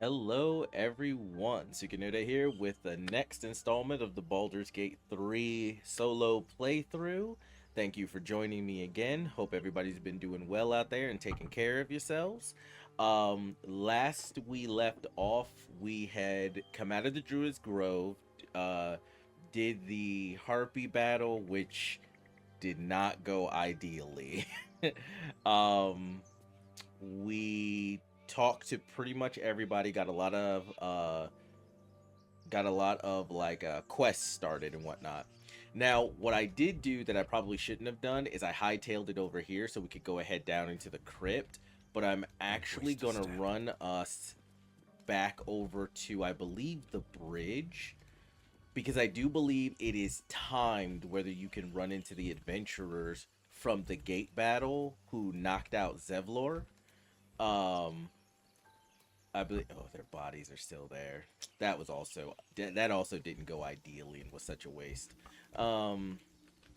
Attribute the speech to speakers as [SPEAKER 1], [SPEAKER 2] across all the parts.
[SPEAKER 1] Hello, everyone. Sukanode here with the next installment of the Baldur's Gate 3 solo playthrough. Thank you for joining me again. Hope everybody's been doing well out there and taking care of yourselves. Last we left off, we had come out of the Druid's Grove, uh, did the Harpy battle, which did not go ideally. um, we talked to pretty much everybody, got a lot of like quests started and whatnot. Now, what I did do that I probably shouldn't have done is I hightailed it over here so we could go ahead down into the crypt, but I'm
[SPEAKER 2] No
[SPEAKER 1] actually
[SPEAKER 2] place to
[SPEAKER 1] gonna
[SPEAKER 2] step.
[SPEAKER 1] run us back over to, I believe, the bridge, because I do believe it is timed whether you can run into the adventurers from the gate battle who knocked out Zevlor. um I believe. Oh, their bodies are still there. That also didn't go ideally and was such a waste. Um,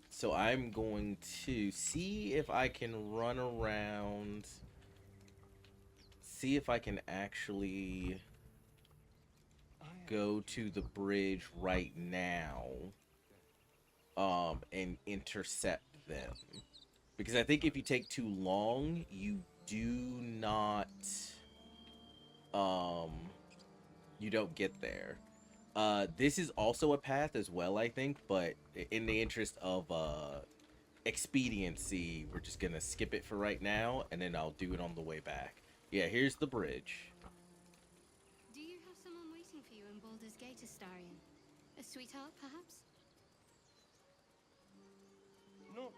[SPEAKER 1] so I'm going to see if I can run around. See if I can actually go to the bridge right now. And intercept them, because I think if you take too long, you do not. Um, you don't get there. This is also a path as well, I think, but in the interest of expediency, we're just gonna skip it for right now, and then I'll do it on the way back. Yeah, here's the bridge.
[SPEAKER 3] Do you have someone waiting for you in Baldur's Gate, Astarion? A sweetheart, perhaps?
[SPEAKER 2] Not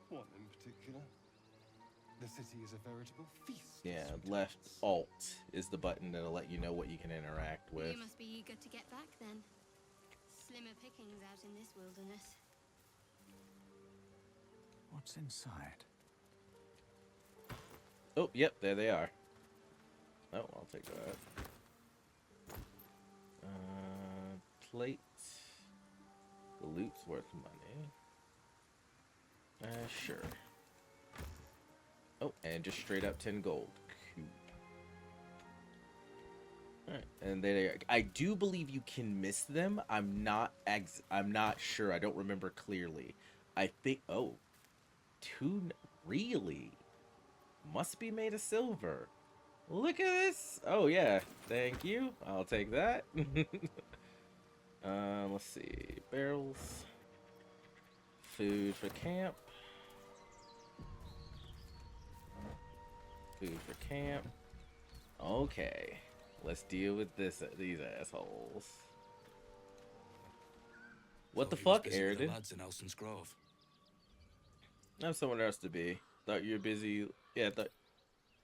[SPEAKER 2] one in particular. The city is a veritable feast.
[SPEAKER 1] Yeah,
[SPEAKER 2] of
[SPEAKER 1] left
[SPEAKER 2] sweethearts.
[SPEAKER 1] Alt is the button that'll let you know what you can interact with.
[SPEAKER 3] You must be eager to get back, then. Slimmer pickings out in this wilderness.
[SPEAKER 4] What's inside?
[SPEAKER 1] Oh, yep, there they are. Oh, I'll take that. Plate. The loot's worth money. Sure. Oh, and just straight up 10 gold. Cool. Alright, and there I do believe you can miss them. I'm not sure. I don't remember clearly. I think two really must be made of silver. Look at this. Oh yeah, thank you. I'll take that. Let's see. Barrels. Food for camp. Food for camp. Okay. Let's deal with these assholes. What
[SPEAKER 5] Thought
[SPEAKER 1] the
[SPEAKER 5] you was
[SPEAKER 1] fuck,
[SPEAKER 5] busy with the
[SPEAKER 1] Airden?
[SPEAKER 5] lads in Elson's Grove.
[SPEAKER 1] I have someone else to be. Thought you were busy. Yeah, thought.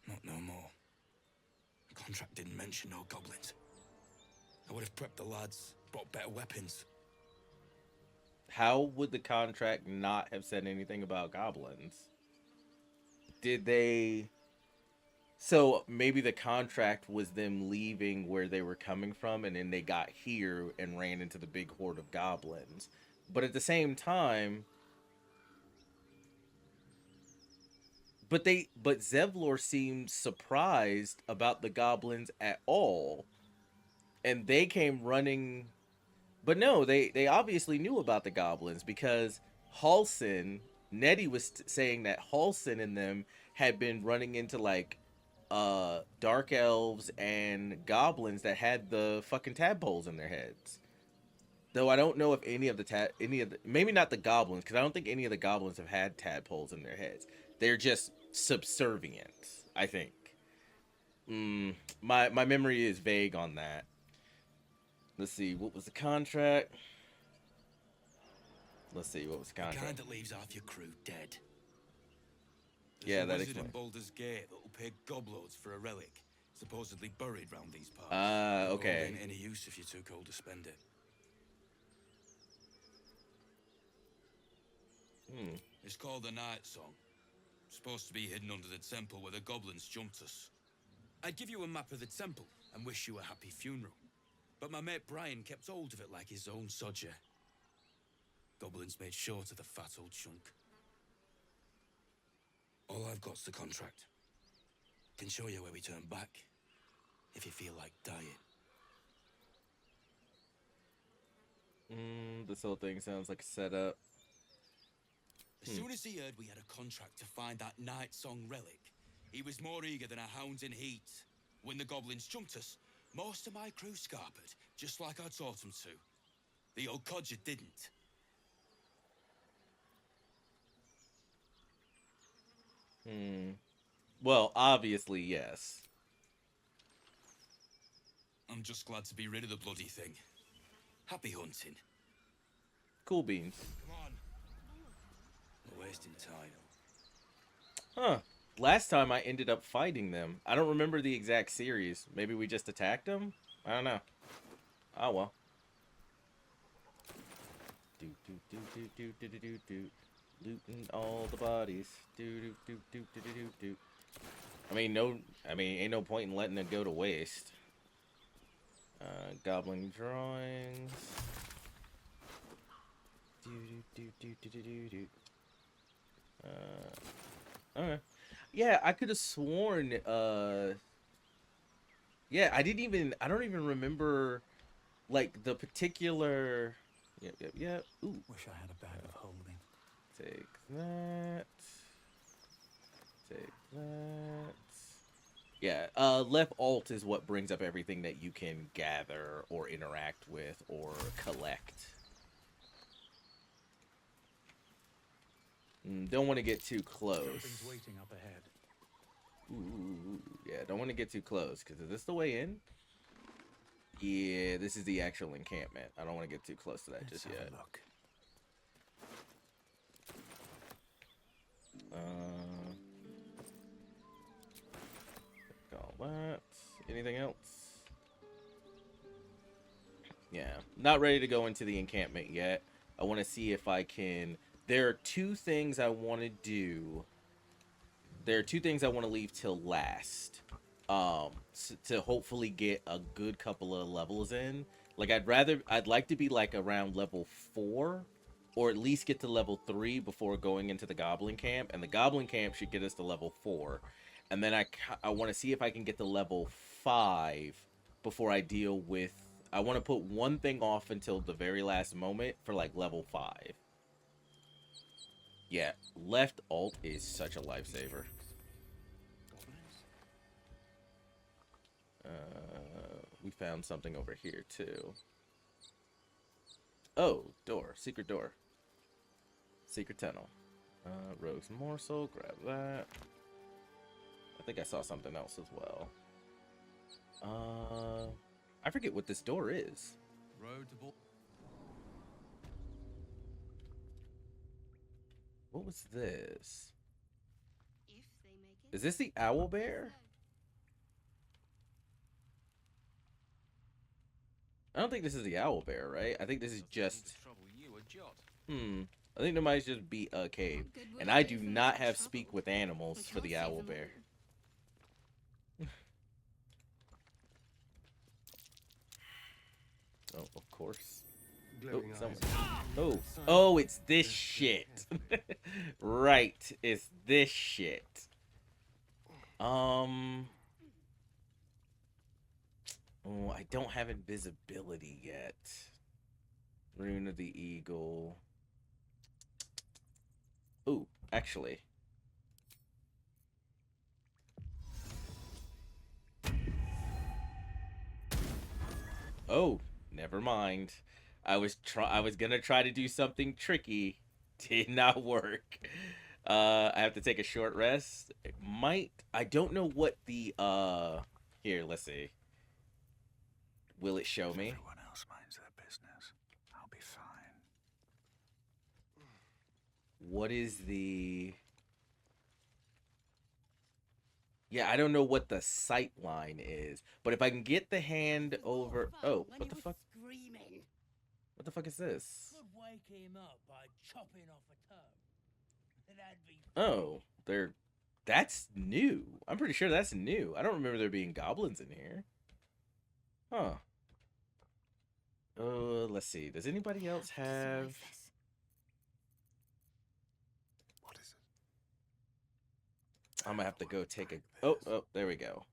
[SPEAKER 5] Not no more. The contract didn't mention no goblins. I would have prepped the lads, brought better weapons.
[SPEAKER 1] How would the contract not have said anything about goblins? Did they? So maybe the contract was them leaving where they were coming from, and then they got here and ran into the big horde of goblins. But at the same time, but Zevlor seemed surprised about the goblins at all, and they came running. But no, they obviously knew about the goblins, because Halson, Nettie was saying that Halson and them had been running into like dark elves and goblins that had the fucking tadpoles in their heads. Though I don't know if maybe not the goblins, because I don't think any of the goblins have had tadpoles in their heads. They're just subservient, I think. My memory is vague on that. Let's see, what was the contract? Let's see, what was the
[SPEAKER 5] The kind
[SPEAKER 1] contract?
[SPEAKER 5] that leaves half your crew dead. There's
[SPEAKER 1] Yeah,
[SPEAKER 5] a
[SPEAKER 1] that
[SPEAKER 5] wizard in
[SPEAKER 1] explains.
[SPEAKER 5] Baldur's Gate that'll pay gobloads for a relic, supposedly buried round these parts. Gold
[SPEAKER 1] Okay.
[SPEAKER 5] ain't any use if you're too cold to spend it.
[SPEAKER 1] Hmm.
[SPEAKER 5] It's called the Night Song. Supposed to be hidden under the temple where the goblins jumped us. I'd give you a map of the temple and wish you a happy funeral. But my mate Brian kept hold of it like his own sodger. Goblins made short of the fat old chunk. All I've got's the contract. Can show you where we turn back. if you feel like dying.
[SPEAKER 1] This whole thing sounds like a setup.
[SPEAKER 5] As soon as he heard we had a contract to find that Night Song relic, he was more eager than a hound in heat. When the goblins jumped us, most of my crew scarpered, just like I taught them to. The old codger didn't.
[SPEAKER 1] Well, obviously, yes.
[SPEAKER 5] I'm just glad to be rid of the bloody thing. Happy hunting.
[SPEAKER 1] Cool beans.
[SPEAKER 5] Come on. We're wasting time.
[SPEAKER 1] Huh. Last time I ended up fighting them. I don't remember the exact series. Maybe we just attacked them? I don't know. Oh well. Do do do do do do do do do. Looting all the bodies. Do do do do do do do do. Ain't no point in letting it go to waste. Goblin drawings. Do do do do do do do. Okay. Yeah, I could have sworn, yeah, I don't even remember, like, the particular, yep, ooh,
[SPEAKER 4] Wish I had a bag of holding.
[SPEAKER 1] take that, yeah, left alt is what brings up everything that you can gather, or interact with, or collect. Don't want to get too close.
[SPEAKER 4] Something's waiting up ahead.
[SPEAKER 1] Ooh, yeah, don't want to get too close, because is this the way in? Yeah, this is the actual encampment. I don't want to get too close to that just
[SPEAKER 4] Let's have
[SPEAKER 1] yet.
[SPEAKER 4] a look.
[SPEAKER 1] All that. Anything else? Yeah, not ready to go into the encampment yet. I want to see if I can... There are two things I want to do. There are two things I want to leave till last. To hopefully get a good couple of levels in. Like, I'd like to be like around level 4, or at least get to level 3 before going into the Goblin Camp. And the Goblin Camp should get us to level 4. And then I want to see if I can get to level 5 before I deal with... I want to put one thing off until the very last moment for like level 5. Yeah, left alt is such a lifesaver. We found something over here too. Oh, door. Secret door. Secret tunnel. Rogue's morsel. Grab that. I think I saw something else as well. I forget what this door is.
[SPEAKER 5] Road to
[SPEAKER 1] What was this?
[SPEAKER 3] If they make it.
[SPEAKER 1] Is this the owl bear? I don't think this is the owl bear, right? I think this is just... I think there might just be a cave. And I do not have speak with animals for the owl bear. Oh, of course.
[SPEAKER 2] Glowing
[SPEAKER 1] Oh,
[SPEAKER 2] eyes.
[SPEAKER 1] oh, it's this shit. Right, it's this shit. Oh, I don't have invisibility yet. Rune of the Eagle. Ooh, actually. Oh, never mind. I was gonna try to do something tricky. Did not work. I have to take a short rest. It might... I don't know what the here, let's see. Will it show me?
[SPEAKER 4] Everyone else minds their business. I'll be fine.
[SPEAKER 1] What is the... Yeah, I don't know what the sight line is, but if I can get the hand over... Oh, what the fuck?
[SPEAKER 6] Screaming.
[SPEAKER 1] What the fuck is this?
[SPEAKER 6] Could wake him up by chopping off a toe. That'd be
[SPEAKER 1] Oh, that's new. I'm pretty sure that's new. I don't remember there being goblins in here. Huh. Let's see. Does anybody else have...
[SPEAKER 4] What is it?
[SPEAKER 1] I'm gonna have to go take a... Oh, there we go.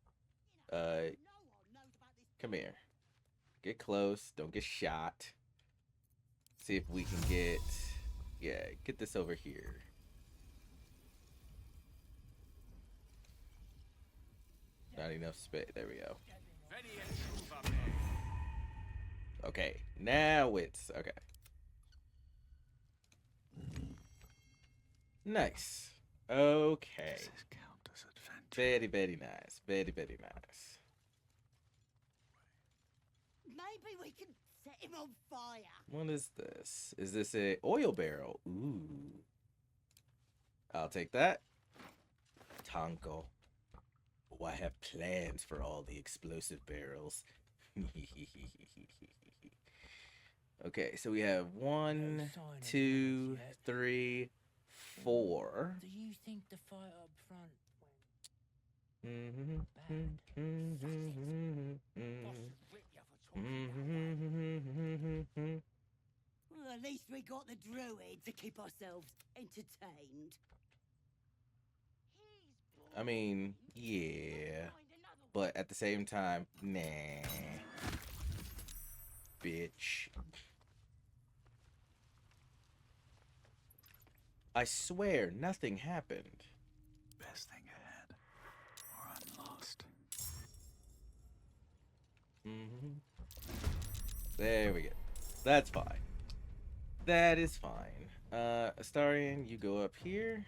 [SPEAKER 1] Come here. Get close. Don't get shot. See if we can get... Yeah, get this over here. Not enough space. There we go. Okay, now it's... Okay. Nice. Okay.
[SPEAKER 4] This is Countess Adventure.
[SPEAKER 1] Very, very nice. Very, very nice.
[SPEAKER 7] Maybe we can set him on fire.
[SPEAKER 1] What is this? Is this a oil barrel? Ooh. I'll take that. Tonko. Oh, I have plans for all the explosive barrels. Okay, so we have 1, 2, 3, 4.
[SPEAKER 6] Do you think the fight up front
[SPEAKER 7] Well, at least we got the druid to keep ourselves entertained.
[SPEAKER 1] I mean, yeah. But at the same time, nah. Bitch. I swear, nothing happened.
[SPEAKER 4] Best thing ahead, or I'm lost.
[SPEAKER 1] There we go. That's fine. That is fine. Astarion, you go up here.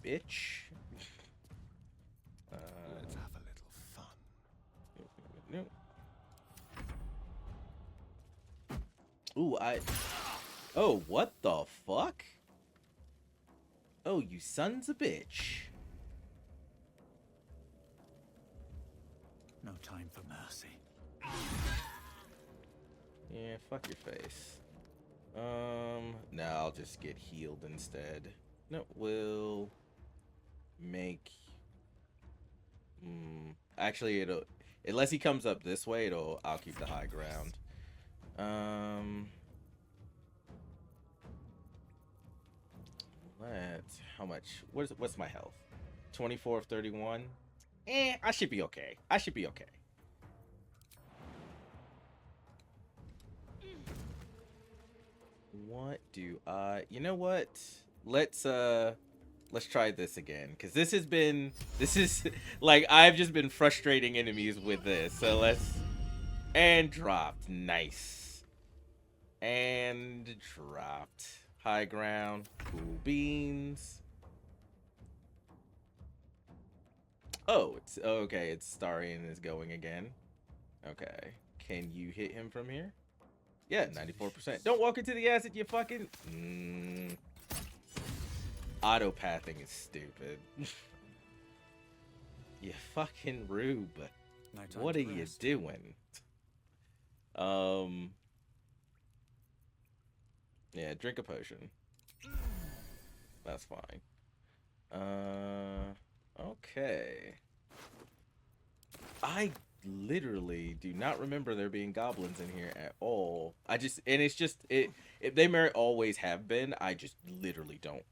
[SPEAKER 1] Bitch.
[SPEAKER 2] Let's have a little fun.
[SPEAKER 1] No. Ooh, Oh, what the fuck? Oh, you sons of bitch.
[SPEAKER 4] No time for mercy.
[SPEAKER 1] Yeah, fuck your face. No, I'll just get healed instead. No, we'll make... Actually, it'll... Unless he comes up this way, I'll keep the high ground. How much? What's my health? 24 of 31? I should be okay. I should be okay. What do I... You know what? Let's try this again, because this is like, I've just been frustrating enemies with this. So let's... And dropped. Nice. And dropped. High ground. Cool beans. Oh, it's okay. It's Starion is going again. Okay. Can you hit him from here? Yeah, 94%. Don't walk into the acid, you fucking... Autopathing is stupid. You fucking rube.
[SPEAKER 4] No time
[SPEAKER 1] What
[SPEAKER 4] to
[SPEAKER 1] are you
[SPEAKER 4] rest.
[SPEAKER 1] doing? Yeah, drink a potion. That's fine. Okay. I literally do not remember there being goblins in here at all. If they may always have been, I just literally don't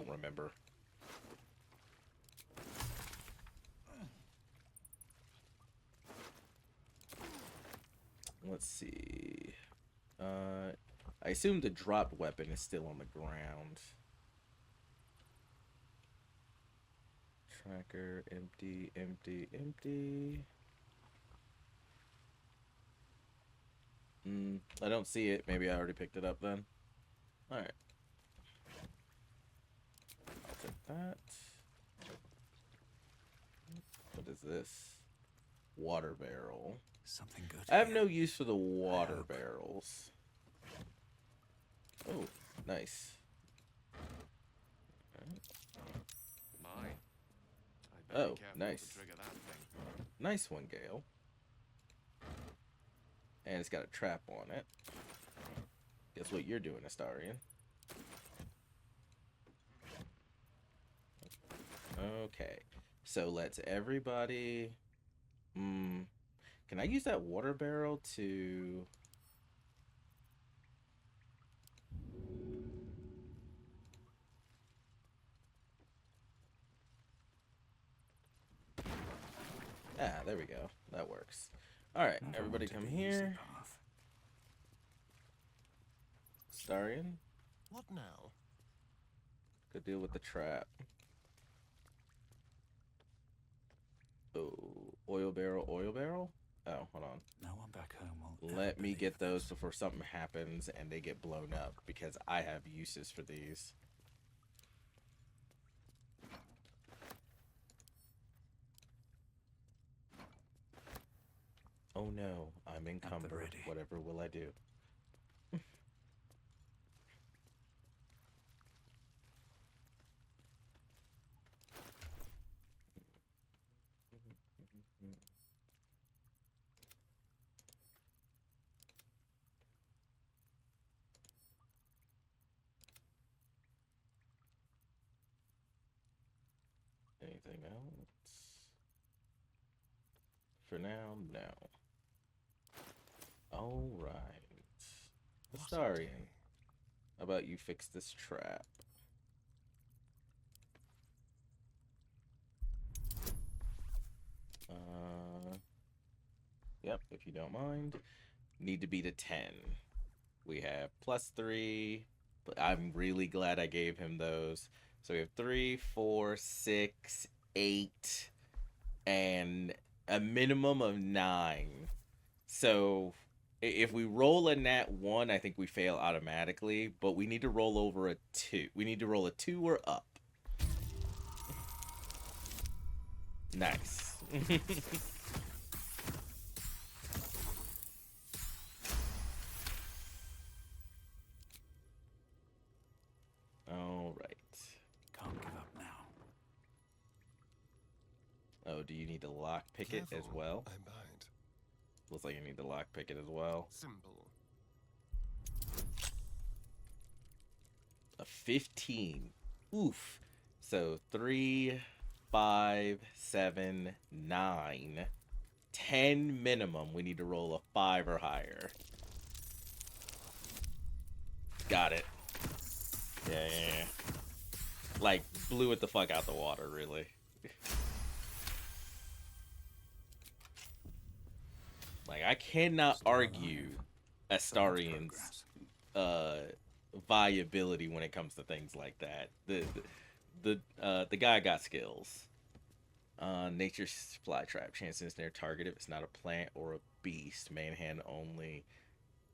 [SPEAKER 1] remember. Let's see. I assume the dropped weapon is still on the ground. Tracker, empty, empty, empty. I don't see it. Maybe I already picked it up then. Alright. I'll take that. What is this? Water barrel.
[SPEAKER 4] Something good.
[SPEAKER 1] I have
[SPEAKER 4] here.
[SPEAKER 1] no use for the water
[SPEAKER 4] hope.
[SPEAKER 1] barrels. Oh, nice.
[SPEAKER 2] My.
[SPEAKER 1] Oh, nice. Nice one, Gale. And it's got a trap on it. Guess what you're doing, Astarion? Okay. So let's everybody... Can I use that water barrel to... Ah, there we go. That works. All right,
[SPEAKER 4] Never
[SPEAKER 1] everybody
[SPEAKER 4] wanted
[SPEAKER 1] come
[SPEAKER 4] the easy
[SPEAKER 1] here.
[SPEAKER 4] path.
[SPEAKER 1] Starion,
[SPEAKER 2] What now?
[SPEAKER 1] go deal with the trap. Oh, oil barrel, oil barrel? Oh, hold on.
[SPEAKER 4] No one back home will ever
[SPEAKER 1] Let me
[SPEAKER 4] believe
[SPEAKER 1] get those
[SPEAKER 4] this.
[SPEAKER 1] before something happens and they get blown up, because I have uses for these. Oh no, I'm encumbered.
[SPEAKER 4] ready.
[SPEAKER 1] Whatever will I do? Anything else? For now, no. All right. Astarion, how about you fix this trap? Yep, if you don't mind. Need to beat a 10. We have +3, but I'm really glad I gave him those. So we have 3, 4, 6, 8, and a minimum of 9. So if we roll a nat 1, I think we fail automatically, but we need to roll over a 2. We need to roll a 2 or up. Nice. All right.
[SPEAKER 4] Can't give up now.
[SPEAKER 1] Oh, do you need to lockpick it as
[SPEAKER 2] Careful,
[SPEAKER 1] well?
[SPEAKER 2] I bind.
[SPEAKER 1] Looks like you need to lockpick it as well.
[SPEAKER 2] Simple.
[SPEAKER 1] A 15. Oof. So 3, 5, 7, 9, 10 minimum. We need to roll a 5 or higher. Got it. Yeah. Like, blew it the fuck out the water, really. Like, I cannot
[SPEAKER 4] Still
[SPEAKER 1] argue
[SPEAKER 4] alive. So much
[SPEAKER 1] Astarion's
[SPEAKER 4] progress.
[SPEAKER 1] viability when it comes to things like that. The guy got skills. Nature's flytrap. Chance to ensnare target if it's not a plant or a beast. Manhand only.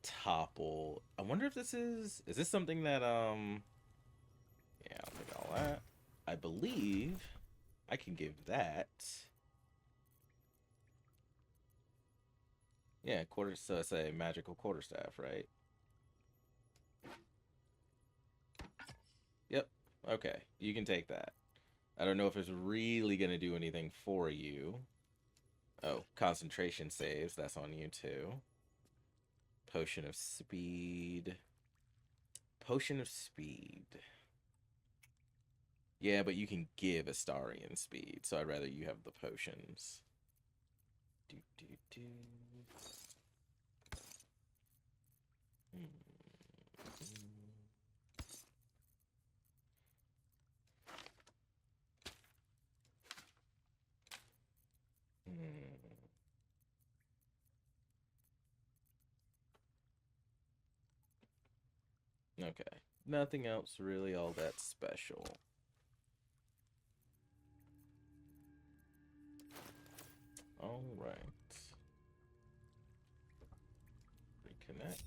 [SPEAKER 1] Topple. I wonder if this is this something that yeah, I'll take all that. I believe I can give that. Yeah, quarter. So it's a magical quarterstaff, right? Yep. Okay, you can take that. I don't know if it's really gonna do anything for you. Oh, concentration saves. That's on you too. Potion of speed. Potion of speed. Yeah, but you can give Astarion speed, so I'd rather you have the potions. Do do do. Okay. Nothing else really all that special. All right. Reconnect.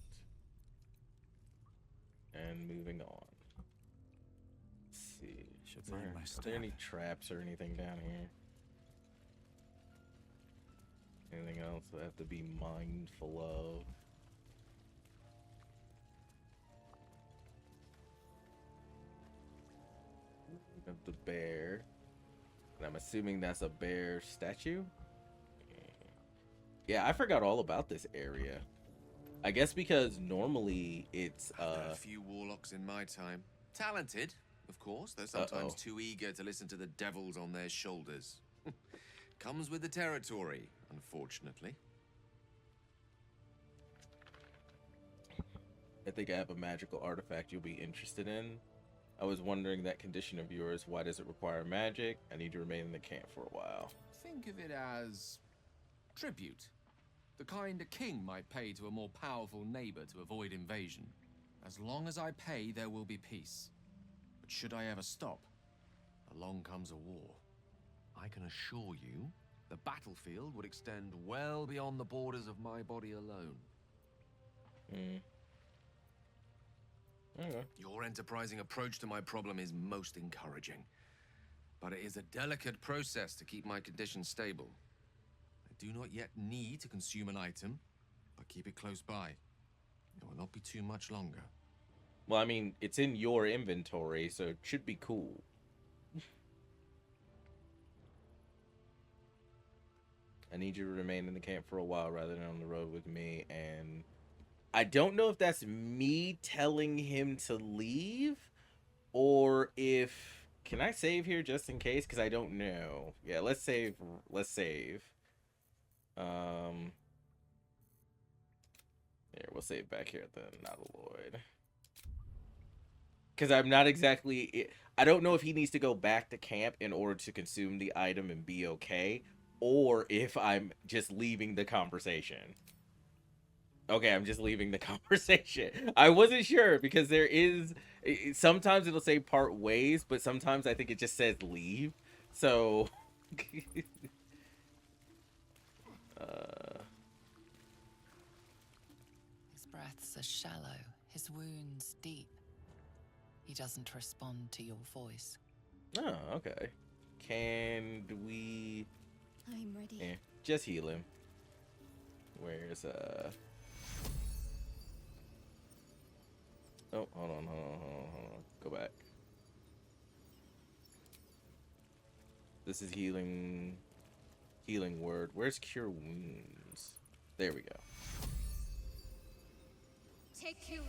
[SPEAKER 1] And moving on. Let's see.
[SPEAKER 4] Should mind my
[SPEAKER 1] Are there any
[SPEAKER 4] step.
[SPEAKER 1] traps or anything down here? Anything else I have to be mindful of? Of the bear. And I'm assuming that's a bear statue? Yeah, I forgot all about this area. I guess because normally it's
[SPEAKER 8] I've known a few warlocks in my time. Talented, of course, though sometimes too eager to listen to the devils on their shoulders. Comes with the territory, unfortunately.
[SPEAKER 1] I think I have a magical artifact you'll be interested in. I was wondering that condition of yours. Why does it require magic? I need to remain in the camp for a while.
[SPEAKER 8] Think of it as Tribute. The kind a king might pay to a more powerful neighbor to avoid invasion. As long as I pay, there will be peace. But should I ever stop, along comes a war. I can assure you, the battlefield would extend well beyond the borders of my body alone.
[SPEAKER 1] Okay.
[SPEAKER 8] Your enterprising approach to my problem is most encouraging. But it is a delicate process to keep my condition stable. I do not yet need to consume an item, but keep it close by. It will not be too much longer.
[SPEAKER 1] Well, I mean, it's in your inventory, so it should be cool. I need you to remain in the camp for a while rather than on the road with me. And I don't know if that's me telling him to leave or if... Can I save here just in case? Because I don't know. Yeah, let's save. Let's save. Here, we'll save back here at the Nautiloid. Because I'm not exactly... I don't know if he needs to go back to camp in order to consume the item and be okay, or if I'm just leaving the conversation. Okay, I'm just leaving the conversation. I wasn't sure because there is... Sometimes it'll say part ways, but sometimes I think it just says leave. So...
[SPEAKER 9] His breaths are shallow, his wounds deep. He doesn't respond to your voice.
[SPEAKER 1] Oh, okay. Can we...
[SPEAKER 3] I'm ready.
[SPEAKER 1] Yeah, just heal him. Where's, Oh, hold on. Go back. This is healing... Healing word. Where's cure wounds? There we go.
[SPEAKER 3] Take you.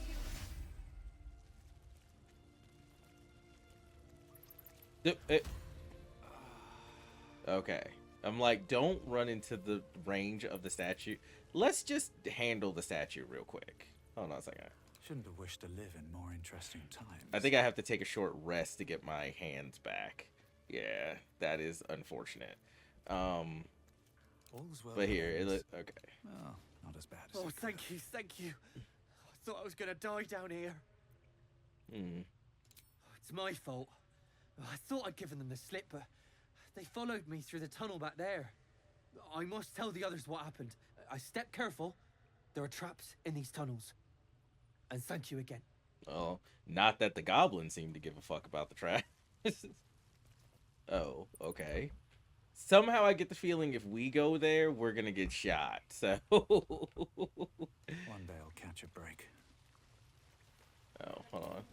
[SPEAKER 1] Okay. I'm like, don't run into the range of the statue. Let's just handle the statue real quick. Hold on a second.
[SPEAKER 4] Shouldn't have wished to live in more interesting times.
[SPEAKER 1] I think I have to take a short rest to get my hands back. Yeah, that is unfortunate.
[SPEAKER 4] All's well
[SPEAKER 1] But here,
[SPEAKER 4] that ends.
[SPEAKER 1] okay.
[SPEAKER 4] Well, not as bad as
[SPEAKER 2] Oh,
[SPEAKER 4] you
[SPEAKER 2] thank you, thank you. I thought I was gonna die down here. It's my fault. I thought I'd given them the slip, but they followed me through the tunnel back there. I must tell the others what happened. I stepped careful. There are traps in these tunnels. And thank you again.
[SPEAKER 1] Oh, not that the goblins seem to give a fuck about the trash. Oh, okay. Somehow I get the feeling if we go there, we're gonna get shot. So.
[SPEAKER 4] One day I'll catch a break.
[SPEAKER 1] Oh, hold on.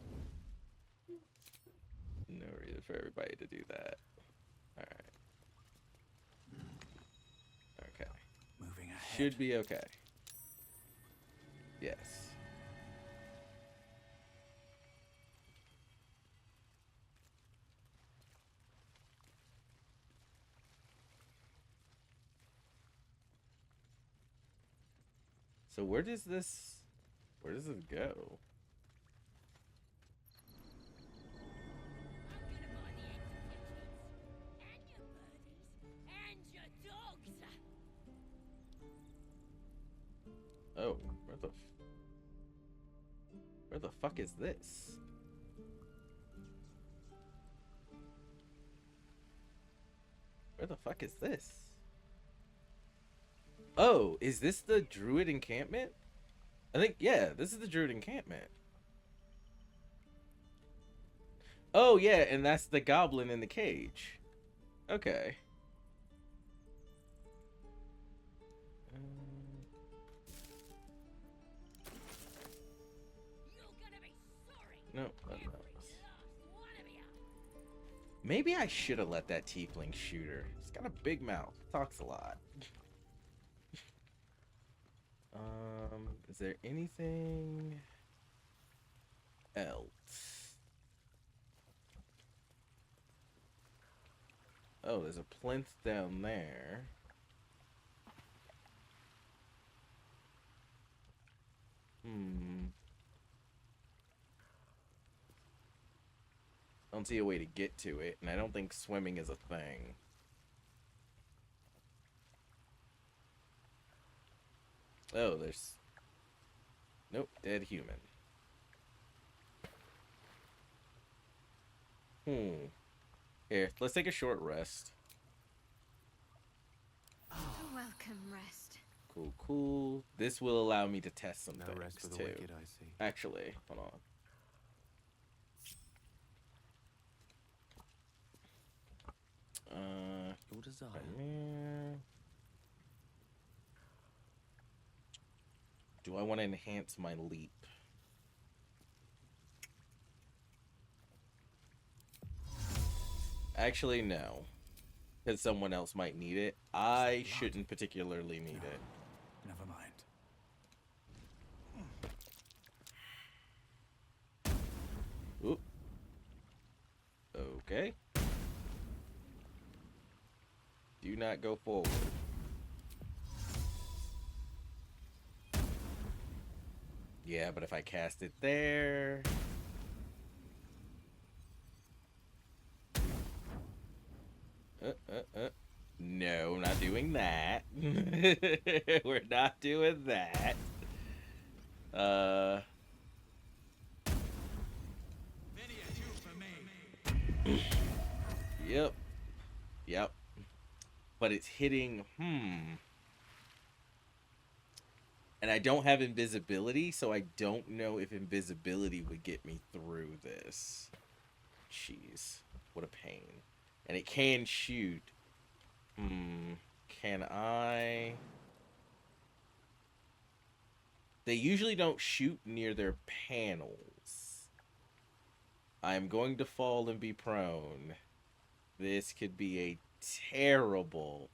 [SPEAKER 1] No reason for everybody to do that. All right. Okay.
[SPEAKER 4] Moving ahead.
[SPEAKER 1] Should be okay. Yes. So where does this go?
[SPEAKER 6] I'm gonna buy the eggs and your kids. And your birdies. And your dogs.
[SPEAKER 1] Oh, where the fuck is this? Where the fuck is this? Oh, is this the druid encampment? I think, yeah, this is the druid encampment. Oh, yeah, and that's the goblin in the cage. Okay.
[SPEAKER 6] You're gonna be sorry.
[SPEAKER 1] No,
[SPEAKER 6] Every
[SPEAKER 1] no.
[SPEAKER 6] last one of you.
[SPEAKER 1] Maybe I should have let that tiefling shoot her. It's got a big mouth. Talks a lot. Is there anything else? Oh, there's a plinth down there. I don't see a way to get to it, and I don't think swimming is a thing. Oh, there's... Nope, dead human. Here, let's take a short rest.
[SPEAKER 3] A welcome rest.
[SPEAKER 1] Cool, cool. This will allow me to test some
[SPEAKER 10] No
[SPEAKER 1] things,
[SPEAKER 10] rest for the
[SPEAKER 1] too.
[SPEAKER 10] wicked, I see.
[SPEAKER 1] Actually, hold on.
[SPEAKER 10] Your desire.
[SPEAKER 1] Right there. Do I want to enhance my leap? Actually, no. Because someone else might need it. I shouldn't particularly need it.
[SPEAKER 4] Never mind.
[SPEAKER 1] Oop. Okay. Do not go forward. Yeah, but if I cast it there... No, not doing that. We're not doing that. Yep. Yep. But it's hitting... And I don't have invisibility, so I don't know if invisibility would get me through this. Jeez. What a pain. And it can shoot. Can I... They usually don't shoot near their panels. I'm going to fall and be prone. This could be a terrible,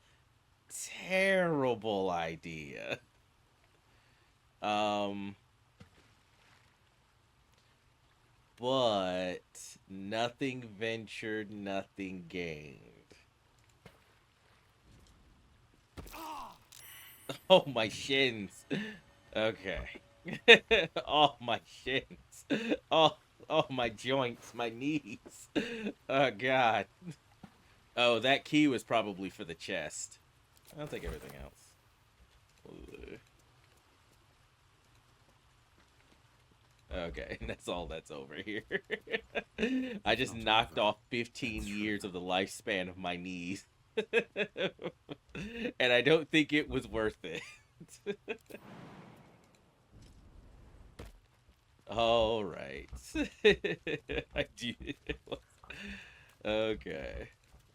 [SPEAKER 1] terrible idea. But nothing ventured, nothing gained. Oh, my shins. Okay. Oh, my shins. Oh, my joints, my knees. Oh, God. Oh, that key was probably for the chest. I'll take everything else. Okay, that's all that's over here. I just knocked off 15 years of the lifespan of my knees. And I don't think it was worth it. All right. I do. Okay.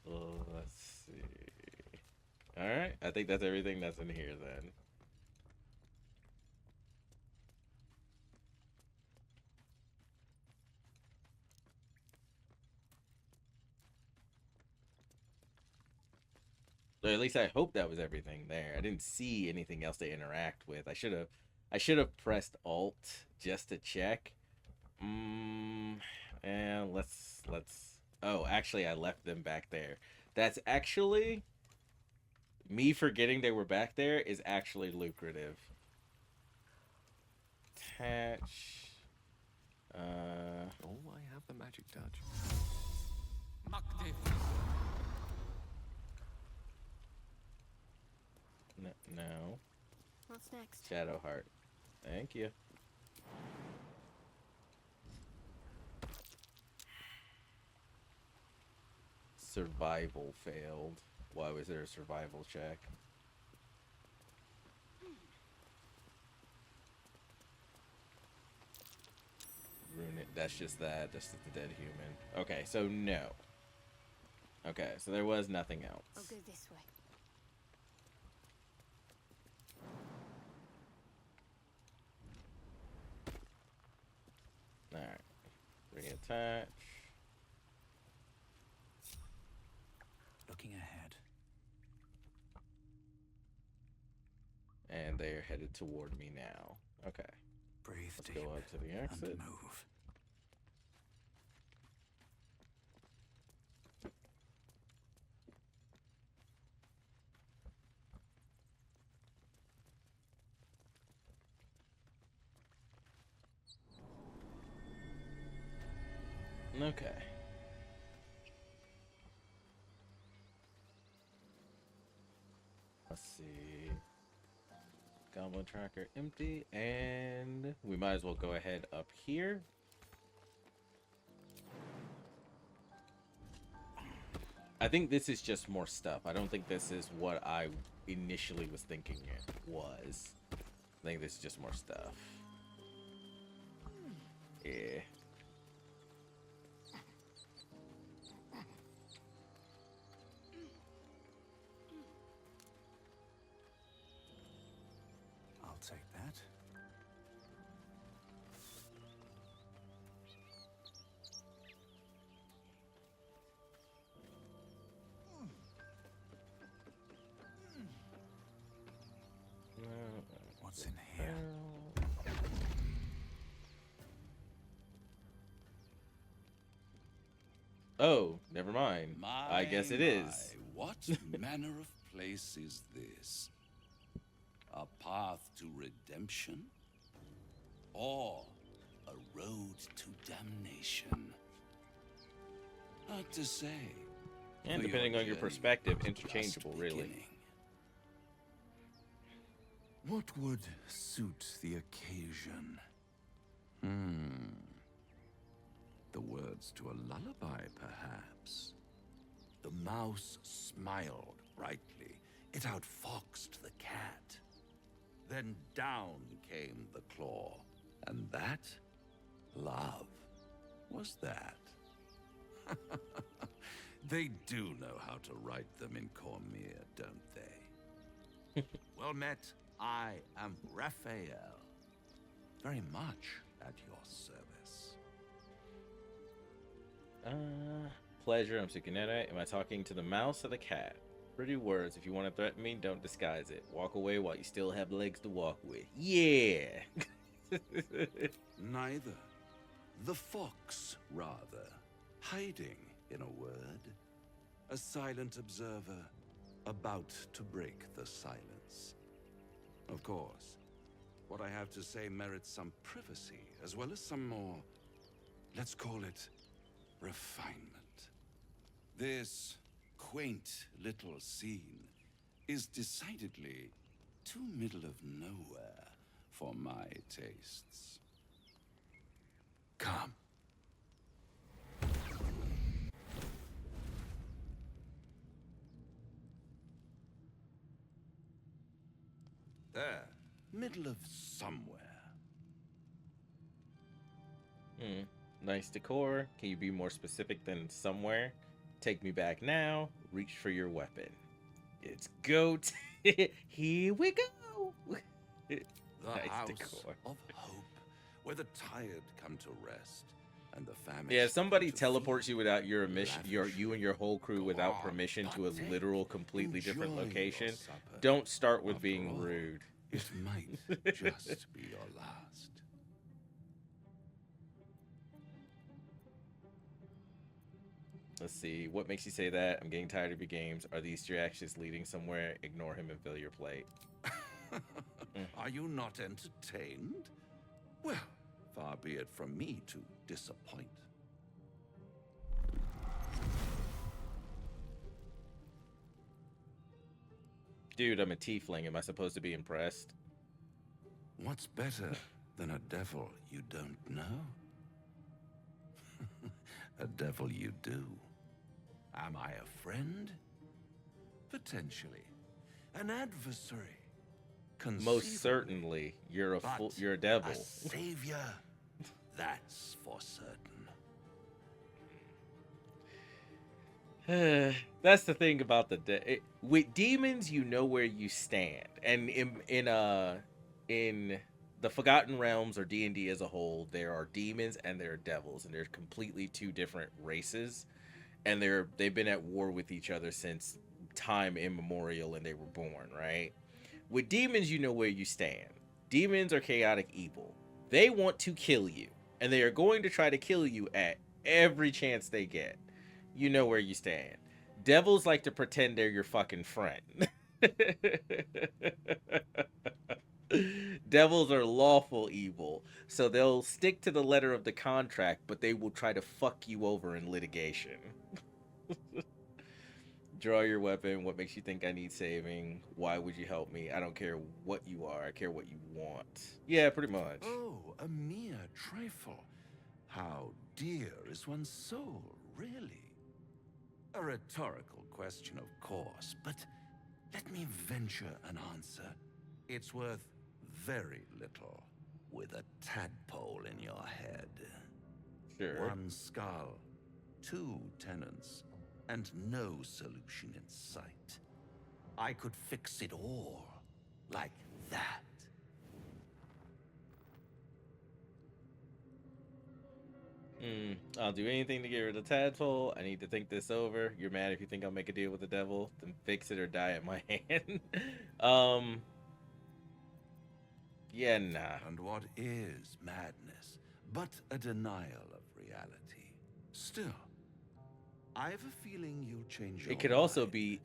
[SPEAKER 1] Well, let's see. All right. I think that's everything that's in here then. Or at least I hope that was everything there. I didn't see anything else to interact with. I should have pressed Alt just to check. And let's oh, actually I left them back there. That's actually me forgetting they were back there is actually lucrative. Attach.
[SPEAKER 8] Oh, I have the magic touch.
[SPEAKER 1] No.
[SPEAKER 3] What's next?
[SPEAKER 1] Shadow Heart. Thank you. Survival failed. Why was there a survival check? Ruin it. That's just that. That's just the dead human. Okay, so no. Okay, so there was nothing else.
[SPEAKER 3] I'll go this way.
[SPEAKER 1] Alright. Reattach.
[SPEAKER 4] Looking ahead.
[SPEAKER 1] And they're headed toward me now. Okay.
[SPEAKER 4] Breathe
[SPEAKER 1] Let's
[SPEAKER 4] deep
[SPEAKER 1] go up to the exit.
[SPEAKER 4] and move.
[SPEAKER 1] Okay. Let's see. Goblin tracker empty, and we might as well go ahead up here. I think this is just more stuff. I don't think this is what I initially was thinking it was. I think this is just more stuff. Yeah.
[SPEAKER 4] I'll take that. What's in here?
[SPEAKER 1] Oh, never mind. I guess it is.
[SPEAKER 10] What manner of place is this? A path to redemption? Or a road to damnation? Hard to say.
[SPEAKER 1] And
[SPEAKER 10] for
[SPEAKER 1] depending on your
[SPEAKER 10] journey
[SPEAKER 1] perspective,
[SPEAKER 10] was
[SPEAKER 1] interchangeable,
[SPEAKER 10] just
[SPEAKER 1] really.
[SPEAKER 10] beginning.
[SPEAKER 4] What would suit the occasion?
[SPEAKER 10] The words to a lullaby, perhaps. The mouse smiled brightly. It outfoxed the cat. Then down came the claw. And that, love, was that. They do know how to write them in Cormier, don't they? Well met. I am Raphael. Very much at your service.
[SPEAKER 1] Pleasure. I'm Sukineta. Am I talking to the mouse or the cat? Pretty words. If you want to threaten me, don't disguise it. Walk away while you still have legs to walk with. Yeah.
[SPEAKER 10] Neither. The fox, rather. Hiding, in a word. A silent observer, about to break the silence. Of course, what I have to say merits some privacy, as well as some more, let's call it, refinement. This quaint little scene is decidedly too middle of nowhere for my tastes. Come. There, middle of somewhere.
[SPEAKER 1] Nice decor. Can you be more specific than somewhere? Take me back now. Reach for your weapon. It's goat. Here we go.
[SPEAKER 10] The
[SPEAKER 1] Nice
[SPEAKER 10] house
[SPEAKER 1] decor.
[SPEAKER 10] of hope, where the tired come to rest, and the famished
[SPEAKER 1] Yeah, if somebody
[SPEAKER 10] come to
[SPEAKER 1] teleports
[SPEAKER 10] feed.
[SPEAKER 1] you without your
[SPEAKER 10] Lavish.
[SPEAKER 1] you and your whole crew
[SPEAKER 10] Go
[SPEAKER 1] without
[SPEAKER 10] on,
[SPEAKER 1] permission to a
[SPEAKER 10] partake.
[SPEAKER 1] literal, completely different
[SPEAKER 10] Enjoy your
[SPEAKER 1] location,
[SPEAKER 10] supper.
[SPEAKER 1] don't start with
[SPEAKER 10] After
[SPEAKER 1] being
[SPEAKER 10] all,
[SPEAKER 1] rude.
[SPEAKER 10] It might just be your last.
[SPEAKER 1] Let's see. What makes you say that? I'm getting tired of your games. Are these three actions leading somewhere? Ignore him and fill your plate.
[SPEAKER 10] Are you not entertained? Well, far be it from me to disappoint.
[SPEAKER 1] Dude, I'm a tiefling. Am I supposed to be impressed?
[SPEAKER 10] What's better than a devil you don't know? A devil you do. Am I a friend? Potentially. An adversary?
[SPEAKER 1] Most
[SPEAKER 10] Conceivably.
[SPEAKER 1] certainly, you're a
[SPEAKER 10] But
[SPEAKER 1] you're a devil.
[SPEAKER 10] A savior? That's for certain.
[SPEAKER 1] That's the thing about with demons, you know where you stand, and in the Forgotten Realms or D&D as a whole, there are demons and there are devils, and they're completely two different races, and they've been at war with each other since time immemorial, and they were born, right? With demons, you know where you stand. Demons are chaotic evil. They want to kill you, and they are going to try to kill you at every chance they get. You know where you stand. Devils like to pretend they're your fucking friend. Devils are lawful evil, so they'll stick to the letter of the contract, but they will try to fuck you over in litigation. Draw your weapon. What makes you think I need saving? Why would you help me? I don't care what you are. I care what you want. Yeah, pretty much.
[SPEAKER 10] Oh, a mere trifle. How dear is one's soul, really? A rhetorical question, of course, but let me venture an answer. It's worth very little with a tadpole in your head.
[SPEAKER 1] Sure.
[SPEAKER 10] One skull, two tenants, and no solution in sight. I could fix it all like that.
[SPEAKER 1] I'll do anything to get rid of Tadpole. I need to think this over. You're mad if you think I'll make a deal with the devil, then fix it or die at my hand. Yeah, nah.
[SPEAKER 10] And what is madness but a denial of reality? Still, I have a feeling you'll change your
[SPEAKER 1] It could also
[SPEAKER 10] mind
[SPEAKER 1] be.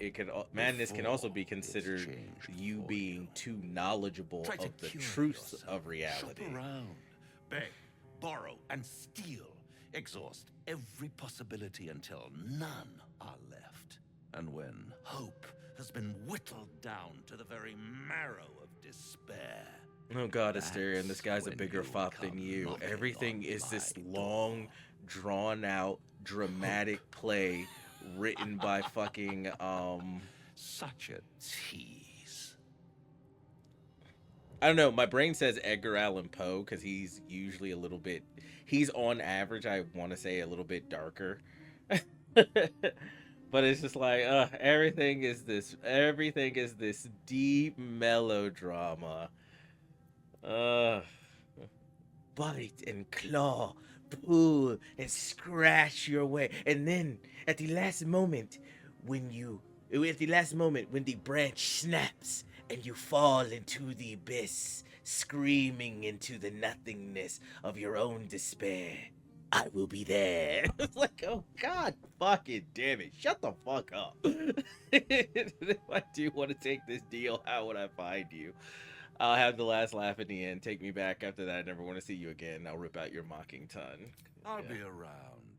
[SPEAKER 1] Madness can also be
[SPEAKER 10] before it's
[SPEAKER 1] considered
[SPEAKER 10] changed
[SPEAKER 1] you
[SPEAKER 10] for
[SPEAKER 1] being
[SPEAKER 10] you.
[SPEAKER 1] too knowledgeable
[SPEAKER 10] Try to
[SPEAKER 1] of the
[SPEAKER 10] cure
[SPEAKER 1] truths
[SPEAKER 10] yourself.
[SPEAKER 1] of reality.
[SPEAKER 10] Shop around, beg, borrow, and steal. Exhaust every possibility until none are left. And when hope has been whittled down to the very marrow of despair.
[SPEAKER 1] Oh God, Asterion, this
[SPEAKER 10] That's
[SPEAKER 1] guy's a
[SPEAKER 10] when
[SPEAKER 1] bigger
[SPEAKER 10] you
[SPEAKER 1] fop than
[SPEAKER 10] come
[SPEAKER 1] you.
[SPEAKER 10] knocking
[SPEAKER 1] Everything
[SPEAKER 10] on
[SPEAKER 1] is this
[SPEAKER 10] my
[SPEAKER 1] long,
[SPEAKER 10] door.
[SPEAKER 1] drawn out, dramatic play written by fucking
[SPEAKER 10] Such a tease.
[SPEAKER 1] I don't know, my brain says Edgar Allan Poe because he's usually a little bit, he's on average, I want to say, a little bit darker. But it's just like everything is this deep melodrama. Bite and claw, pull and scratch your way, and then at the last moment, when the branch snaps and you fall into the abyss, screaming into the nothingness of your own despair, I will be there. It's like, oh God, fucking damn it, shut the fuck up. If I do want to take this deal, how would I find you? I'll have the last laugh at the end. Take me back after that. I never want to see you again. I'll rip out your mocking tongue.
[SPEAKER 10] I'll be around,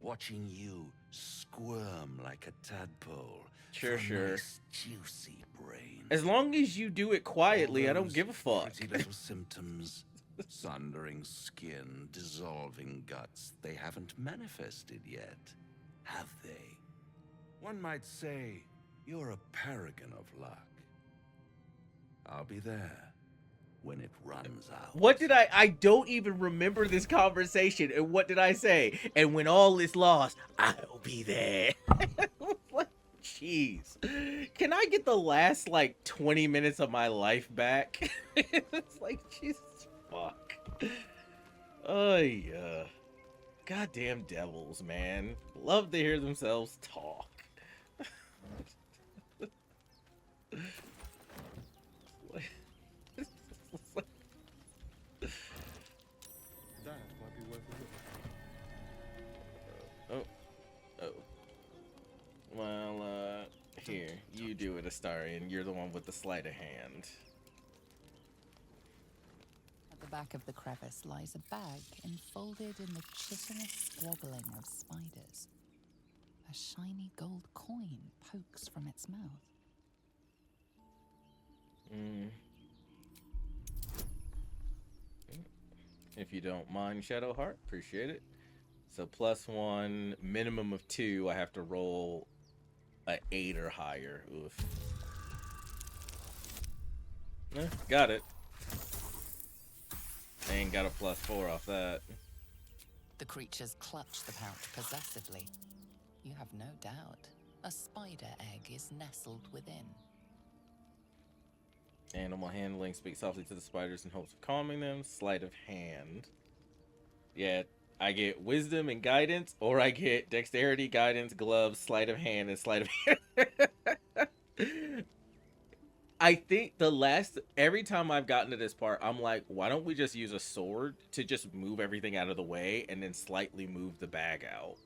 [SPEAKER 10] watching you squirm like a tadpole.
[SPEAKER 1] Sure,
[SPEAKER 10] for a
[SPEAKER 1] sure.
[SPEAKER 10] nice, juicy brain.
[SPEAKER 1] As long as you do it quietly,
[SPEAKER 10] All
[SPEAKER 1] I don't
[SPEAKER 10] those
[SPEAKER 1] give a fuck.
[SPEAKER 10] Pretty little symptoms, sundering skin, dissolving guts. They haven't manifested yet, have they? One might say you're a paragon of luck. I'll be there when it runs out.
[SPEAKER 1] What did I don't even remember this conversation. And what did I say? And when all is lost, I'll be there. Like, jeez. Can I get the last, like, 20 minutes of my life back? It's like, Jesus, fuck. Oh, yeah. Goddamn devils, man. Love to hear themselves talk. Well, here, you do it, Astarion. You're the one with the sleight of hand.
[SPEAKER 9] At the back of the crevice lies a bag enfolded in the chitinous squabbling of spiders. A shiny gold coin pokes from its mouth.
[SPEAKER 1] If you don't mind, Shadowheart, appreciate it. So +1, minimum of 2. I have to roll a 8 or higher. Oof. Got it. I ain't got a +4 off that.
[SPEAKER 9] The creatures clutch the pouch possessively. You have no doubt. A spider egg is nestled within.
[SPEAKER 1] Animal handling. Speak softly to the spiders in hopes of calming them. Sleight of hand. Yeah, I get wisdom and guidance, or I get dexterity, guidance, gloves, sleight of hand, and sleight of hand. I think every time I've gotten to this part, I'm like, why don't we just use a sword to just move everything out of the way and then slightly move the bag out?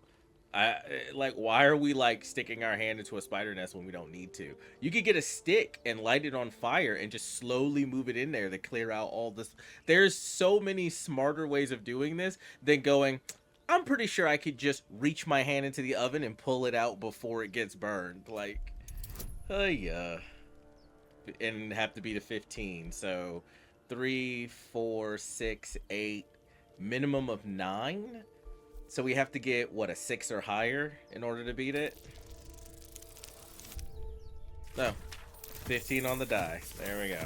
[SPEAKER 1] Why are we like sticking our hand into a spider nest when we don't need to? You could get a stick and light it on fire and just slowly move it in there to clear out all this. There's so many smarter ways of doing this than going, I'm pretty sure I could just reach my hand into the oven and pull it out before it gets burned. Like, yeah. And have to be to 15. So 3, 4, 6, 8, minimum of 9. So we have to get, what, a 6 or higher in order to beat it? No. 15 on the die. There we go.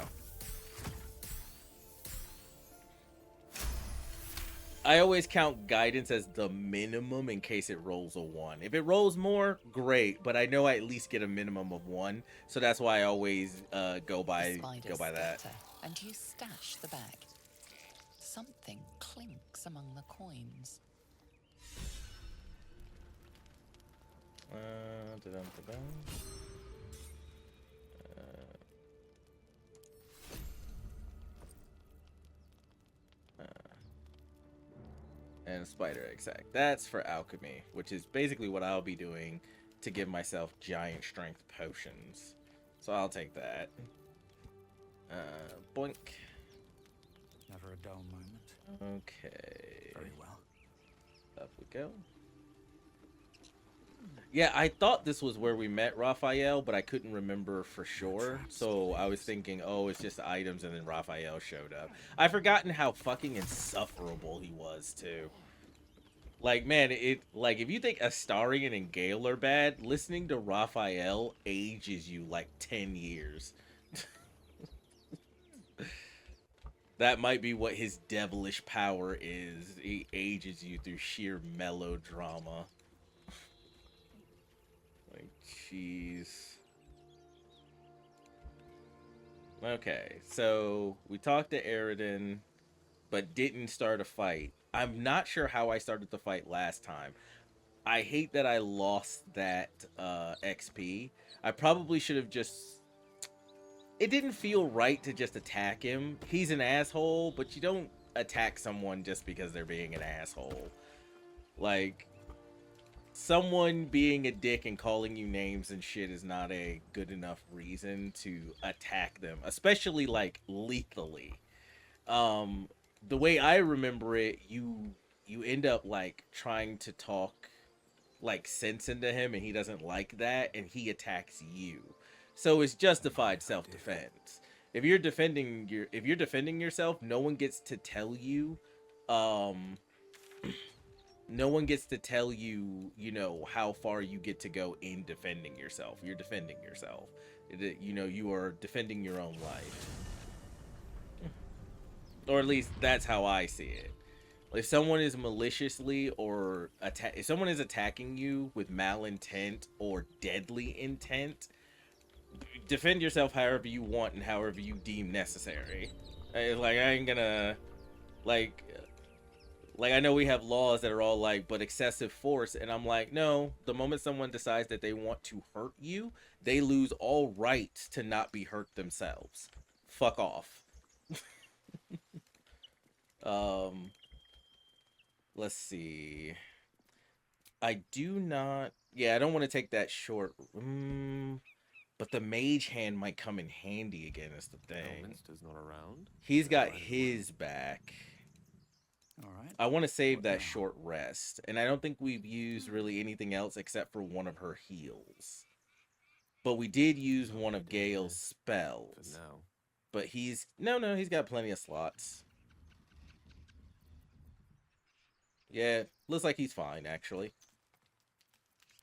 [SPEAKER 1] I always count guidance as the minimum in case it rolls a 1. If it rolls more, great, but I know I at least get a minimum of 1, so that's why I always go by that.
[SPEAKER 9] Scatter, and you stash the bag. Something clinks among the coins.
[SPEAKER 1] Da-dum-da-dum. And spider egg sac. That's for alchemy, which is basically what I'll be doing to give myself giant strength potions. So I'll take that. Boink.
[SPEAKER 4] Never a dull moment.
[SPEAKER 1] Okay.
[SPEAKER 4] Very well.
[SPEAKER 1] Up we go. Yeah, I thought this was where we met Raphael, but I couldn't remember for sure. So I was thinking, oh, it's just items, and then Raphael showed up. I've forgotten how fucking insufferable he was, too. Like, man, like, if you think Astarion and Gale are bad, listening to Raphael ages you like 10 years. That might be what his devilish power is. He ages you through sheer melodrama. Like, jeez. Okay, so we talked to Eridan, but didn't start a fight. I'm not sure how I started the fight last time. I hate that I lost that XP. I probably should have just... It didn't feel right to just attack him. He's an asshole, but you don't attack someone just because they're being an asshole. Like, someone being a dick and calling you names and shit is not a good enough reason to attack them, especially like lethally. The way I remember it, you end up like trying to talk like sense into him, and he doesn't like that, and he attacks you. So it's justified self-defense. If you're defending yourself, no one gets to tell you no one gets to tell you, you know, how far you get to go in defending yourself. You're defending yourself. You know, you are defending your own life. Or at least that's how I see it. If someone is maliciously or if someone is attacking you with malintent or deadly intent, defend yourself however you want and however you deem necessary. Like, I ain't gonna, like I know we have laws that are all like, but excessive force, and I'm like, no, the moment someone decides that they want to hurt you, they lose all rights to not be hurt themselves. Fuck off. Let's see. I do not, yeah, I don't want to take that short, but the mage hand might come in handy again is the thing.
[SPEAKER 8] Elminster's not around.
[SPEAKER 1] He's got his back.
[SPEAKER 4] All right.
[SPEAKER 1] I want to save that short rest, and I don't think we've used really anything else except for one of her heals. But we did use one of Gale's spells.
[SPEAKER 8] For now.
[SPEAKER 1] But he's he's got plenty of slots. Yeah, looks like he's fine actually.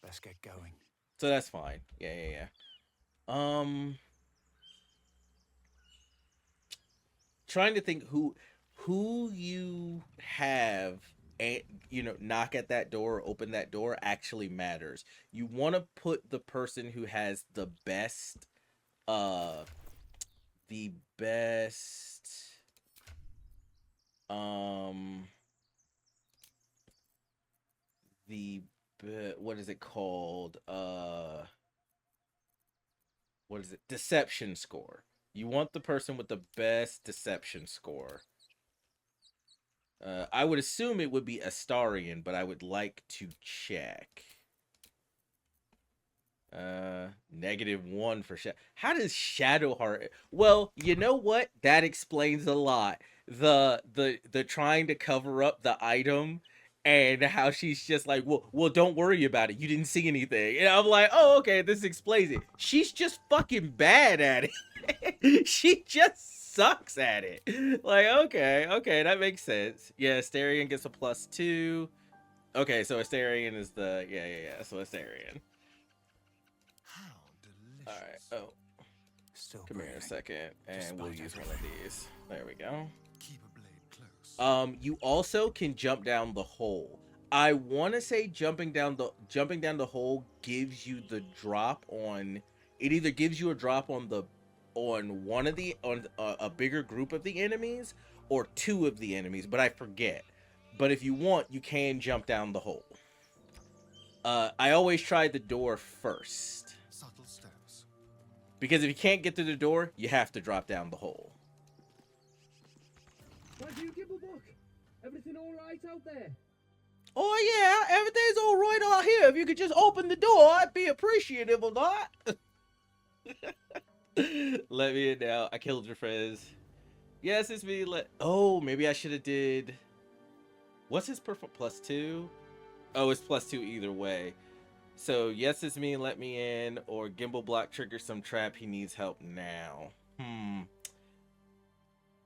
[SPEAKER 4] Let's get going.
[SPEAKER 1] So that's fine. Yeah. Trying to think who you have, you know, knock at that door, open that door actually matters. You want to put the person who has the best what is it called? What is it? Deception score. You want the person with the best deception score. I would assume it would be Astarion, but I would like to check. -1 for Shadow. How does Shadowheart? Well, you know what? That explains a lot. The trying to cover up the item and how she's just like, well, don't worry about it. You didn't see anything. And I'm like, oh, okay, this explains it. She's just fucking bad at it. She just sucks at it. Like, okay, that makes sense. Yeah, Astarion gets a +2. Okay, so Astarion is the yeah. So Astarion.
[SPEAKER 4] How delicious.
[SPEAKER 1] All right. Oh,
[SPEAKER 4] Still
[SPEAKER 1] come here a
[SPEAKER 4] breathing,
[SPEAKER 1] second, and we'll use one of these. There we go.
[SPEAKER 4] Keep a blade close.
[SPEAKER 1] You also can jump down the hole. I want to say jumping down the hole gives you the drop on. It either gives you a drop on one of the on a bigger group of the enemies or two of the enemies, but I forget. But if you want, you can jump down the hole. I always try the door first
[SPEAKER 4] Subtle steps.
[SPEAKER 1] because if you can't get through the door, you have to drop down the hole.
[SPEAKER 2] Why do you give a book? Everything all right out there?
[SPEAKER 1] Oh yeah, everything's all right out here. If you could just open the door, I'd be appreciative of that. Let me in now. I killed your friends. Yes, it's me. Oh, maybe I should have did. What's his +2? Oh, it's +2 either way. So yes, it's me. Let me in, or Gimbal block triggers some trap. He needs help now.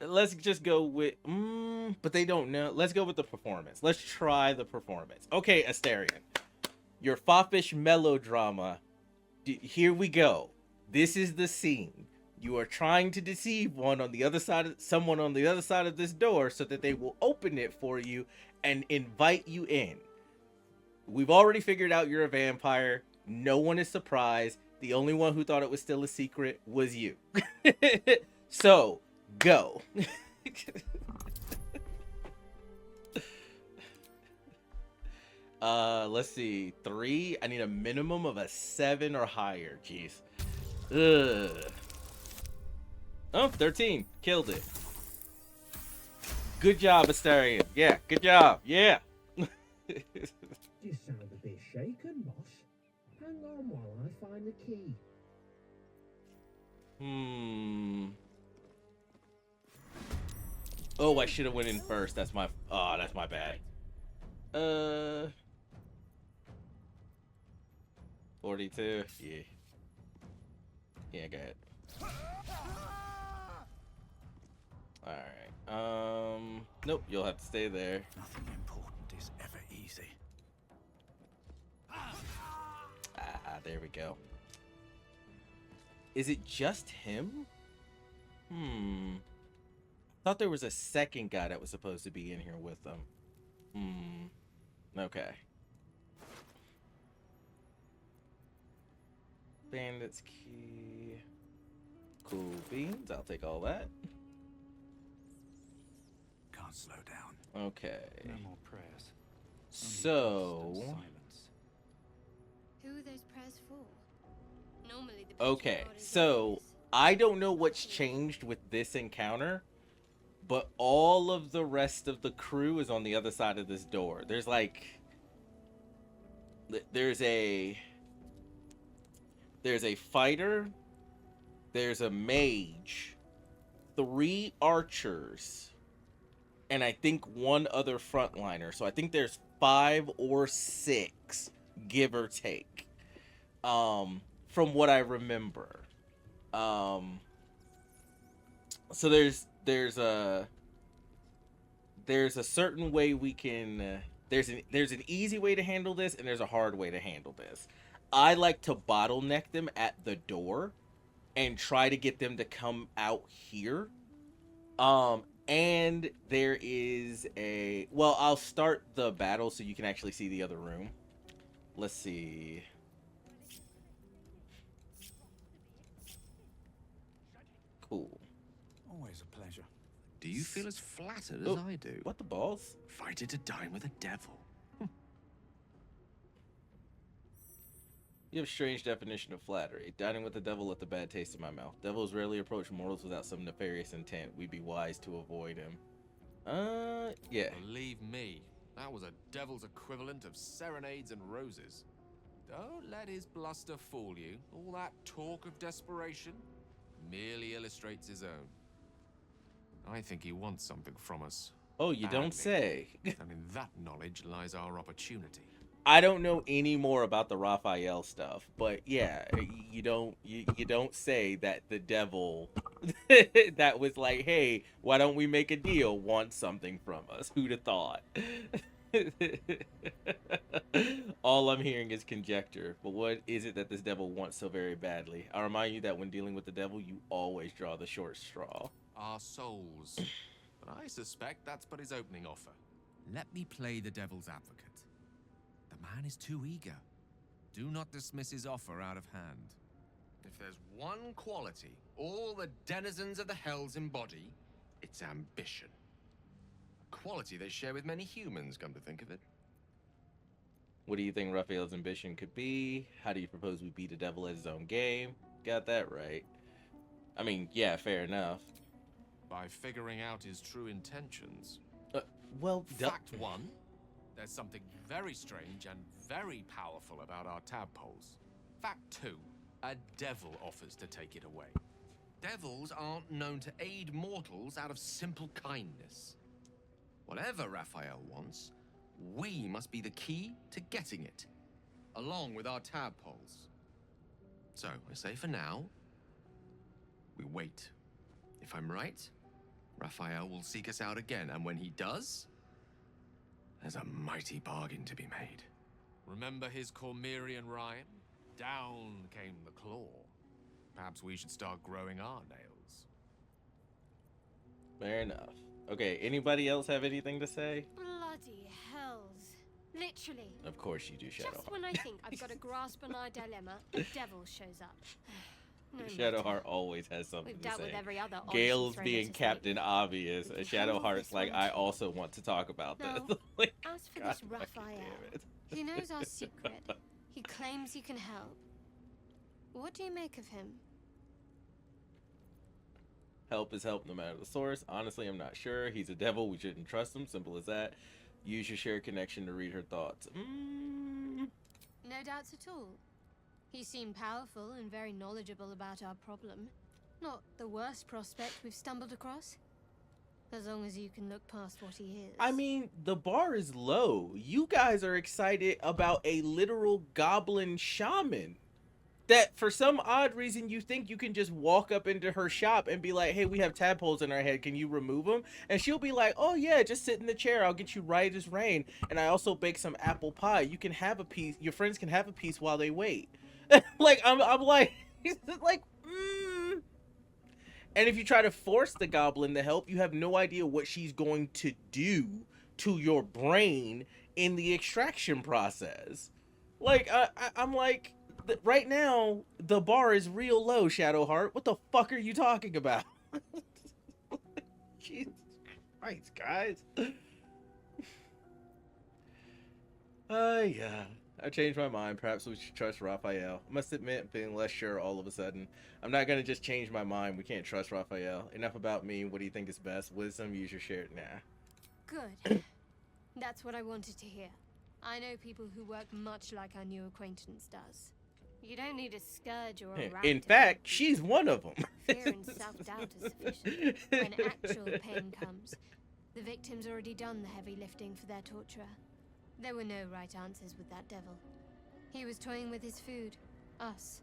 [SPEAKER 1] Let's just go with but they don't know. Let's go with the performance. Let's try the performance. Okay, Astarion, your foppish melodrama. Here we go. This is the scene. You are trying to deceive someone on the other side of this door so that they will open it for you and invite you in. We've already figured out you're a vampire. No one is surprised. The only one who thought it was still a secret was you. So, go. Let's see. 3. I need a minimum of a 7 or higher. Jeez. Ugh. Oh, 13. Killed it. Good job, Astarion. Yeah, good job. Yeah.
[SPEAKER 2] You sound a bit shaken, boss. Hang on while I find the key.
[SPEAKER 1] Oh, I should have went in first. That's my bad. 42. Yeah. Yeah, go ahead. Alright. Nope, you'll have to stay there.
[SPEAKER 4] Nothing important is ever easy.
[SPEAKER 1] There we go. Is it just him? Thought there was a second guy that was supposed to be in here with them. Okay. Bandit's key. Cool beans. I'll take all that.
[SPEAKER 4] Can't slow down.
[SPEAKER 1] Okay.
[SPEAKER 4] No more prayers.
[SPEAKER 1] So.
[SPEAKER 3] Who are those prayers for? Normally the
[SPEAKER 1] Okay, so I don't know what's changed with this encounter, but all of the rest of the crew is on the other side of this door. There's a fighter, there's a mage, 3 archers, and I think 1 other frontliner. So I think there's 5 or 6, give or take. From what I remember. So there's a certain way we can there's an easy way to handle this, and there's a hard way to handle this. I like to bottleneck them at the door and try to get them to come out here. And there is I'll start the battle so you can actually see the other room. Let's see. Cool.
[SPEAKER 4] Always a pleasure.
[SPEAKER 8] Do you feel as flattered as I do?
[SPEAKER 1] What the balls?
[SPEAKER 8] Fighting to dine with a devil.
[SPEAKER 1] You have a strange definition of flattery. Dining with the devil left a bad taste in my mouth. Devils rarely approach mortals without some nefarious intent. We'd be wise to avoid him. Yeah.
[SPEAKER 8] Believe me, that was a devil's equivalent of serenades and roses. Don't let his bluster fool you. All that talk of desperation merely illustrates his own. I think he wants something from us.
[SPEAKER 1] Oh, you don't
[SPEAKER 8] badly.
[SPEAKER 1] say.
[SPEAKER 8] And in that knowledge lies our opportunity.
[SPEAKER 1] I don't know any more about the Raphael stuff, but yeah, you don't say that the devil that was like, hey, why don't we make a deal? Wants something from us. Who'd have thought? All I'm hearing is conjecture. But what is it that this devil wants so very badly? I remind you that when dealing with the devil, you always draw the short straw.
[SPEAKER 8] Our souls. But I suspect that's but his opening offer. Let me play the devil's advocate. The man is too eager. Do not dismiss his offer out of hand. If there's one quality all the denizens of the hells embody, it's ambition. A quality they share with many humans, come to think of it.
[SPEAKER 1] What do you think Raphael's ambition could be? How do you propose we beat the devil at his own game? Got that right. I mean, yeah, fair enough.
[SPEAKER 8] By figuring out his true intentions.
[SPEAKER 1] Well,
[SPEAKER 8] Fact one, there's something very strange and very powerful about our tadpoles. Fact two, a devil offers to take it away. Devils aren't known to aid mortals out of simple kindness. Whatever Raphael wants, we must be the key to getting it, along with our tadpoles. So, I say for now, we wait. If I'm right, Raphael will seek us out again, and when he does, there's a mighty bargain to be made. Remember his Cormyrean rhyme? Down came the claw. Perhaps we should start growing our nails.
[SPEAKER 1] Fair enough. Okay, anybody else have anything to say?
[SPEAKER 3] Bloody hells. Literally.
[SPEAKER 1] Of course you do, Shadowheart.
[SPEAKER 3] Just when I think I've got a grasp on our dilemma, the devil shows up. No
[SPEAKER 1] Shadowheart
[SPEAKER 3] matter.
[SPEAKER 1] always has something
[SPEAKER 3] We've
[SPEAKER 1] to
[SPEAKER 3] dealt
[SPEAKER 1] say.
[SPEAKER 3] with every other option
[SPEAKER 1] Gale's
[SPEAKER 3] thrown
[SPEAKER 1] being
[SPEAKER 3] at us
[SPEAKER 1] Captain
[SPEAKER 3] lately.
[SPEAKER 1] Obvious.
[SPEAKER 3] We can
[SPEAKER 1] Shadowheart's
[SPEAKER 3] handle this
[SPEAKER 1] like,
[SPEAKER 3] one
[SPEAKER 1] I
[SPEAKER 3] too.
[SPEAKER 1] also want to talk about this.
[SPEAKER 3] No.
[SPEAKER 1] Like,
[SPEAKER 3] As for
[SPEAKER 1] God
[SPEAKER 3] this
[SPEAKER 1] fucking
[SPEAKER 3] Raphael,
[SPEAKER 1] damn it.
[SPEAKER 3] he knows our secret. He claims he can help. What do you make of him?
[SPEAKER 1] Help is help no matter the source. Honestly, I'm not sure. He's a devil. We shouldn't trust him. Simple as that. Use your shared connection to read her thoughts.
[SPEAKER 3] No doubts at all. He seemed powerful and very knowledgeable about our problem. Not the worst prospect we've stumbled across. As long as you can look past what he is.
[SPEAKER 1] I mean, the bar is low. You guys are excited about a literal goblin shaman. That for some odd reason you think you can just walk up into her shop and be like, hey, we have tadpoles in our head, can you remove them? And she'll be like, oh yeah, just sit in the chair, I'll get you right as rain. And I also bake some apple pie. You can have a piece, your friends can have a piece while they wait. Like, I'm like, he's like, And if you try to force the goblin to help, you have no idea what she's going to do to your brain in the extraction process. Like, I'm like, right now, the bar is real low, Shadowheart. What the fuck are you talking about? Jesus Christ, guys. Yeah. I changed my mind. Perhaps we should trust Raphael. I must admit, I'm feeling less sure all of a sudden. I'm not going to just change my mind. We can't trust Raphael. Enough about me. What do you think is best? Wisdom, use your shared. Nah.
[SPEAKER 3] Good. That's what I wanted to hear. I know people who work much like our new acquaintance does. You don't need a scourge or a rat.
[SPEAKER 1] In fact, she's one of them.
[SPEAKER 3] Fear and self-doubt are sufficient. When actual pain comes, the victim's already done the heavy lifting for their torturer. There were no right answers with that devil. He was toying with his food. Us.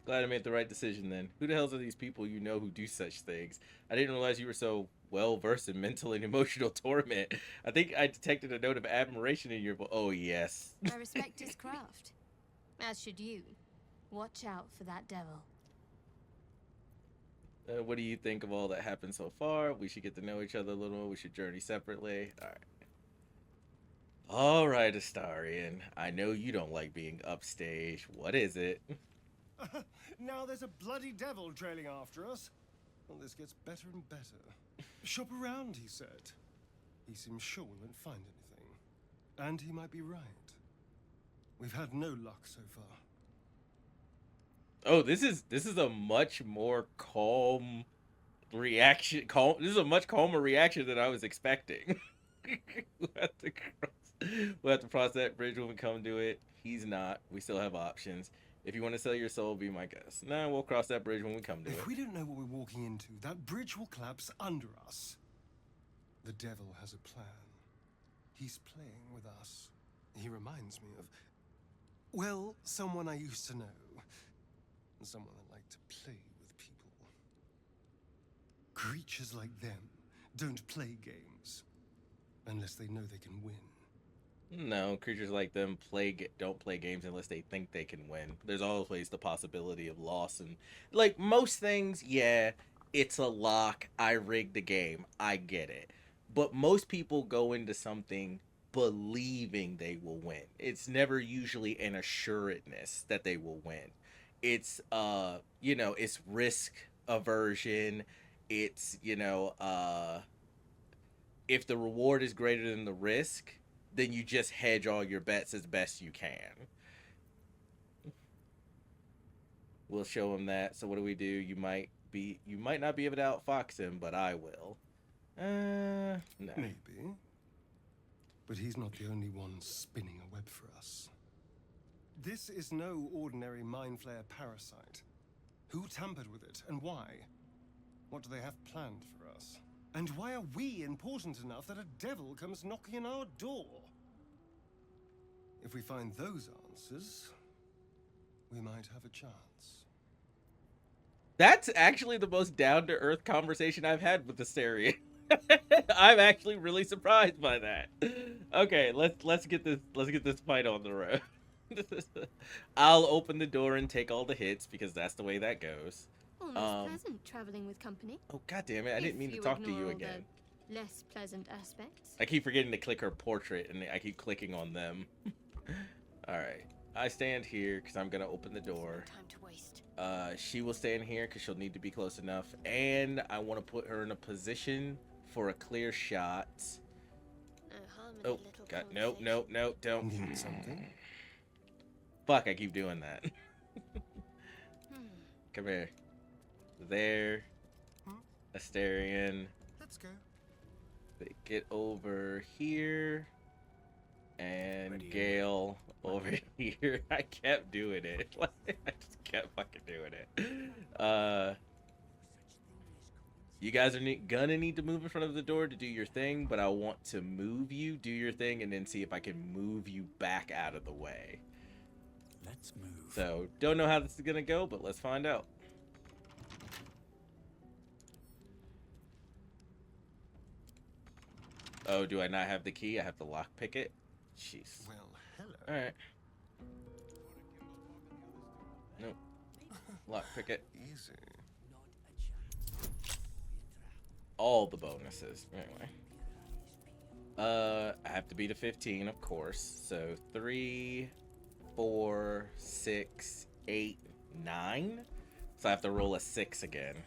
[SPEAKER 1] Glad I made the right decision then. Who the hell are these people you know who do such things? I didn't realize you were so well versed in mental and emotional torment. I think I detected a note of admiration in your voice. Oh, yes.
[SPEAKER 3] I respect his craft. As should you. Watch out for that devil.
[SPEAKER 1] What do you think of all that happened so far? We should get to know each other a little more. We should journey separately. All right. All right, Astarion. I know you don't like being upstage. What is it?
[SPEAKER 11] Now there's a bloody devil trailing after us. Well, this gets better and better. Shop around, he said. He seems sure we won't find anything. And he might be right. We've had no luck so far.
[SPEAKER 1] Oh, this is a much more calm reaction. This is a much calmer reaction than I was expecting. We'll have to cross that bridge when we come to it. He's not. We still have options. If you want to sell your soul, be my guest. No, we'll cross that bridge when we come to it.
[SPEAKER 11] If we don't know what we're walking into, that bridge will collapse under us. The devil has a plan. He's playing with us. He reminds me of, well, someone I used to know. Someone that liked to play with people. Creatures like them don't play games unless they know they can win.
[SPEAKER 1] No, creatures like them don't play games unless they think they can win. There's always the possibility of loss, and like most things, yeah, it's a lock. I rigged the game. I get it. But most people go into something believing they will win. It's never usually an assuredness that they will win. It's it's risk aversion. It's, if the reward is greater than the risk, then you just hedge all your bets as best you can. We'll show him that. So what do we do? You might not be able to outfox him, but I will. No.
[SPEAKER 11] Maybe. But he's not the only one spinning a web for us. This is no ordinary mind flayer parasite. Who tampered with it, and why? What do they have planned for us? And why are we important enough that a devil comes knocking on our door? If we find those answers, we might have a chance.
[SPEAKER 1] That's actually the most down-to-earth conversation I've had with Astarion. I'm actually really surprised by that. Okay, let's get this fight on the road. I'll open the door and take all the hits because that's the way that goes.
[SPEAKER 3] Almost pleasant traveling with company.
[SPEAKER 1] Oh, god damn it, I didn't mean to talk to you again.
[SPEAKER 3] The less pleasant aspects.
[SPEAKER 1] I keep forgetting to click her portrait and I keep clicking on them. Alright, I stand here because I'm gonna open the door.
[SPEAKER 3] No time to waste.
[SPEAKER 1] She will stand here because she'll need to be close enough, and I want to put her in a position for a clear shot. Oh, god, nope, don't.
[SPEAKER 11] Need something?
[SPEAKER 1] Fuck, I keep doing that. Come here. There. Astarion.
[SPEAKER 11] Let's go.
[SPEAKER 1] Get over here. And Gale over here. I kept doing it. I just kept fucking doing it. You guys are gonna need to move in front of the door to do your thing, but I want to move you, do your thing, and then see if I can move you back out of the way.
[SPEAKER 4] Let's move.
[SPEAKER 1] So, don't know how this is gonna go, but let's find out. Oh, do I not have the key? I have to lockpick it? Jeez.
[SPEAKER 11] Well, hello.
[SPEAKER 1] Alright. Nope. Lockpick it.
[SPEAKER 11] Easy.
[SPEAKER 1] All the bonuses. Anyway. I have to beat a 15, of course. So 3, 4, 6, 8, 9. So I have to roll a 6 again.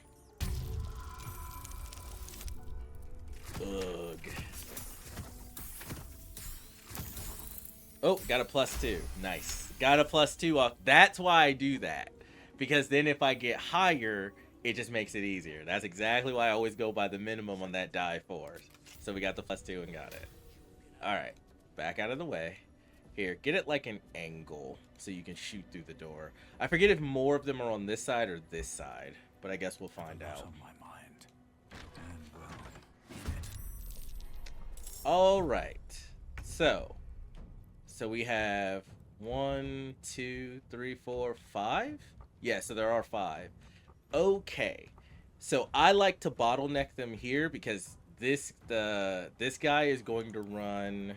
[SPEAKER 1] Ugh. Oh, got a +2. Nice. Got a +2 off. That's why I do that. Because then if I get higher, it just makes it easier. That's exactly why I always go by the minimum on that die 4. So we got the +2 and got it. Alright. Back out of the way. Here, get it like an angle so you can shoot through the door. I forget if more of them are on this side or this side. But I guess we'll find out.
[SPEAKER 4] On my mind. And well, in it.
[SPEAKER 1] Alright. So we have 1, 2, 3, 4, 5? Yeah, so there are 5. Okay. So I like to bottleneck them here because this guy is going to run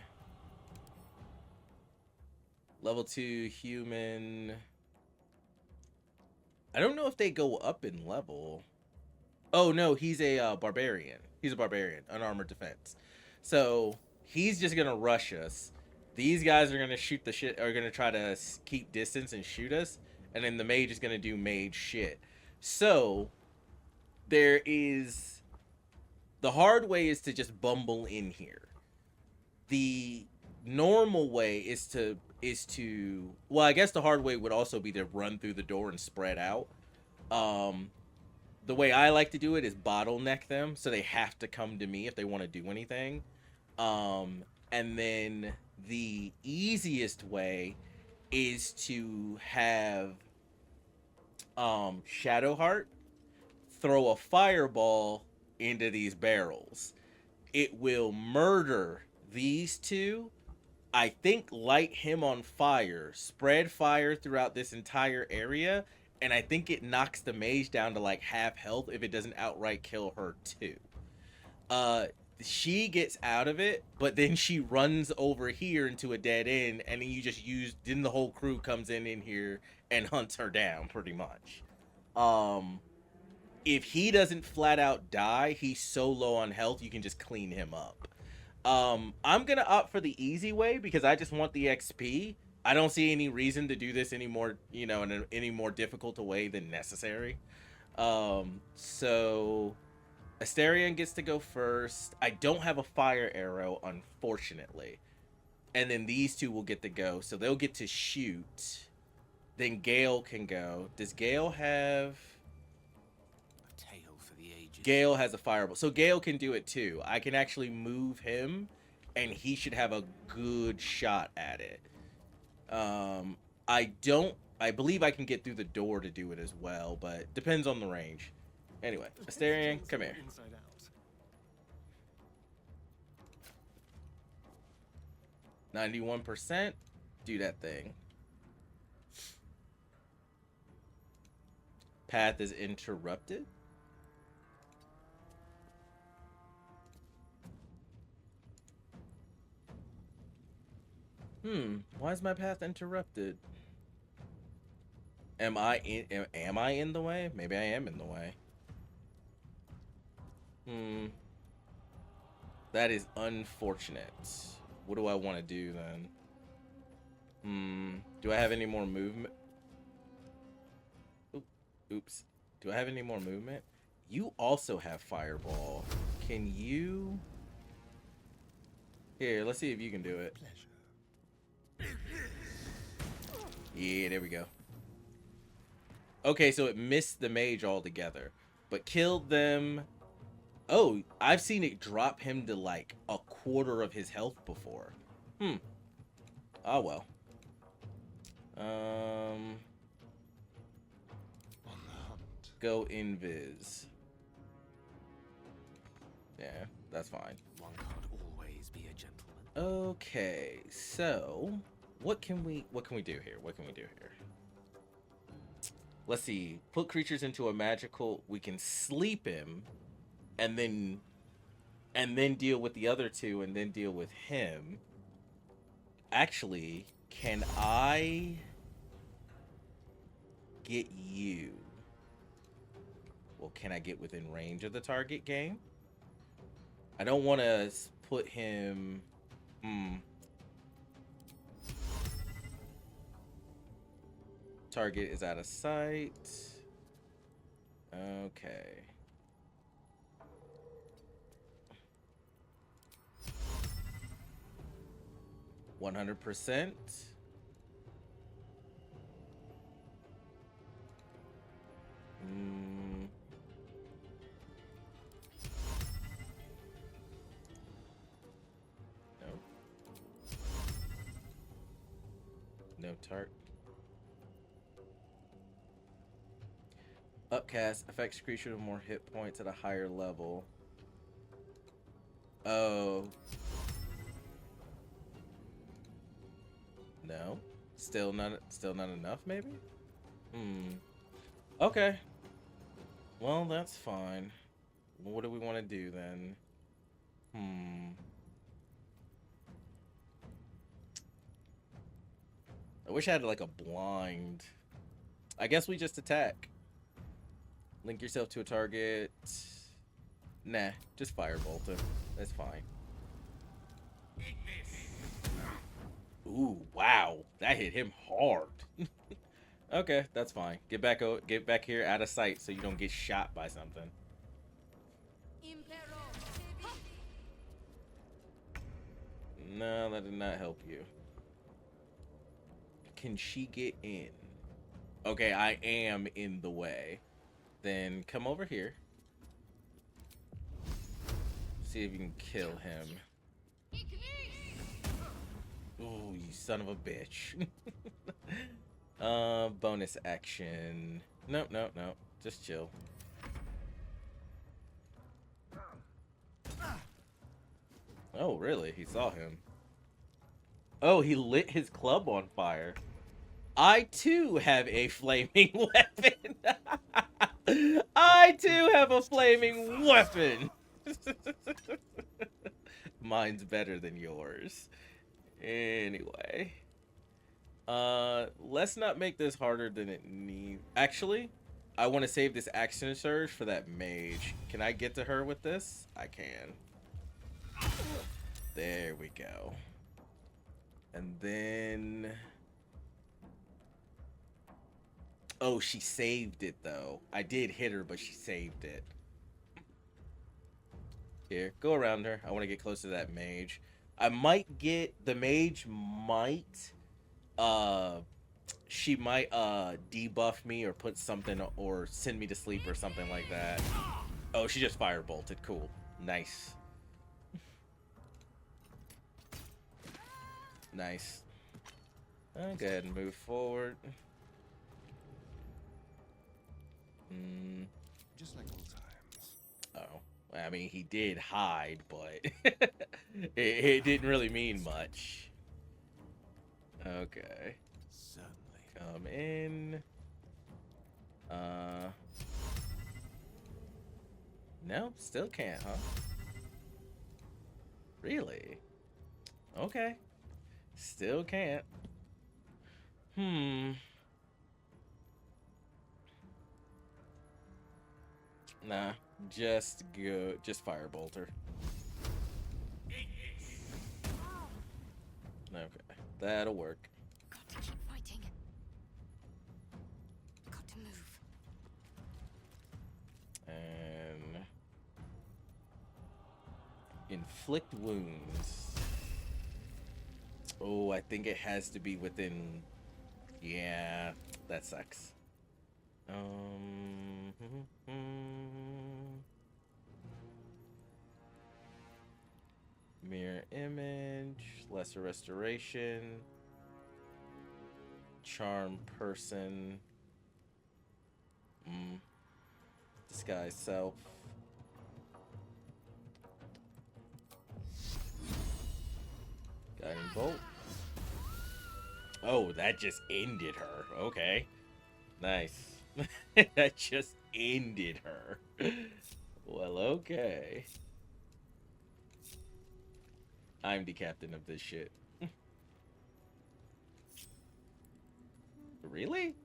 [SPEAKER 1] level 2 human. I don't know if they go up in level. Oh no, he's a barbarian. He's a barbarian, unarmored defense. So he's just gonna rush us. These guys are gonna shoot the shit, are gonna try to keep distance and shoot us, and then the mage is gonna do mage shit. So there is the hard way is to just bumble in here. The normal way is to well, I guess the hard way would also be to run through the door and spread out. The way I like to do it is bottleneck them so they have to come to me if they want to do anything. And then the easiest way is to have Shadowheart throw a fireball into these barrels. it will murder these two. I think light him on fire, spread fire throughout this entire area, and I think it knocks the mage down to like half health if it doesn't outright kill her too. She gets out of it, but then she runs over here into a dead end, and then then the whole crew comes in here and hunts her down pretty much. If he doesn't flat out die, he's so low on health you can just clean him up. I'm gonna opt for the easy way because I just want the XP. I don't see any reason to do this anymore, in any more difficult a way than necessary. So Asterion gets to go first. I don't have a fire arrow, unfortunately. And then these two will get to go, so they'll get to shoot. Then Gale can go. Does Gale have... Gale has a fireball. So Gale can do it too. I can actually move him, and he should have a good shot at it. I believe I can get through the door to do it as well, but depends on the range. Anyway, Asterion, come here. 91%. Do that thing. Path is interrupted. Why is my path interrupted? Am I in the way? Maybe I am in the way. That is unfortunate. What do I want to do then? Do I have any more movement? Oops. Do I have any more movement? You also have fireball. Can you... Here, let's see if you can do it. Yeah, there we go. Okay, so it missed the mage altogether, but killed them. Oh, I've seen it drop him to like a quarter of his health before. Oh well. Go invis. Yeah, that's fine.
[SPEAKER 8] One can't always be a gentleman.
[SPEAKER 1] Okay, so what can we do here? What can we do here? Let's see. Put creatures into a magical. We can sleep him, and then deal with the other two, and then deal with him. Actually, can I get you? Well, can I get within range of the target game? I don't want to put him... Target is out of sight. Okay. %. No tart. Upcast affects creature with more hit points at a higher level. Oh. No. Still not enough, maybe? Okay. Well, that's fine. What do we want to do then? I wish I had like a blind. I guess we just attack. Link yourself to a target. Nah, just firebolt him. That's fine. Ooh, wow. That hit him hard. Okay, that's fine. Get back here out of sight so you don't get shot by something. No, that did not help you. Can she get in? Okay, I am in the way. Then come over here. See if you can kill him. Ooh, you son of a bitch. Bonus action. Nope. Just chill. Oh, really? He saw him. Oh, he lit his club on fire. I too have a flaming weapon. I too have a flaming weapon. Mine's better than yours. Anyway. Let's not make this harder than it needs. Actually, I want to save this action surge for that mage. Can I get to her with this? I can. There we go. And then... Oh, she saved it, though. I did hit her, but she saved it. Here, go around her. I want to get close to that mage. I might get... The mage might... She might, debuff me or put something... Or send me to sleep or something like that. Oh, she just firebolted. Cool. Nice. Nice. I'll go ahead and move forward.
[SPEAKER 11] Just like old times.
[SPEAKER 1] Oh. I mean, he did hide, but it didn't really mean much. Okay.
[SPEAKER 4] Certainly.
[SPEAKER 1] Come in. No, still can't, huh? Really? Okay. Still can't. Nah, just go, just firebolt her. Okay, that'll work.
[SPEAKER 3] Got to keep fighting. Got to move.
[SPEAKER 1] And inflict wounds. Oh, I think it has to be within. Yeah, that sucks. Mirror image, lesser restoration, charm person, disguise self. Guiding bolt. Oh, that just ended her. Okay. Nice. That just ended her. Well, okay. I'm the captain of this shit. Really?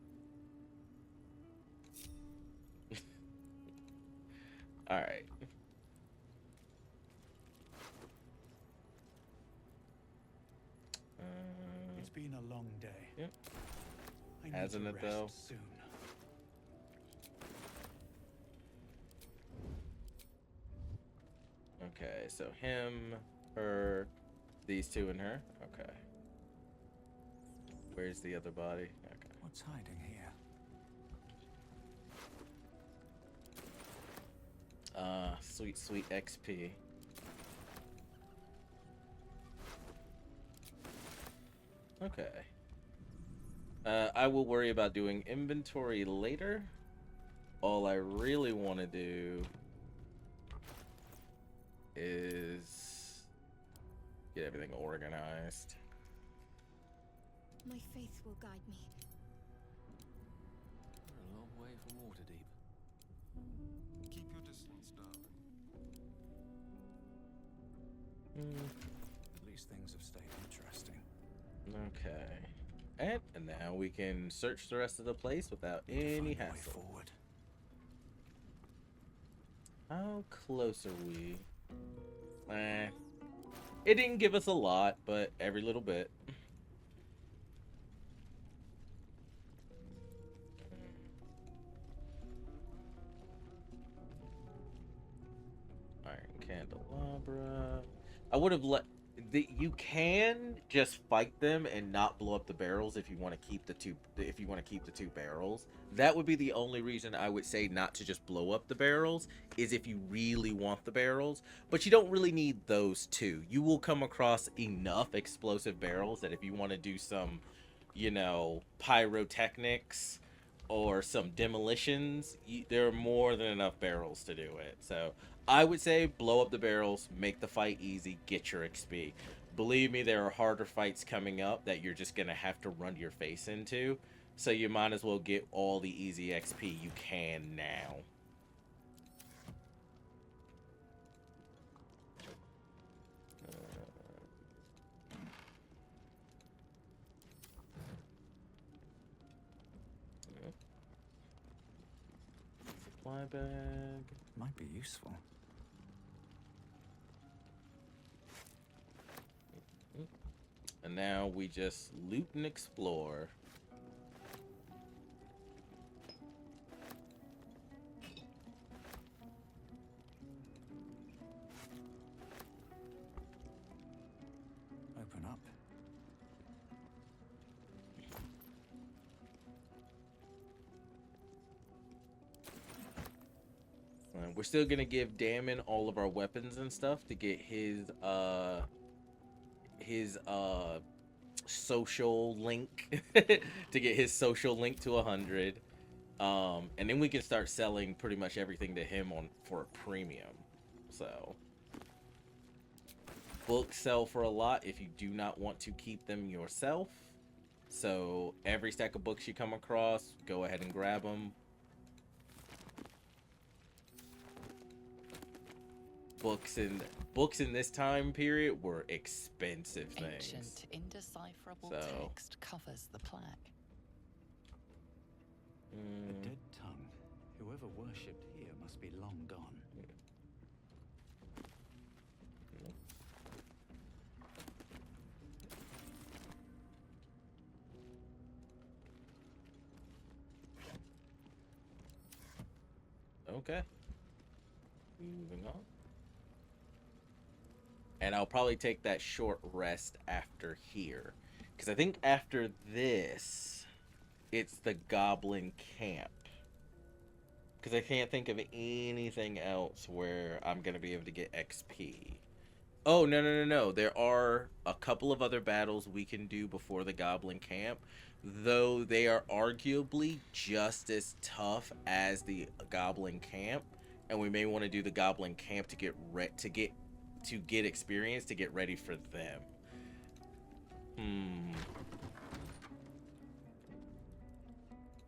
[SPEAKER 1] Alright.
[SPEAKER 4] It's been a long day.
[SPEAKER 1] Yep.
[SPEAKER 4] I need
[SPEAKER 1] Hasn't
[SPEAKER 4] to
[SPEAKER 1] it,
[SPEAKER 4] rest
[SPEAKER 1] though?
[SPEAKER 4] soon.
[SPEAKER 1] Okay, so him, her, these two and her. Okay. Where's the other body? Okay.
[SPEAKER 4] What's hiding here?
[SPEAKER 1] Sweet, sweet XP. Okay. I will worry about doing inventory later. All I really want to do is get everything organized.
[SPEAKER 3] My faith will guide me.
[SPEAKER 8] We're a long way from Waterdeep.
[SPEAKER 11] Keep your distance, darling.
[SPEAKER 4] At least things have stayed interesting.
[SPEAKER 1] Okay. And now we can search the rest of the place without any
[SPEAKER 4] Find a way
[SPEAKER 1] hassle.
[SPEAKER 4] forward.
[SPEAKER 1] How close are we? It didn't give us a lot, but every little bit. Iron candelabra. I would have let. You can just fight them and not blow up the barrels if you want to keep the two. If you want to keep the two barrels, that would be the only reason I would say not to just blow up the barrels. Is if you really want the barrels, but you don't really need those two. You will come across enough explosive barrels that if you want to do some, you know, pyrotechnics or some demolitions, there are more than enough barrels to do it. So I would say blow up the barrels, make the fight easy, get your XP. Believe me, there are harder fights coming up that you're just gonna have to run your face into. So you might as well get all the easy XP you can now. Supply bag.
[SPEAKER 4] Might be useful.
[SPEAKER 1] And now we just loot and explore.
[SPEAKER 4] Open up.
[SPEAKER 1] We're still gonna give Damon all of our weapons and stuff to get his social link to get his social link to 100. And then we can start selling pretty much everything to him on for a premium. So books sell for a lot if you do not want to keep them yourself. So every stack of books you come across, go ahead and grab them. Books in this time period were expensive things.
[SPEAKER 9] Ancient, indecipherable
[SPEAKER 1] So.
[SPEAKER 9] text covers the plaque.
[SPEAKER 4] A dead tongue. Whoever worshipped here must be long gone.
[SPEAKER 1] Okay. Moving on. And I'll probably take that short rest after here. Because I think after this, it's the Goblin Camp. Because I can't think of anything else where I'm going to be able to get XP. Oh, no. There are a couple of other battles we can do before the Goblin Camp. Though they are arguably just as tough as the Goblin Camp. And we may want to do the Goblin Camp to get experience, to get ready for them.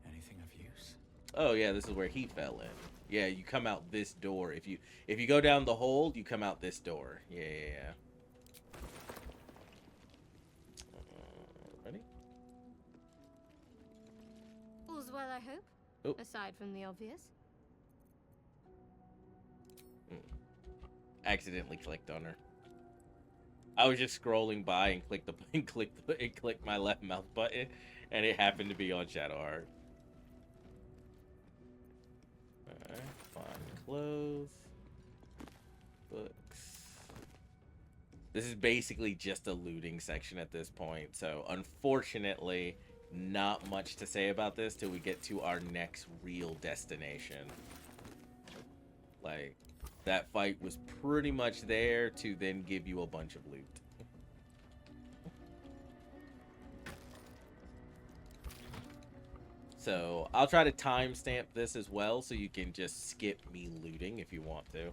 [SPEAKER 4] Anything of use?
[SPEAKER 1] Oh yeah, this is where he fell in. Yeah, you come out this door. If you go down the hole, you come out this door. Yeah. Ready?
[SPEAKER 3] All's well, I hope.
[SPEAKER 1] Oh.
[SPEAKER 3] Aside from the obvious.
[SPEAKER 1] Accidentally clicked on her. I was just scrolling by and clicked my left mouse button, and it happened to be on Shadowheart. Alright, find clothes, books. This is basically just a looting section at this point, so unfortunately, not much to say about this till we get to our next real destination. Like, that fight was pretty much there to then give you a bunch of loot. So I'll try to timestamp this as well so you can just skip me looting if you want to.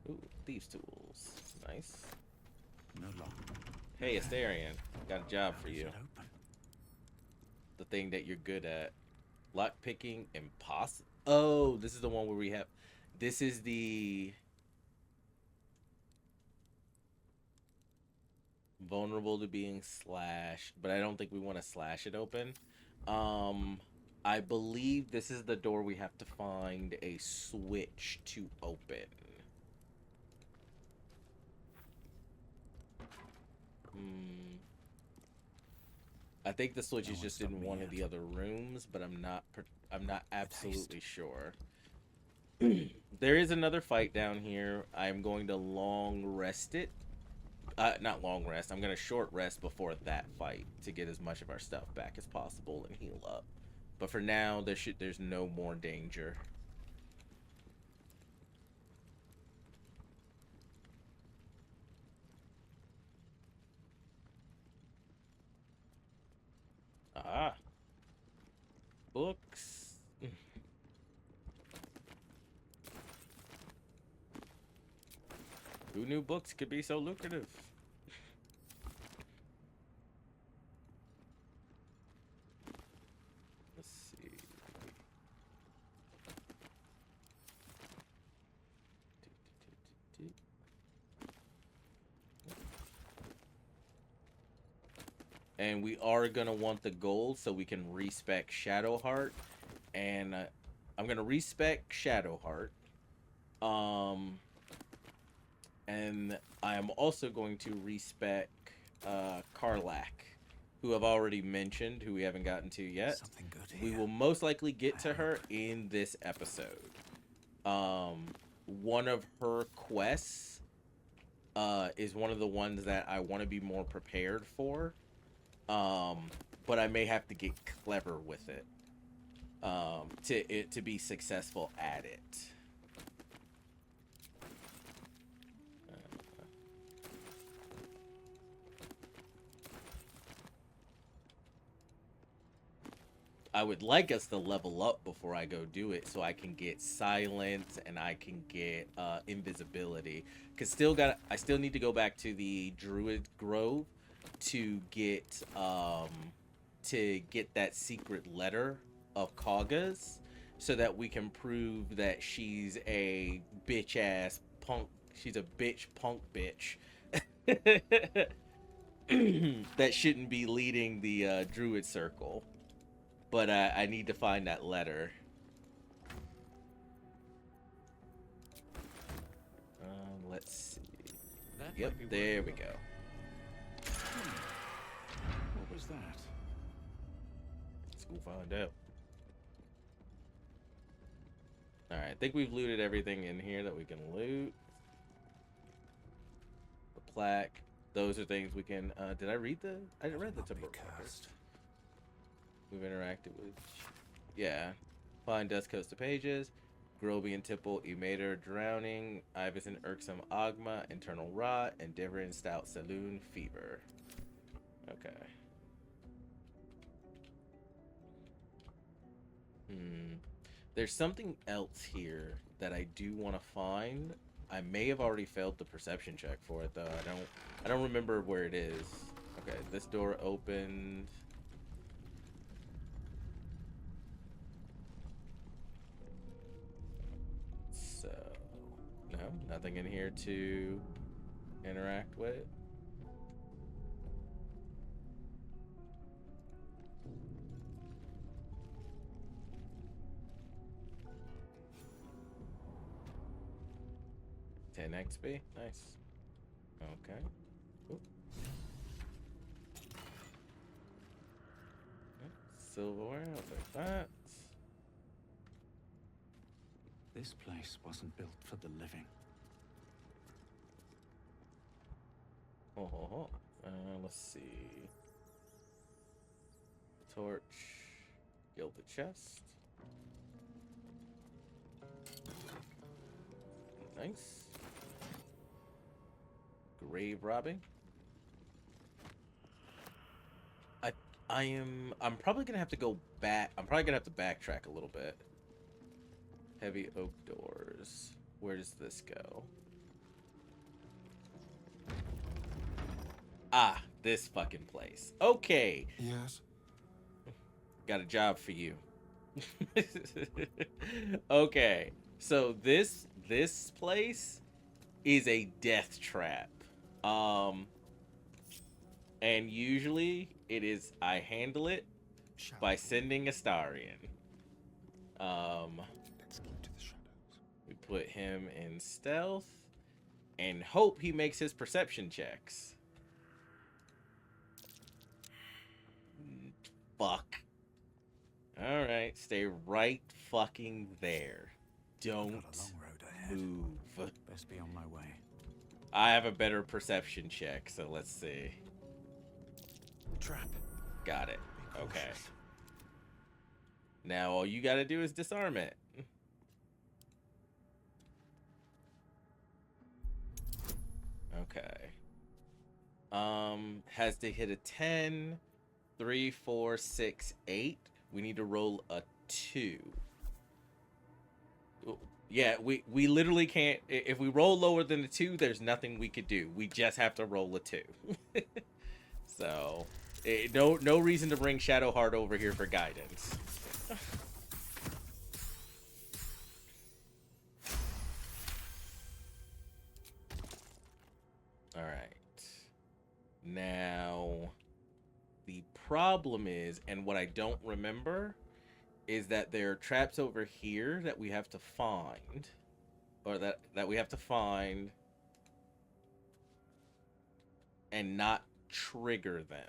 [SPEAKER 1] Ooh, thieves' tools. Nice.
[SPEAKER 4] No lock.
[SPEAKER 1] Hey, Astarion. Got a job for you.
[SPEAKER 4] Is it open?
[SPEAKER 1] The thing that you're good at. Lockpicking impossible. Oh, this is the one where we have. This is the vulnerable to being slashed, but I don't think we want to slash it open. I believe this is the door we have to find a switch to open. I think the switch is just in one of the other rooms, but I'm not absolutely sure. There is another fight down here. I'm going to long rest it. Not long rest. I'm going to short rest before that fight to get as much of our stuff back as possible and heal up. But for now, there's no more danger. Ah. Books. Who knew books could be so lucrative? Let's see. And we are gonna want the gold so we can respec Shadowheart, and I'm gonna respec Shadowheart. And I am also going to respec Karlach, who I've already mentioned, who we haven't gotten to yet.
[SPEAKER 4] Something good
[SPEAKER 1] We
[SPEAKER 4] here.
[SPEAKER 1] will most likely get to her in this episode. One of her quests is one of the ones that I want to be more prepared for. But I may have to get clever with it to be successful at it. I would like us to level up before I go do it, so I can get silence and I can get invisibility. Cause I still need to go back to the Druid Grove to get that secret letter of Kagha's, so that we can prove that she's a bitch ass punk. She's a bitch punk bitch that shouldn't be leading the Druid Circle. But I need to find that letter. Let's see. Yep, there we go.
[SPEAKER 4] What was that?
[SPEAKER 1] Let's go find out. Alright, I think we've looted everything in here that we can loot. The plaque. Those are things we can... did I read the... I read the temple records. We've interacted with... Yeah. Find Dust Coast of Pages. Grobian Tipple, Emater, Drowning, Iverson, Irksome, Agma, Internal Rot, and Deverin, Stout, Saloon, Fever. Okay. There's something else here that I do want to find. I may have already failed the perception check for it, though. I don't remember where it is. Okay, this door opened... No, nothing in here to interact with. $10 XP, nice. Okay. Ooh. Silverware, I'll take that.
[SPEAKER 4] This place wasn't built for the living.
[SPEAKER 1] Let's see. Torch. Gilded chest. Nice. Grave robbing. I'm probably gonna have to go back. I'm probably gonna have to backtrack a little bit. Heavy oak doors. Where does this go? Ah, this fucking place. Okay.
[SPEAKER 11] Yes?
[SPEAKER 1] Got a job for you. Okay. So this place is a death trap. And usually I handle it by sending Astarion.
[SPEAKER 11] Let's keep to the shadows.
[SPEAKER 1] We put him in stealth and hope he makes his perception checks. Fuck. Alright, stay right fucking there. Don't
[SPEAKER 4] Got a long road ahead.
[SPEAKER 1] move.
[SPEAKER 4] Best be on my way.
[SPEAKER 1] I have a better perception check, so let's see.
[SPEAKER 4] Trap.
[SPEAKER 1] Got it.
[SPEAKER 4] Be
[SPEAKER 1] Okay.
[SPEAKER 4] cautious.
[SPEAKER 1] Now all you gotta do is disarm it. Okay. Has to hit a 10, 3, 4, 6, 8. We need to roll a 2. Yeah, we literally can't. If we roll lower than a 2, there's nothing we could do. We just have to roll a 2. So, no reason to bring Shadowheart over here for guidance. All right. Now, the problem is, and what I don't remember, is that there are traps over here that we have to find, or that we have to find and not trigger them.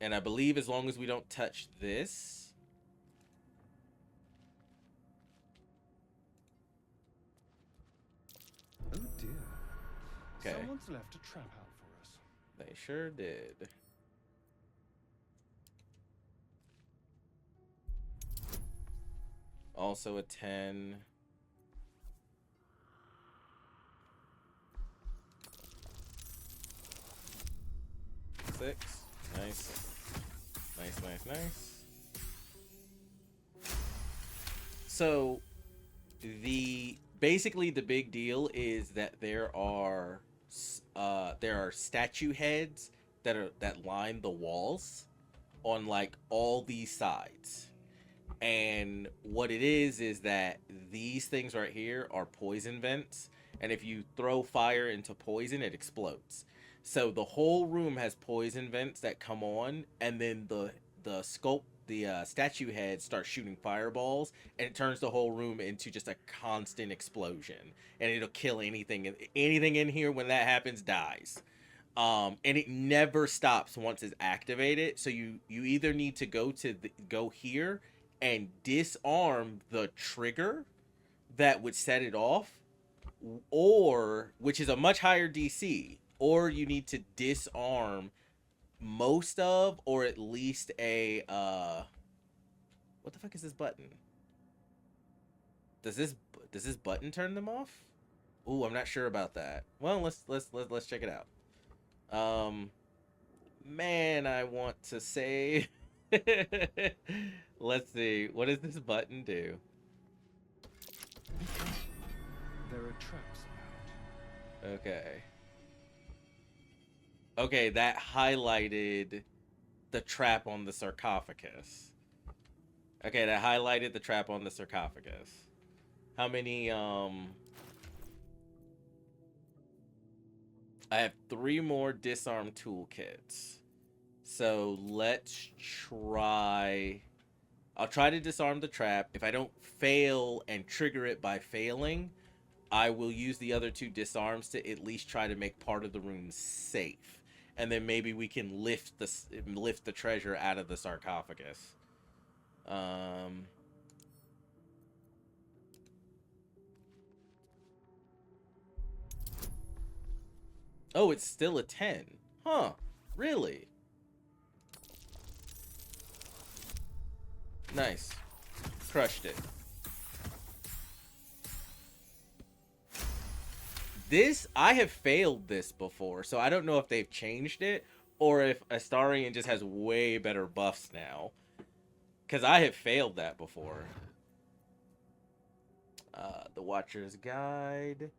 [SPEAKER 1] And I believe as long as we don't touch this.
[SPEAKER 11] Oh dear.
[SPEAKER 1] Okay.
[SPEAKER 11] Someone's left a trap out for us.
[SPEAKER 1] They sure did. Also a 10. Six. Nice. Nice. So basically the big deal is that there are statue heads that line the walls on like all these sides. And what it is that these things right here are poison vents, and if you throw fire into poison, it explodes. So the whole room has poison vents that come on, and then the statue head starts shooting fireballs, and it turns the whole room into just a constant explosion, and it'll kill anything in here. When that happens, dies. And it never stops once it's activated. So you either need to go here and disarm the trigger that would set it off, or which is a much higher DC, or you need to disarm most of, or at least a what the fuck is this button? Does this button turn them off? Ooh, I'm not sure about that. Well, let's check it out. Man, I want to say let's see, what does this button do?
[SPEAKER 11] There are traps about.
[SPEAKER 1] Okay, that highlighted the trap on the sarcophagus. Okay, that highlighted the trap on the sarcophagus. How many, I have 3 more disarm toolkits. So let's try. I'll try to disarm the trap. If I don't fail and trigger it by failing, I will use the other 2 disarms to at least try to make part of the room safe. And then maybe we can lift the treasure out of the sarcophagus. Oh, it's still a 10. Huh. Really? Nice. Crushed it. I have failed this before, so I don't know if they've changed it or if Astarion just has way better buffs now. Because I have failed that before. The Watcher's Guide.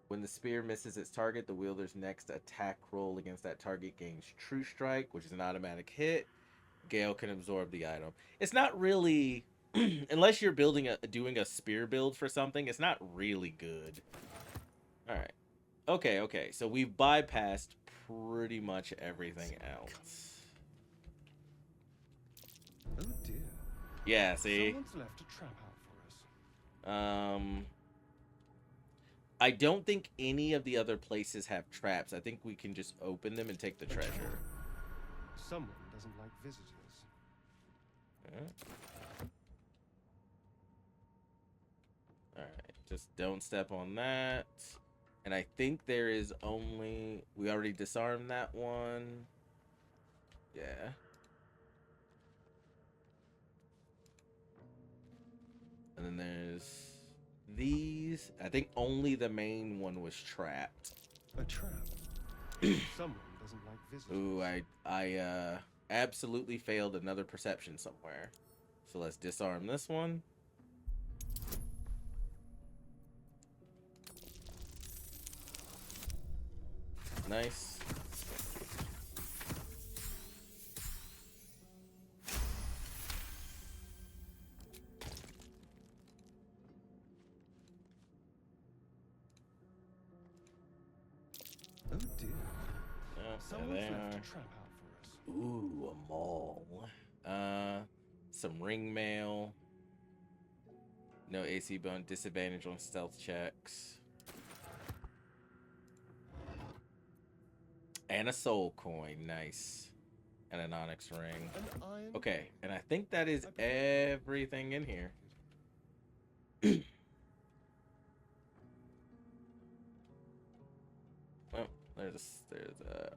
[SPEAKER 1] When the spear misses its target, the wielder's next attack roll against that target gains True Strike, which is an automatic hit. Gale can absorb the item. It's not really, unless you're doing a spear build for something, it's not really good. All right. Okay. So we've bypassed pretty much everything else.
[SPEAKER 11] Oh dear.
[SPEAKER 1] Yeah, see?
[SPEAKER 11] Someone's left a trap out for us.
[SPEAKER 1] I don't think any of the other places have traps. I think we can just open them and take the treasure.
[SPEAKER 11] Someone doesn't like visitors.
[SPEAKER 1] Alright, just don't step on that. And I think there is only... We already disarmed that one. Yeah. And then there's these. I think only the main one was trapped.
[SPEAKER 11] A trap? Someone doesn't like visitors.
[SPEAKER 1] Ooh, I absolutely failed another perception somewhere. So let's disarm this one. Nice.
[SPEAKER 11] Oh dear.
[SPEAKER 1] Oh,
[SPEAKER 11] Someone's
[SPEAKER 1] there they
[SPEAKER 11] left
[SPEAKER 1] are.
[SPEAKER 11] a trap out for us.
[SPEAKER 1] Ooh, a mall. Some ring mail. No AC bone, disadvantage on stealth checks. And a soul coin, nice. And an onyx ring.
[SPEAKER 11] An iron.
[SPEAKER 1] Okay, and I think that is everything in here. Oh,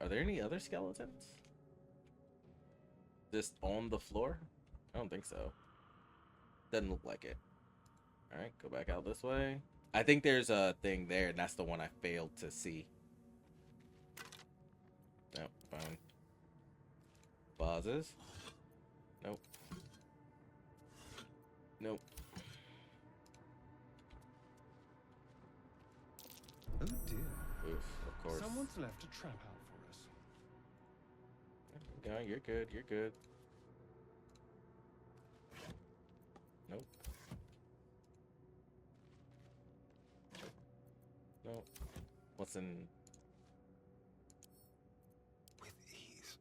[SPEAKER 1] are there any other skeletons? Just on the floor? I don't think so. Doesn't look like it. Alright, go back out this way. I think there's a thing there, and that's the one I failed to see. Nope, fine. Vases? Nope. Nope.
[SPEAKER 11] Oh dear.
[SPEAKER 1] Oof, of course.
[SPEAKER 11] Someone's left a trap out for us.
[SPEAKER 1] No, you're good, you're good. Nope. Nope. What's in...
[SPEAKER 11] With ease.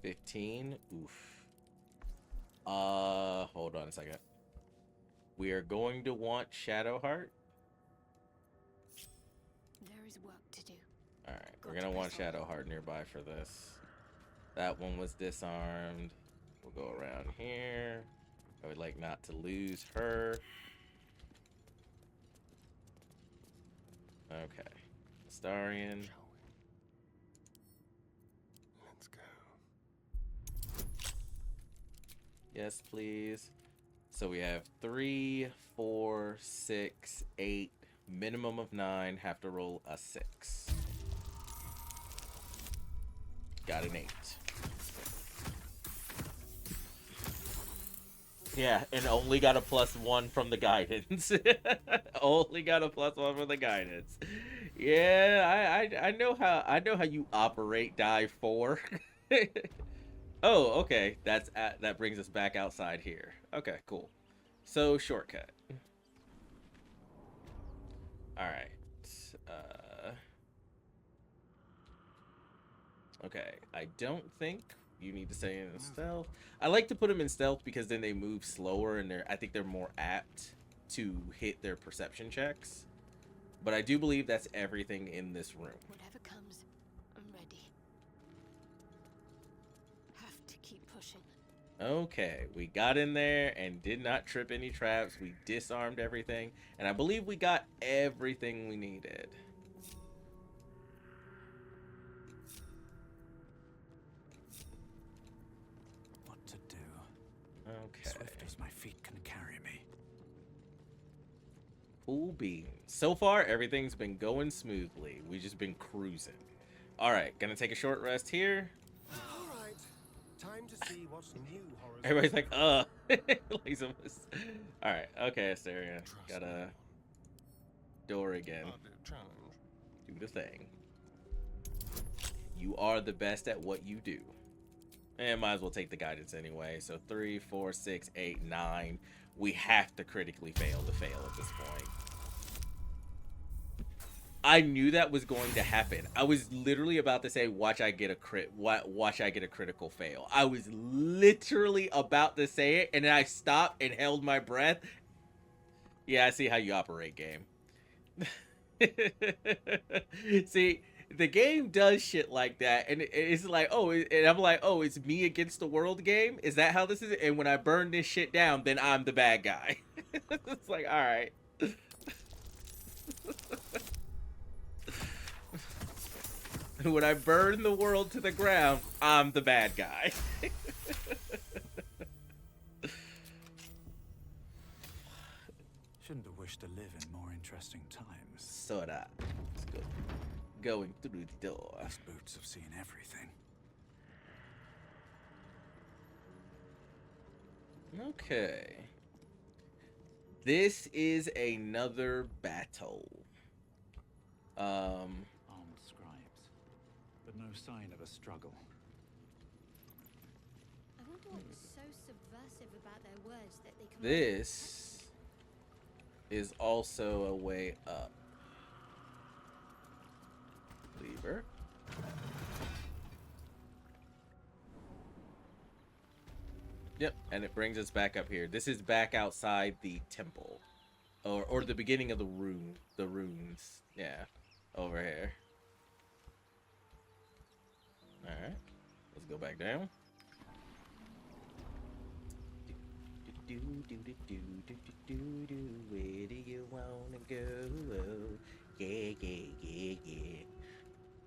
[SPEAKER 1] 15? Oof. Hold on a second. We are going to want Shadowheart.
[SPEAKER 3] There is work to do.
[SPEAKER 1] Alright, we're gonna want Shadowheart nearby for this. That one was disarmed. We'll go around here. I would like not to lose her. Okay. Astarion.
[SPEAKER 11] Let's go.
[SPEAKER 1] Yes, please. So we have 3, 4, 6, 8, minimum of 9. Have to roll a 6. Got an 8. Yeah, and only got a +1 from the guidance. Only got a +1 from the guidance. Yeah, I know how you operate die 4. Oh, okay. That brings us back outside here. Okay, cool. So shortcut. All right. Okay. I don't think you need to stay in stealth. I like to put them in stealth because then they move slower and I think they're more apt to hit their perception checks. But I do believe that's everything in this room.
[SPEAKER 3] Whatever comes, I'm ready. Have to keep pushing.
[SPEAKER 1] Okay, we got in there and did not trip any traps. We disarmed everything, and I believe we got everything we needed.
[SPEAKER 4] What to do?
[SPEAKER 1] Okay.
[SPEAKER 4] Swift as my feet can carry me.
[SPEAKER 1] Cool beans. So far, everything's been going smoothly. We just been cruising. All right, gonna take a short rest here.
[SPEAKER 11] All right. Time to see what's new, horrors.
[SPEAKER 1] Everybody's like, like some... All right, okay, Astarion. Got a door again. Do the thing. You are the best at what you do. And might as well take the guidance anyway. So 3, 4, 6, 8, 9. We have to critically fail to fail at this point. I knew that was going to happen. I was literally about to say, watch I get a crit. Watch I get a critical fail. I was literally about to say it, and then I stopped and held my breath. Yeah, I see how you operate, game. See, the game does shit like that, and it's like, oh, and I'm like, oh, it's me against the world game? Is that how this is? And when I burn this shit down, then I'm the bad guy. It's like, all right. When I burn the world to the ground, I'm the bad guy.
[SPEAKER 4] Shouldn't have wished to live in more interesting times.
[SPEAKER 1] So that. Let's go. Going through the door.
[SPEAKER 4] These boots have seen everything.
[SPEAKER 1] Okay. This is another battle.
[SPEAKER 4] Armed scribes, but no sign of a struggle.
[SPEAKER 3] I wonder what was so subversive about their words that they commanded
[SPEAKER 1] This is also a way up. Lever. Yep, and it brings us back up here. This is back outside the temple. Or the beginning of the runes. Yeah, over here. Alright, let's go back down. Where do you wanna go? Yeah, yeah, yeah, yeah.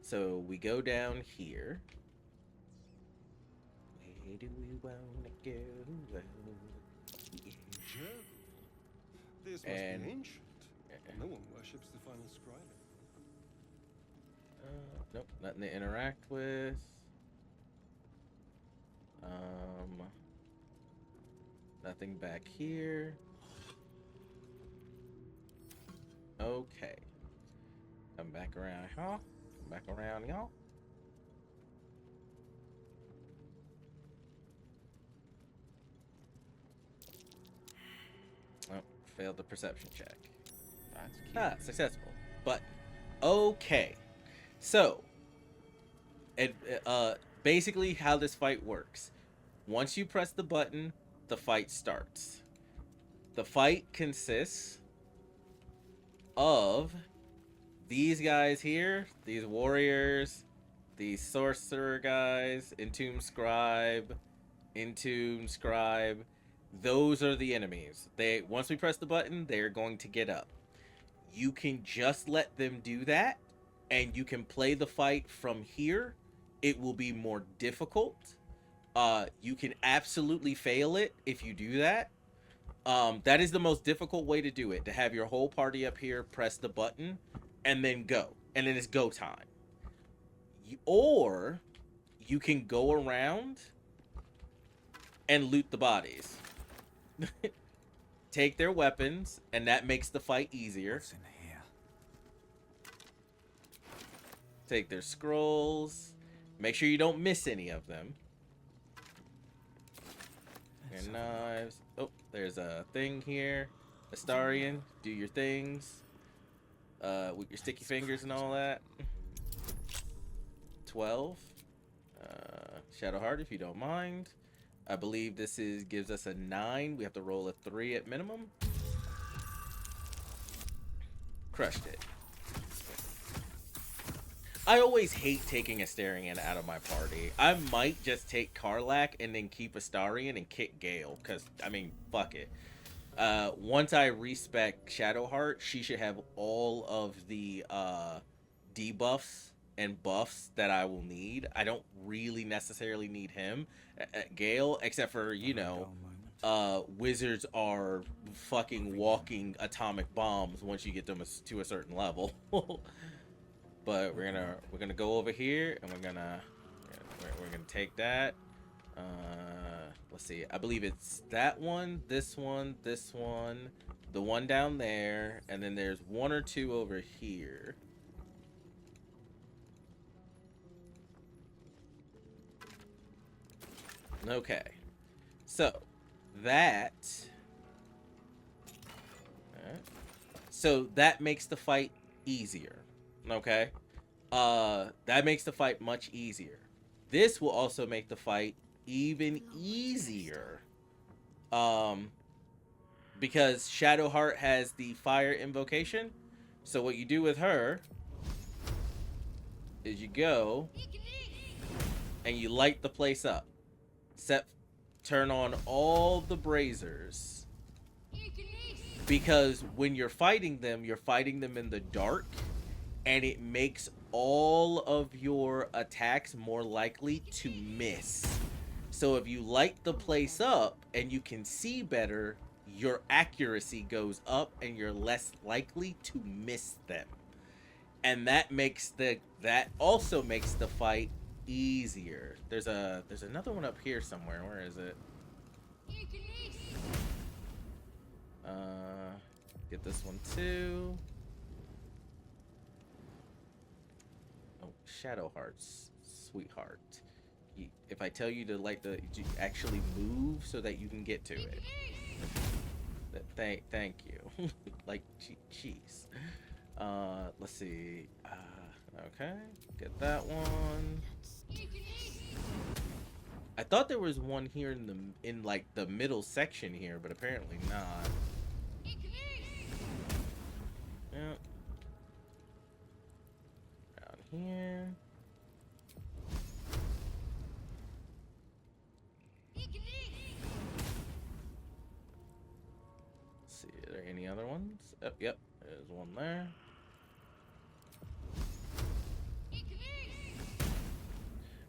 [SPEAKER 1] So we go down here. Where do we wanna go? Yeah.
[SPEAKER 11] Gerbil. This must
[SPEAKER 1] And-
[SPEAKER 11] be ancient. No one worships the final scribe anymore.
[SPEAKER 1] Nope, nothing to interact with. Nothing back here. Okay. Come back around, huh? Come back around, y'all. Oh, failed the perception check.
[SPEAKER 8] That's cute.
[SPEAKER 1] Ah, successful. But okay. So, basically how this fight works. Once you press the button, the fight starts. The fight consists of these guys here, these warriors, these sorcerer guys, Entomb Scribe. Those are the enemies. Once we press the button, they're going to get up. You can just let them do that, and you can play the fight from here. It will be more difficult. You can absolutely fail it if you do that. That is the most difficult way to do it, to have your whole party up here, press the button, and then go. And then it's go time. Or you can go around and loot the bodies. Take their weapons, and that makes the fight easier.
[SPEAKER 4] What's in here?
[SPEAKER 1] Take their scrolls. Make sure you don't miss any of them. Their knives. Oh, there's a thing here. Astarian, do your things. With your sticky fingers and all that. 12. Shadowheart, if you don't mind. I believe this gives us a 9. We have to roll a 3 at minimum. Crushed it. I always hate taking Astarian out of my party. I might just take Karlach and then keep Astarian and kick Gale, because, I mean, fuck it. Once I respec Shadowheart, she should have all of the debuffs and buffs that I will need. I don't really necessarily need him, Gale, except for, you know, wizards are fucking walking atomic bombs once you get them to a certain level. But we're gonna go over here, and we're gonna take that. Let's see. I believe it's that one, this one, the one down there, and then there's one or two over here. Okay, so that. So that makes the fight easier. Okay, that makes the fight much easier. This will also make the fight even easier, because Shadowheart has the fire invocation. So what you do with her is you go and you light the place up. Turn on all the braziers, because when you're fighting them in the dark. And it makes all of your attacks more likely to miss. So if you light the place up and you can see better, your accuracy goes up and you're less likely to miss them. And that also makes the fight easier. There's another one up here somewhere. Where is it? Get this one too. Oh, Shadowheart's sweetheart. If I tell you to actually move so that you can get to it. Thank you. Like, jeez. Let's see. Okay, get that one. I thought there was one here in like the middle section here, but apparently not. Yeah. Down here. Let's see, are there any other ones? Oh, yep, there's one there.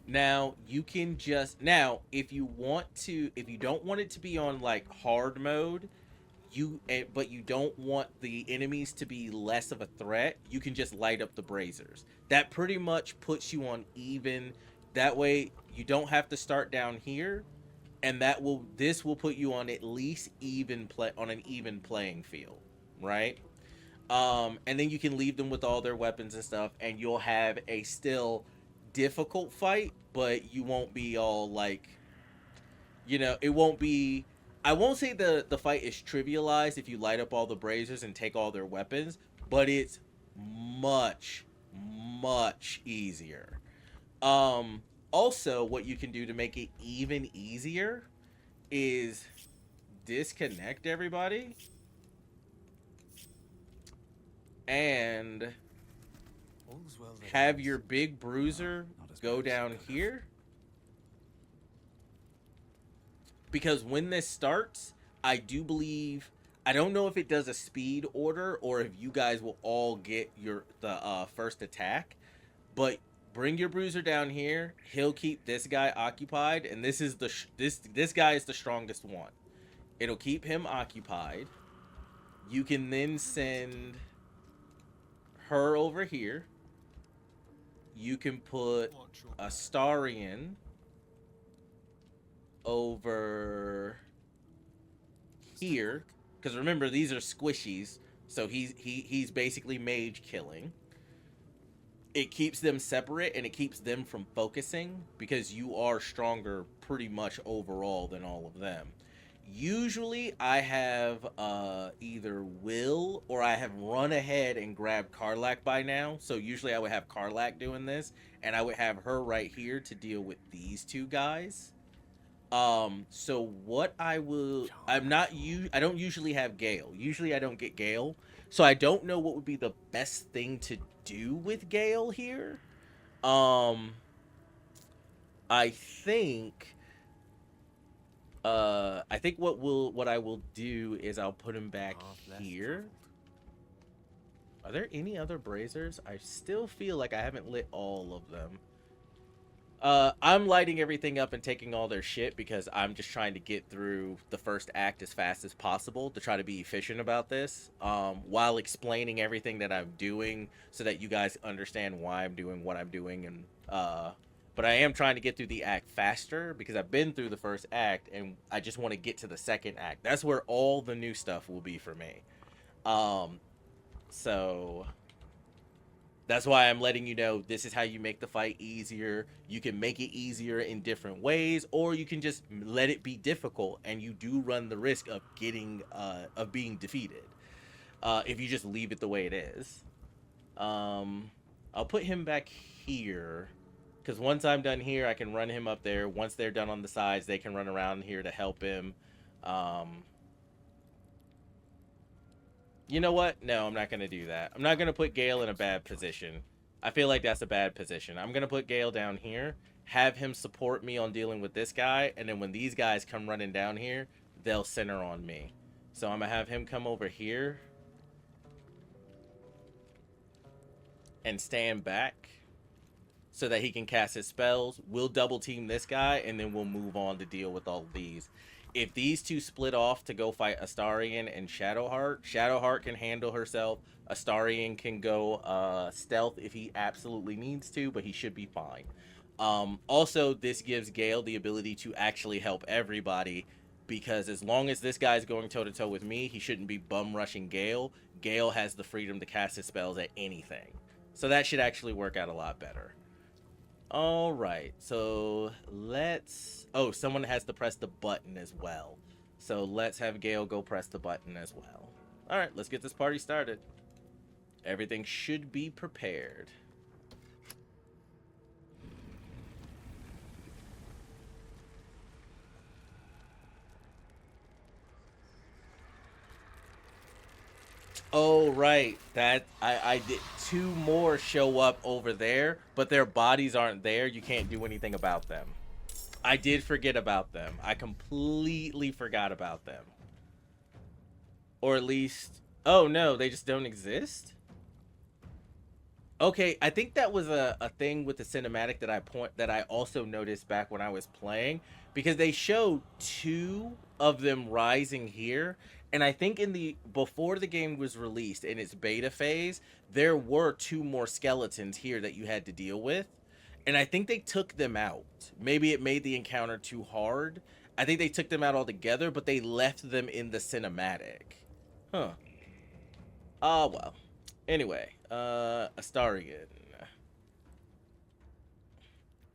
[SPEAKER 1] Now you can just if you don't want it to be on like hard mode, but you don't want the enemies to be less of a threat, you can just light up the braziers. That pretty much puts you on even. That way you don't have to start down here, and this will put you on at least on an even playing field, right? And then you can leave them with all their weapons and stuff, and you'll have a still difficult fight, but you won't be all like, it won't be. I won't say the fight is trivialized if you light up all the braziers and take all their weapons, but it's much easier. Also, what you can do to make it even easier is disconnect everybody and have your big bruiser go down here. Because when this starts, I do believe, I don't know if it does a speed order or if you guys will all get the first attack, but bring your bruiser down here. He'll keep this guy occupied, and this guy is the strongest one. It'll keep him occupied. You can then send her over here. You can put Astarion over here, because remember, these are squishies, so he's basically mage killing. It keeps them separate and it keeps them from focusing, because you are stronger pretty much overall than all of them. Usually I have either Will or I have run ahead and grabbed Karlak by now, so usually I would have Karlak doing this, and I would have her right here to deal with these two guys. So what I don't usually have Gale. Usually I don't get Gale. So I don't know what would be the best thing to do with Gale here. I think what I will do is I'll put him back here. Are there any other braziers? I still feel like I haven't lit all of them. I'm lighting everything up and taking all their shit because I'm just trying to get through the first act as fast as possible to try to be efficient about this, while explaining everything that I'm doing so that you guys understand why I'm doing what I'm doing. And but I am trying to get through the act faster because I've been through the first act and I just want to get to the second act. That's where all the new stuff will be for me. So that's why I'm letting you know this is how you make the fight easier. You can make it easier in different ways, or you can just let it be difficult, and you do run the risk of being defeated if you just leave it the way it is. I'll put him back here, because once I'm done here, I can run him up there. Once they're done on the sides, they can run around here to help him. You know what? No, I'm not going to do that. I'm not going to put Gale in a bad position. I feel like that's a bad position. I'm going to put Gale down here, have him support me on dealing with this guy, and then when these guys come running down here, they'll center on me. So I'm going to have him come over here and stand back so that he can cast his spells. We'll double team this guy, and then we'll move on to deal with all of these. If these two split off to go fight Astarion and Shadowheart can handle herself. Astarion can go stealth if he absolutely needs to, but he should be fine. Also, this gives Gale the ability to actually help everybody, because as long as this guy's going toe-to-toe with me, he shouldn't be bum rushing Gale. Gale has the freedom to cast his spells at anything. So that should actually work out a lot better. All right, so let's... Oh, someone has to press the button as well. So let's have Gale go press the button as well. All right, let's get this party started. Everything should be prepared. Oh, right. That I did 2 more show up over there, but their bodies aren't there. You can't do anything about them. I did forget about them. I completely forgot about them. Or at least... Oh, no, they just don't exist? Okay, I think that was a thing with the cinematic that I also noticed back when I was playing, because they showed 2 of them rising here, and I think before the game was released in its beta phase, there were 2 more skeletons here that you had to deal with, and I think they took them out. Maybe it made the encounter too hard. I think they took them out altogether, but they left them in the cinematic. Huh. Ah, well. Anyway, Astarion.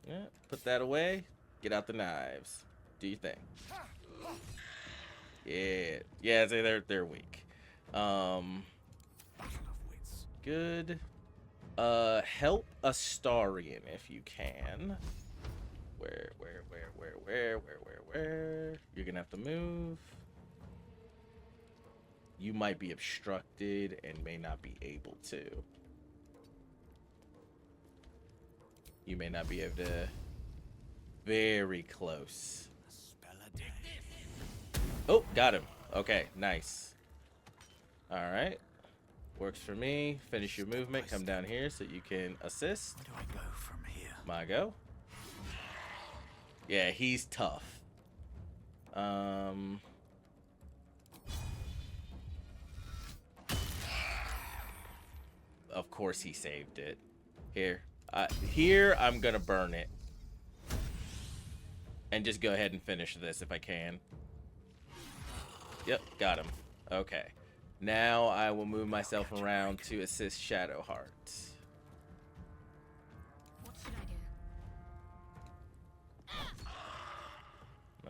[SPEAKER 1] Yeah, put that away. Get out the knives. Do your thing. Yeah, they're weak. Good. Help Astarion if you can. Where? You're gonna have to move. You might be obstructed and may not be able to. You may not be able to. Very close. Oh, got him. Okay, nice. Alright. Works for me. Finish your movement. Come down here so you can assist.
[SPEAKER 4] Where do I go from here?
[SPEAKER 1] My go. Yeah, he's tough. Of course he saved it. Here I'm gonna burn it. And just go ahead and finish this if I can. Yep, got him. Okay. Now I will move myself around to assist Shadowheart.
[SPEAKER 3] What should I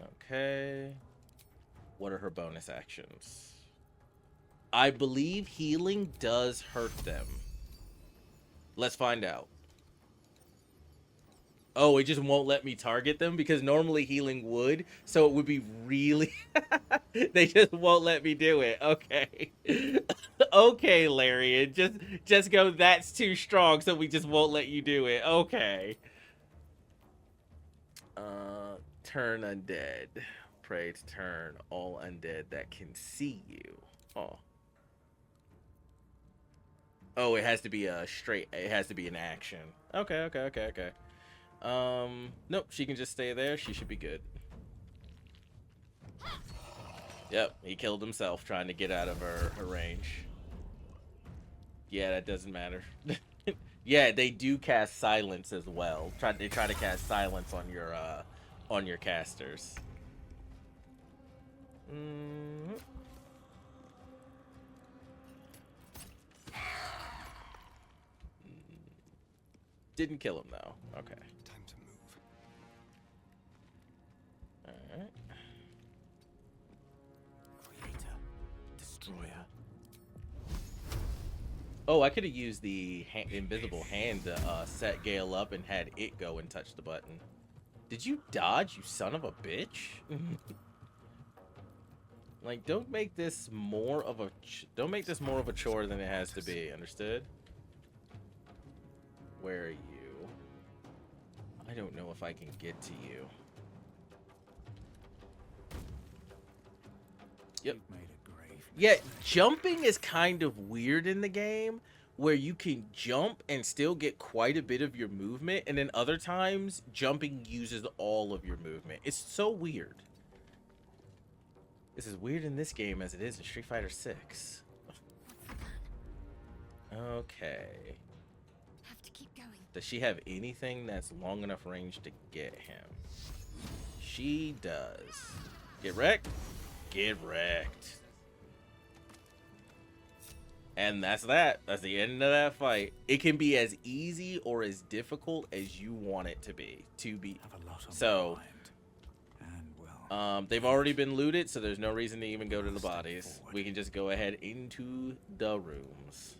[SPEAKER 3] do?
[SPEAKER 1] Okay. What are her bonus actions? I believe healing does hurt them. Let's find out. Oh, it just won't let me target them because normally healing would, so it would be really... They just won't let me do it. Okay. Okay, Larian. Just go, that's too strong, so we just won't let you do it. Okay. Turn undead. Pray to turn all undead that can see you. Oh. Oh, it has to be it has to be an action. Okay. Nope, she can just stay there. She should be good. Yep, he killed himself trying to get out of her range. Yeah, that doesn't matter. Yeah, they do cast silence as well. They try to cast silence on your casters. Didn't kill him though. Okay.
[SPEAKER 11] Time to move.
[SPEAKER 1] Alright.
[SPEAKER 4] Creator. Destroyer.
[SPEAKER 1] Oh, I could have used the invisible hand to set Gale up and had it go and touch the button. Did you dodge, you son of a bitch? Like, don't make this more of a chore than it has to be. Understood? Where are you? I don't know if I can get to you. Yep. Yeah, jumping is kind of weird in the game, where you can jump and still get quite a bit of your movement, and then other times, jumping uses all of your movement. It's so weird. This is weird in this game as it is in Street Fighter 6. Okay.
[SPEAKER 3] Have to keep going.
[SPEAKER 1] Does she have anything that's long enough range to get him? She does. Get wrecked? Get wrecked. And that's that. That's the end of that fight. It can be as easy or as difficult as you want it to be.
[SPEAKER 4] Have a lot on
[SPEAKER 1] So,
[SPEAKER 4] my mind. And well,
[SPEAKER 1] they've already been looted, so there's no reason to even go to the bodies. We can just go ahead into the rooms.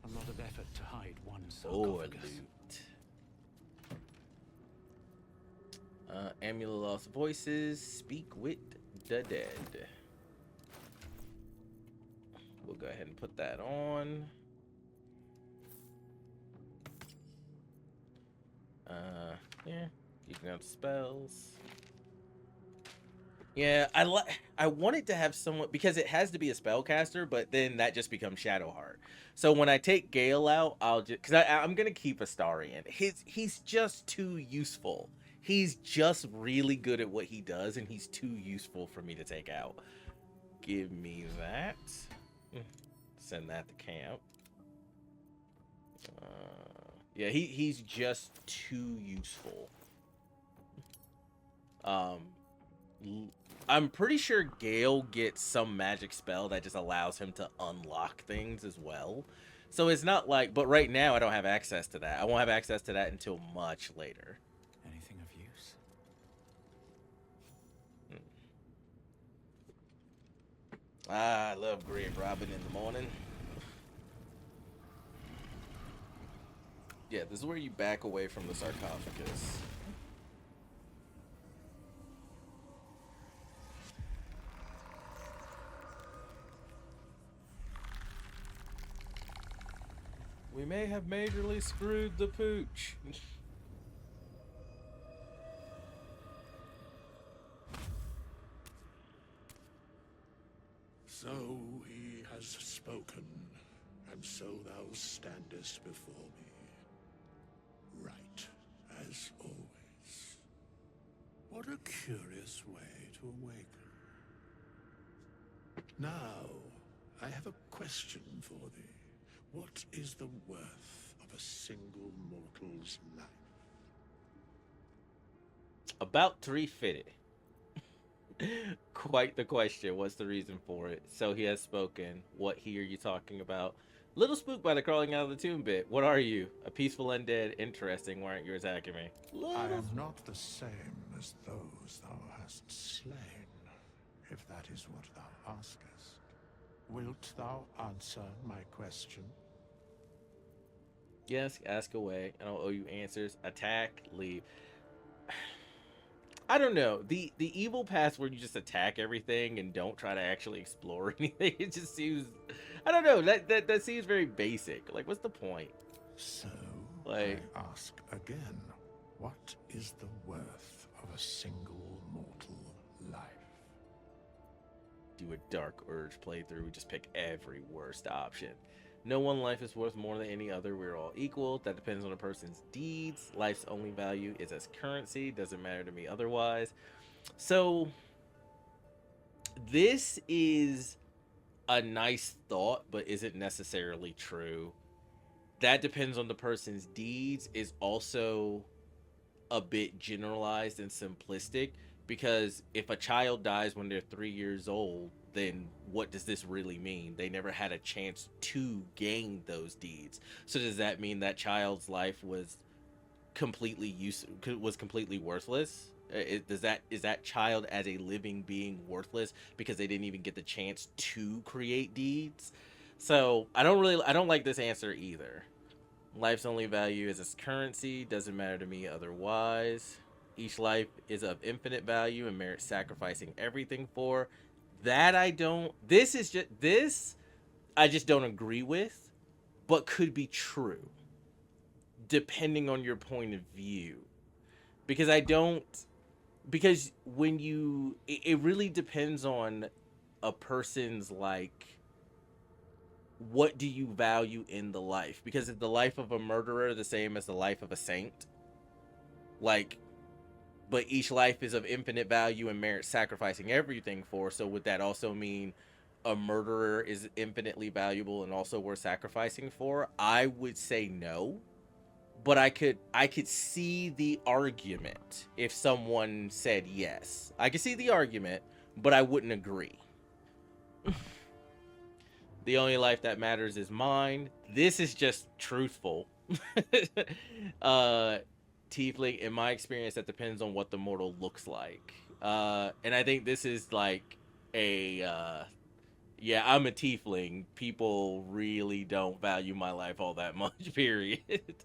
[SPEAKER 4] a lot of effort to hide one
[SPEAKER 1] Or
[SPEAKER 4] sarcophagus.
[SPEAKER 1] loot. Amulet lost voices. Speak with the dead. We'll go ahead and put that on. Yeah, you can have spells. Yeah, I wanted to have someone because it has to be a spellcaster, but then that just becomes Shadowheart. So when I take Gale out, I'll just because I'm gonna keep Astarion. He's just too useful. He's just really good at what he does, and he's too useful for me to take out. Give me that. Send that to camp. Yeah, he's just too useful. I'm pretty sure Gale gets some magic spell that just allows him to unlock things as well. So it's not like, but right now I don't have access to that. I won't have access to that until much later.
[SPEAKER 4] Anything of use?
[SPEAKER 1] I love grave robbing in the morning. Yeah, this is where you back away from the sarcophagus. We may have majorly screwed the pooch.
[SPEAKER 12] So he has spoken, and so thou standest before me. Right, as always. What a curious way to awaken. Now, I have a question for thee. What is the worth of a single mortal's life?
[SPEAKER 1] About 350. Quite the question. What's the reason for it? So he has spoken. What he are you talking about? Little spooked by the crawling out of the tomb bit. What are you? A peaceful undead? Interesting. Why aren't you attacking me?
[SPEAKER 12] I am not the same as those thou hast slain, if that is what thou askest. Wilt thou answer my question?
[SPEAKER 1] Yes, ask away. I don't owe you answers. Attack, leave. I don't know. The evil path where you just attack everything and don't try to actually explore anything, it just seems, I don't know, that seems very basic. Like, what's the point?
[SPEAKER 12] So,
[SPEAKER 1] like,
[SPEAKER 12] I ask again, what is the worth of a single mortal life?
[SPEAKER 1] Do a Dark Urge playthrough, just pick every worst option. No one life is worth more than any other. We're all equal. That depends on a person's deeds. Life's only value is as currency. Doesn't matter to me otherwise. So, this is a nice thought, but isn't necessarily true. That depends on the person's deeds is also a bit generalized and simplistic, because if a child dies when they're 3 years old, then what does this really mean? They never had a chance to gain those deeds. So does that mean that child's life was completely worthless? Is that child as a living being worthless because they didn't even get the chance to create deeds? So I don't like this answer either. Life's only value is its currency. Doesn't matter to me otherwise. Each life is of infinite value and merits sacrificing everything for. That I don't. This I just don't agree with, but could be true, depending on your point of view. Because when it really depends on a person's, like, what do you value in the life? Because if the life of a murderer the same as the life of a saint, like, but each life is of infinite value and merits sacrificing everything for, so would that also mean a murderer is infinitely valuable and also worth sacrificing for? I would say no, but I could see the argument if someone said yes. I could see the argument, but I wouldn't agree. The only life that matters is mine. This is just truthful. uh Tiefling, in my experience, that depends on what the mortal looks like. And I think this is like a yeah, I'm a tiefling. People really don't value my life all that much, period.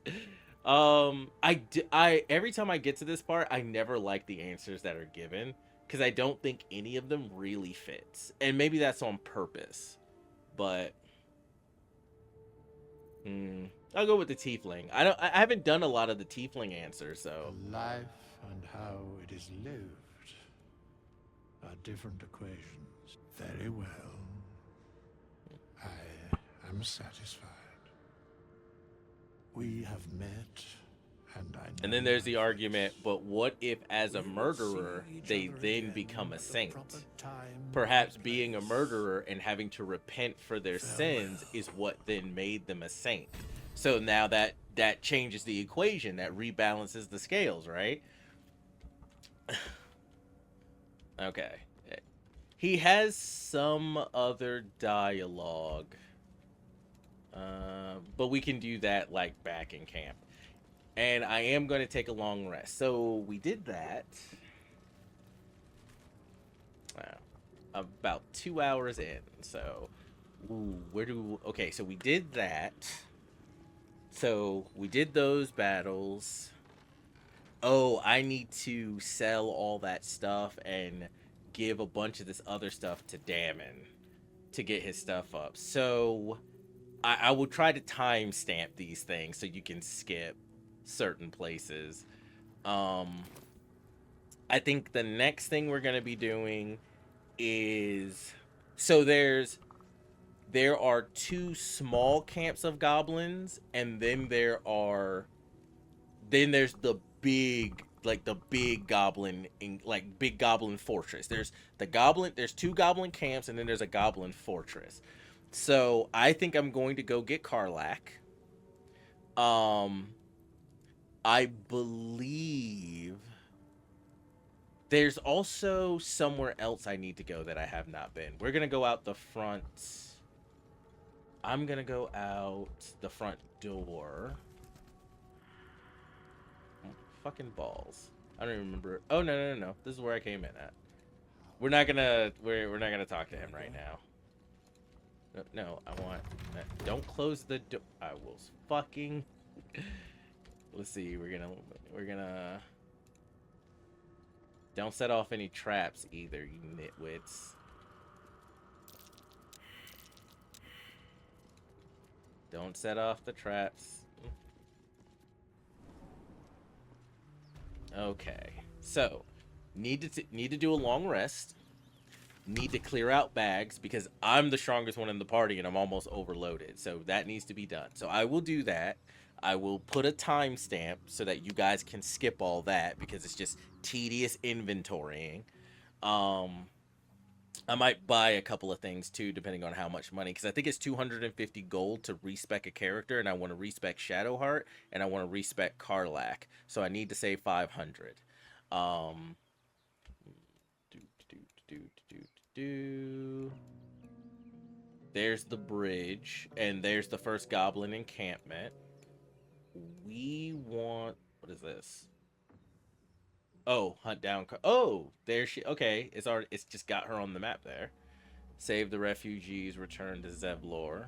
[SPEAKER 1] I every time I get to this part, I never like the answers that are given because I don't think any of them really fits. And maybe that's on purpose. But I'll go with the tiefling. I haven't done a lot of the tiefling answers, so
[SPEAKER 12] Life and how it is lived are different equations. Very well. I am satisfied. We have met, and I know.
[SPEAKER 1] And then there's the argument, but what if as a murderer they then become a saint? Perhaps being a murderer and having to repent for their sins is what then made them a saint. So now that changes the equation, that rebalances the scales, right? Okay. He has some other dialogue. But we can do that like back in camp. And I am going to take a long rest. So we did that. Wow. About 2 hours in. So, okay, so we did that. So we did those battles. Oh, I need to sell all that stuff and give a bunch of this other stuff to Damon to get his stuff up. So I will try to timestamp these things so you can skip certain places. I think the next thing we're going to be doing is, so there are 2 small camps of goblins, and then there's the big, like the big goblin big goblin fortress. There's 2 goblin camps, and then there's a goblin fortress. So I think I'm going to go get Karlach. I believe there's also somewhere else I need to go that I have not been. We're gonna go out the front. I'm gonna go out the front door. Fucking balls. I don't even remember. Oh no. This is where I came in at. We're not gonna talk to him right now. No, I want. Don't close the door. I will fucking. Let's see. We're gonna. Don't set off any traps either, you nitwits. Don't set off the traps. Okay. So, need to do a long rest. Need to clear out bags because I'm the strongest one in the party and I'm almost overloaded. So that needs to be done. So I will do that. I will put a timestamp so that you guys can skip all that because it's just tedious inventorying. I might buy a couple of things too, depending on how much money, because I think it's 250 gold to respec a character, and I want to respec Shadowheart, and I want to respec Karlach, so I need to save 500. There's the bridge, and there's the first goblin encampment. We want, what is this? Oh, hunt down. Oh, there she. Okay, it's just got her on the map there. Save the refugees. Return to Zevlor.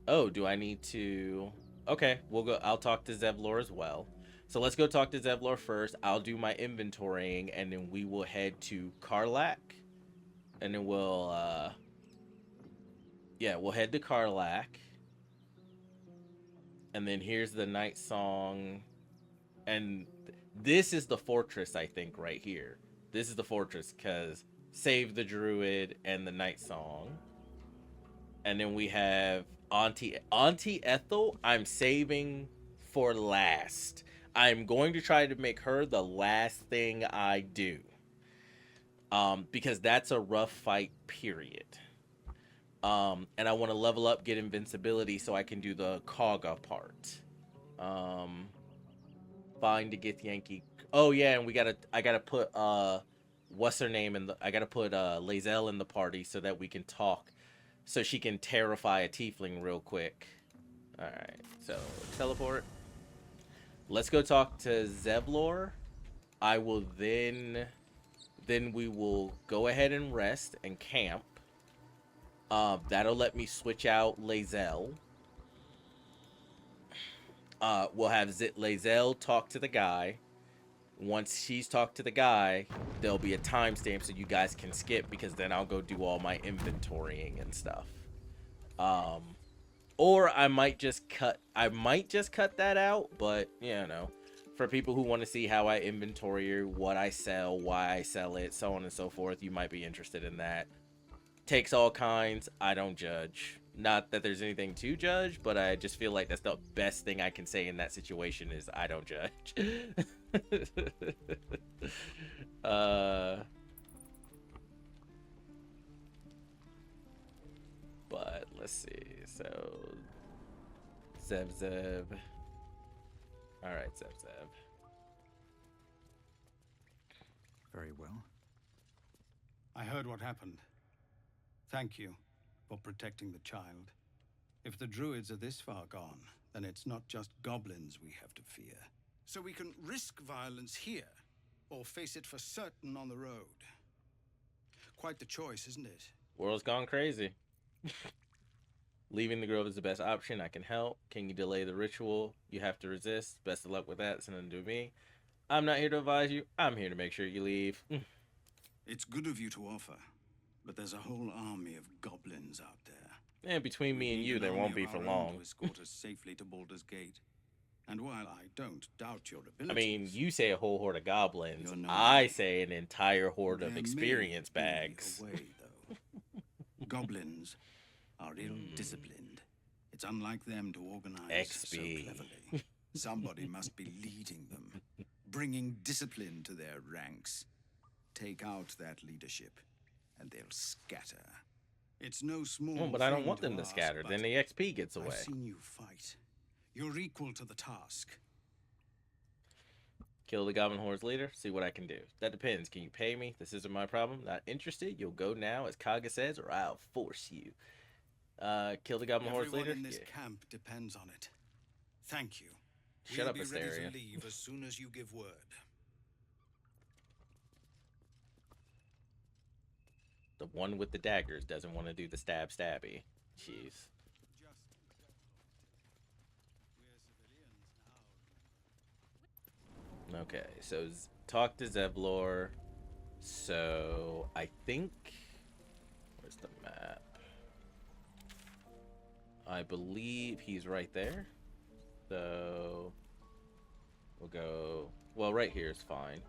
[SPEAKER 1] Oh, do I need to? Okay, we'll go. I'll talk to Zevlor as well. So let's go talk to Zevlor first. I'll do my inventorying, and then we will head to Karlach, and then we'll head to Karlach, and then here's the night song, and this is the fortress, I think, right here. This is the fortress, because save the druid and the night song. And then we have Auntie Ethel, I'm saving for last. I'm going to try to make her the last thing I do. Because that's a rough fight, period. And I want to level up, get invincibility, so I can do the Kaga part. Find a Githyanki. Oh yeah, and I gotta put what's her name in the I gotta put Lae'zel in the party so that we can talk. So she can terrify a tiefling real quick. Alright, so teleport. Let's go talk to Zevlor. I will then we will go ahead and rest and camp. That'll let me switch out Lae'zel. We'll have Lae'zel talk to the guy. Once she's talked to the guy, there'll be a timestamp so you guys can skip, because then I'll go do all my inventorying and stuff. Or I might just cut that out, but you know, for people who want to see how I inventory, what I sell, why I sell it, so on and so forth, you might be interested in that. Takes all kinds. I don't judge. Not that there's anything to judge, but I just feel like that's the best thing I can say in that situation is I don't judge. But let's see. So Zev. All right, Zev.
[SPEAKER 13] Very well. I heard what happened. Thank you for protecting the child. If the druids are this far gone, then it's not just goblins we have to fear. So we can risk violence here, or face it for certain on the road. Quite the choice, isn't it?
[SPEAKER 1] World's gone crazy. Leaving the grove is the best option. I can help. Can you delay the ritual? You have to resist. Best of luck with that. It's nothing to do with me. I'm not here to advise you. I'm here to make sure you leave.
[SPEAKER 13] It's good of you to offer, but there's a whole army of goblins out there.
[SPEAKER 1] And between me and you, there won't be for long.
[SPEAKER 13] To escort us safely to Baldur's Gate. And while I don't doubt your abilities,
[SPEAKER 1] I mean, you say a whole horde of goblins. I say an entire horde of experience bags.
[SPEAKER 13] Way, though. Goblins are ill-disciplined. It's unlike them to organize so cleverly. Somebody must be leading them, bringing discipline to their ranks. Take out that leadership, and they'll scatter. It's no small
[SPEAKER 1] but I don't want
[SPEAKER 13] thing
[SPEAKER 1] them to
[SPEAKER 13] ask,
[SPEAKER 1] scatter. Then the XP gets away.
[SPEAKER 13] I've seen you fight. You're equal to the task.
[SPEAKER 1] Kill the Goblin Horde's leader, see what I can do. That depends. Can you pay me? This isn't my problem. Not interested? You'll go now, as Kaga says, or I'll force you. Kill the Goblin Horde's leader?
[SPEAKER 13] Everyone in this camp depends on it. Thank you.
[SPEAKER 1] Shut up,
[SPEAKER 13] We'll be ready
[SPEAKER 1] Asteria.
[SPEAKER 13] to leave as soon as you give word.
[SPEAKER 1] The one with the daggers doesn't want to do the stabby. Jeez. Okay, so talk to Zevlor. So I think, where's the map? I believe he's right there. So we'll go, well, right here is fine.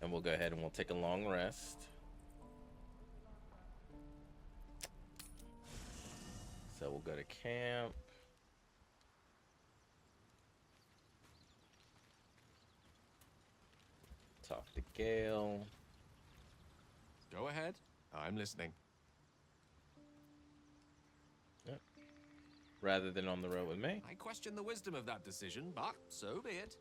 [SPEAKER 1] And we'll go ahead and we'll take a long rest. So we'll go to camp. Talk to Gale.
[SPEAKER 8] Go ahead. I'm listening.
[SPEAKER 1] Yep. Rather than on the road with me.
[SPEAKER 8] I question the wisdom of that decision, but so be it.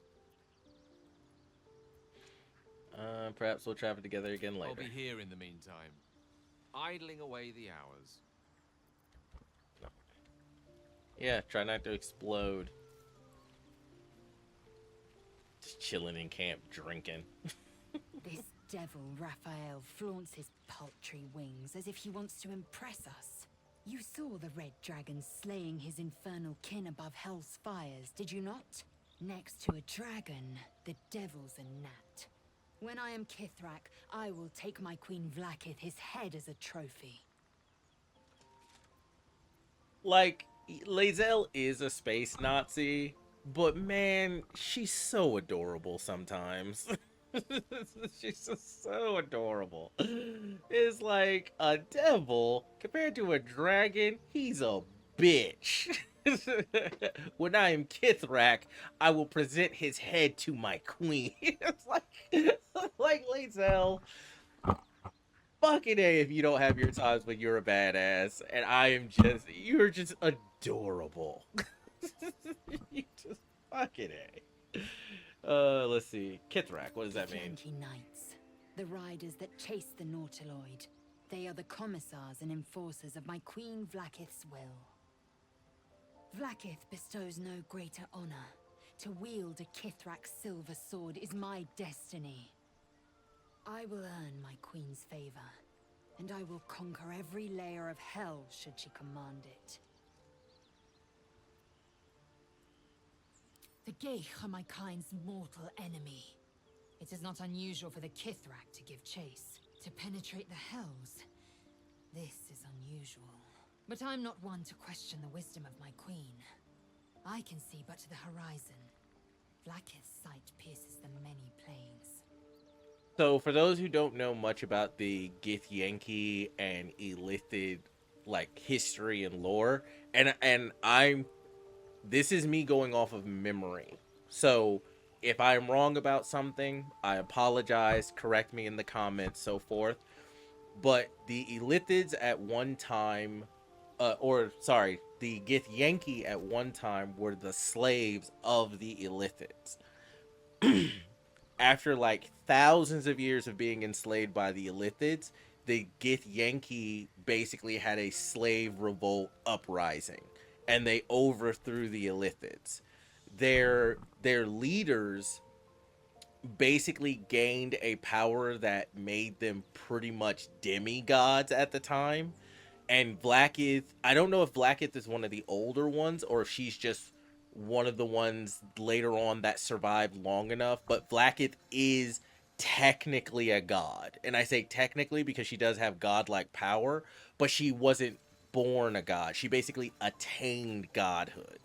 [SPEAKER 1] Perhaps we'll travel together again later.
[SPEAKER 8] I'll be here in the meantime, idling away the hours.
[SPEAKER 1] Yeah, try not to explode. Just chilling in camp, drinking.
[SPEAKER 7] This devil, Raphael, flaunts his paltry wings as if he wants to impress us. You saw the red dragon slaying his infernal kin above hell's fires, did you not? Next to a dragon, the devil's a gnat. When I am Kithrak, I will take my Queen Vlaakith his head as a trophy.
[SPEAKER 1] Like, Lae'zel is a space Nazi, but man, she's so adorable sometimes. She's just so adorable. It's like a devil compared to a dragon. He's a bitch. When I am Kithrak, I will present his head to my queen. It's like Lae'zel. Fucking A if you don't have your times when you're a badass. And you're just adorable. Fucking A. Let's see. Kithrak, what does that mean?
[SPEAKER 7] Yankee Knights, the riders that chase the Nautiloid. They are the commissars and enforcers of my Queen Vlaakith's will. Vlaakith bestows no greater honor. To wield a Kithrak's silver sword is my destiny. I will earn my Queen's favor, and I will conquer every layer of hell should she command it. The Geich are my kind's mortal enemy. It is not unusual for the Kithrak to give chase, to penetrate the hells. This is unusual. But I'm not one to question the wisdom of my queen. I can see but to the horizon. Vlaakith's sight pierces the many planes.
[SPEAKER 1] So, for those who don't know much about the Githyanki and Illithid, like, history and lore, and this is me going off of memory. So, if I'm wrong about something, I apologize, correct me in the comments, so forth. But the Illithids at one time, the Githyanki at one time were the slaves of the Illithids. After like thousands of years of being enslaved by the Illithids, the Githyanki basically had a slave revolt uprising, and they overthrew the Illithids. Their leaders basically gained a power that made them pretty much demigods at the time. And Vlaakith, I don't know if Vlaakith is one of the older ones or if she's just one of the ones later on that survived long enough, but Vlaakith is technically a god. And I say technically because she does have godlike power, but she wasn't born a god. She basically attained godhood.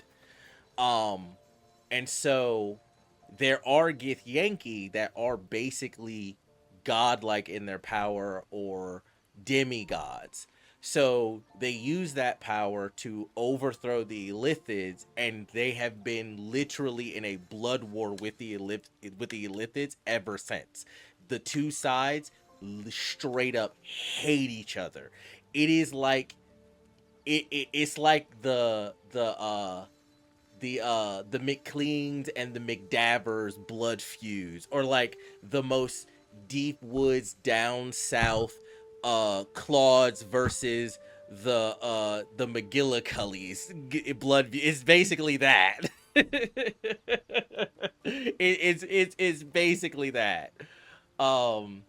[SPEAKER 1] And so there are Githyanki that are basically godlike in their power or demigods. So they use that power to overthrow the Illithids, and they have been literally in a blood war with the Illithids ever since. The two sides straight up hate each other. It is like it's like the McLeans and the McDavers blood feuds, or like the most deep woods down south Claudes versus the McGillicuddies blood. It's basically that. It's basically that. So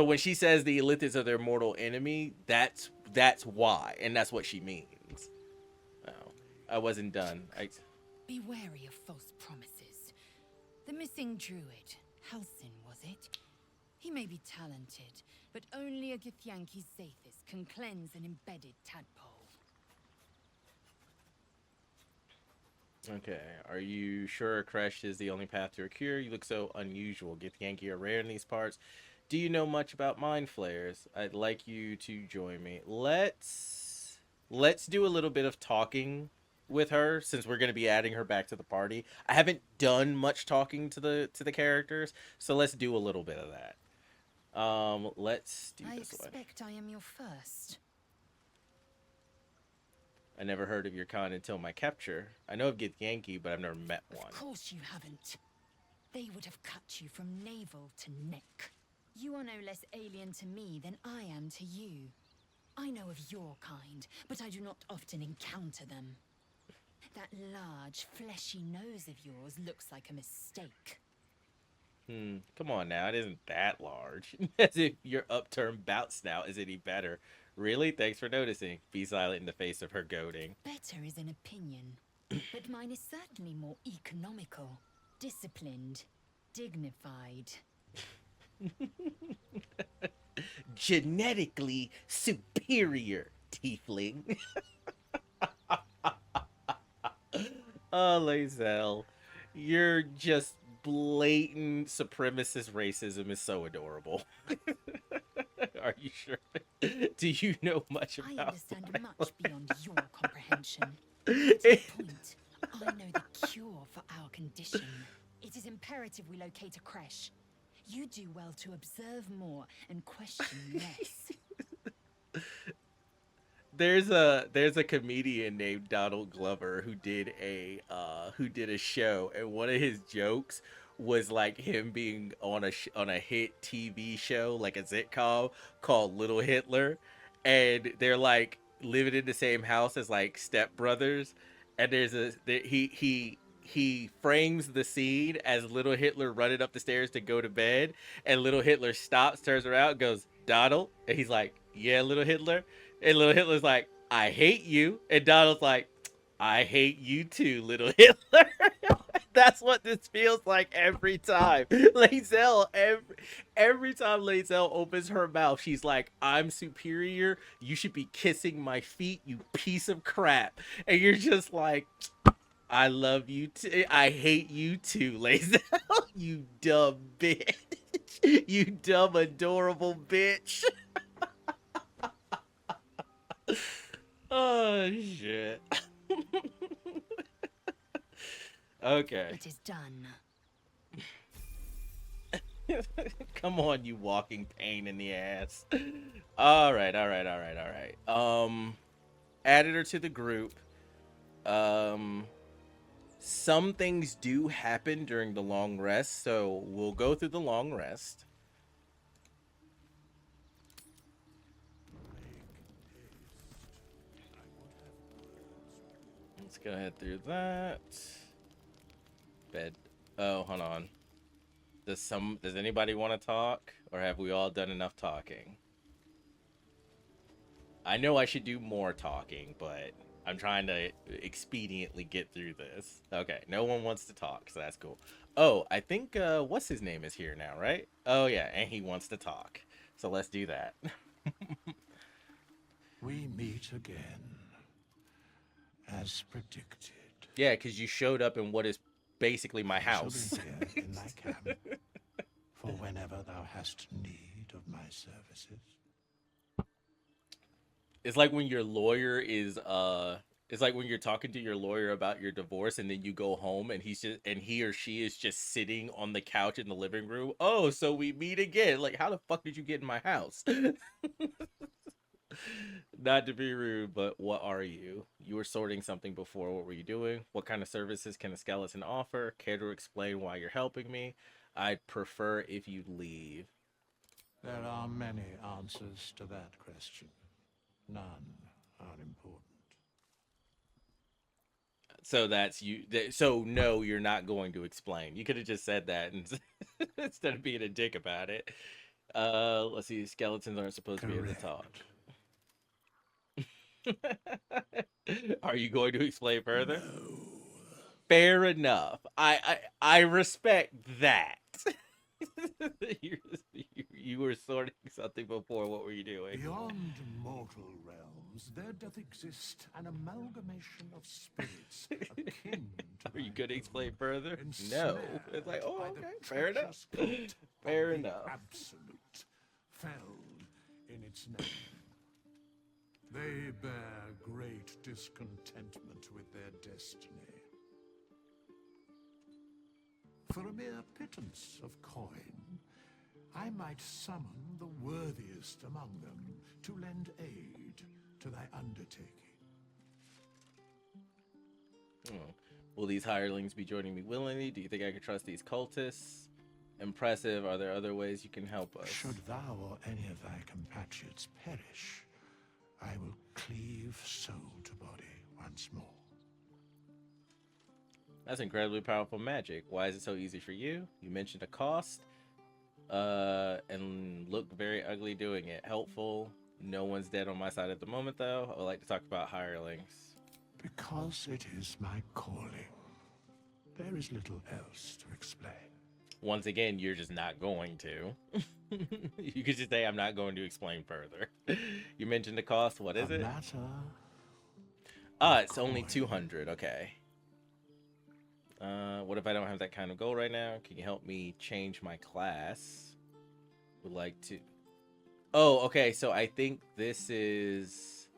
[SPEAKER 1] when she says the Illithids are their mortal enemy, that's why, and that's what she means. Oh, I wasn't done.
[SPEAKER 7] Be wary of false promises. The missing druid, Halsin, was it? He may be talented, but only a Githyanki Zathis can cleanse an embedded tadpole.
[SPEAKER 1] Okay, are you sure Kresh is the only path to a cure? You look so unusual. Githyanki are rare in these parts. Do you know much about mind flayers? I'd like you to join me. Let's do a little bit of talking with her, since we're going to be adding her back to the party. I haven't done much talking to the characters, so let's do a little bit of that. Let's do
[SPEAKER 7] I
[SPEAKER 1] this one.
[SPEAKER 7] expect I am your first.
[SPEAKER 1] I never heard of your kind until my capture. I know of Githyanki, but I've never met one.
[SPEAKER 7] Of course you haven't. They would have cut you from navel to neck. You are no less alien to me than I am to you. I know of your kind, but I do not often encounter them. That large, fleshy nose of yours looks like a mistake.
[SPEAKER 1] Come on now, it isn't that large. As if your upturned bout snout is any better. Really? Thanks for noticing. Be silent in the face of her goading.
[SPEAKER 7] Better is an opinion, but mine is certainly more economical, disciplined, dignified.
[SPEAKER 1] Genetically superior, tiefling. Oh, Lae'zel, you're just blatant supremacist racism is so adorable. Are you sure? Do you know much about
[SPEAKER 7] I understand much beyond your comprehension. At this point, I know the cure for our condition. It is imperative we locate a creche. You do well to observe more and question less.
[SPEAKER 1] there's a comedian named Donald Glover who did a show, and one of his jokes was like him being on a hit TV show, like a sitcom called Little Hitler, and they're like living in the same house as like stepbrothers, and he frames the scene as Little Hitler running up the stairs to go to bed, and Little Hitler stops, turns around, goes, Donald, and he's like, yeah, Little Hitler. And Little Hitler's like, I hate you. And Donald's like, I hate you too, Little Hitler. That's what this feels like every time. Lae'zel, every time Lae'zel opens her mouth, she's like, I'm superior. You should be kissing my feet, you piece of crap. And you're just like, I love you too. I hate you too, Lae'zel. You dumb bitch. You dumb, adorable bitch. Oh, shit. Okay.
[SPEAKER 7] It is done.
[SPEAKER 1] Come on, you walking pain in the ass. All right. Added her to the group. Some things do happen during the long rest, so we'll go through the long rest. Let's go ahead through that. Bed. Oh, hold on. Does anybody want to talk, or have we all done enough talking? I know I should do more talking, but I'm trying to expediently get through this. Okay, no one wants to talk, so that's cool. Oh, I think what's his name is here now, right? Oh yeah, and he wants to talk. So let's do that.
[SPEAKER 12] We meet again, as predicted.
[SPEAKER 1] Yeah, because you showed up in what is basically my house.
[SPEAKER 12] I shall be here in thy camp, for whenever thou hast need of my services.
[SPEAKER 1] It's like when your lawyer is it's like when you're talking to your lawyer about your divorce, and then you go home and he or she is just sitting on the couch in the living room. Oh, so we meet again. Like, how the fuck did you get in my house? Not to be rude, but what are you? You were sorting something before. What were you doing? What kind of services can a skeleton offer? Care to explain why you're helping me? I'd prefer if you'd leave.
[SPEAKER 12] There are many answers to that question. None are important.
[SPEAKER 1] So that's you. So no, you're not going to explain. You could have just said that and instead of being a dick about it. Let's see. Skeletons aren't supposed to be able to talk. Are you going to explain further?
[SPEAKER 12] No.
[SPEAKER 1] Fair enough. I respect that. You were sorting something before. What were you doing?
[SPEAKER 12] Beyond mortal realms, there doth exist an amalgamation of spirits akin to
[SPEAKER 1] Are you going to explain further? No.
[SPEAKER 12] ensnared
[SPEAKER 1] It's like, oh,
[SPEAKER 12] by
[SPEAKER 1] okay,
[SPEAKER 12] the
[SPEAKER 1] fair enough.
[SPEAKER 12] treacherous cult
[SPEAKER 1] Fair
[SPEAKER 12] of the
[SPEAKER 1] enough.
[SPEAKER 12] Absolute, felled in its name. They bear great discontentment with their destiny. For a mere pittance of coin, I might summon the worthiest among them to lend aid to thy undertaking.
[SPEAKER 1] Oh. Will these hirelings be joining me willingly? Do you think I can trust these cultists? Impressive. Are there other ways you can help us?
[SPEAKER 12] Should thou or any of thy compatriots perish, I will cleave soul to body once more.
[SPEAKER 1] That's incredibly powerful magic. Why is it so easy for you? You mentioned a cost, and look very ugly doing it. Helpful. No one's dead on my side at the moment, though. I would like to talk about hirelings.
[SPEAKER 12] Because it is my calling. There is little else to explain.
[SPEAKER 1] Once again, you're just not going to. You could just say, I'm not going to explain further. You mentioned the cost. What is it?
[SPEAKER 12] Matter.
[SPEAKER 1] It's only 200. Okay. What if I don't have that kind of gold right now? Can you help me change my class? Would like to. Oh, okay. So I think this is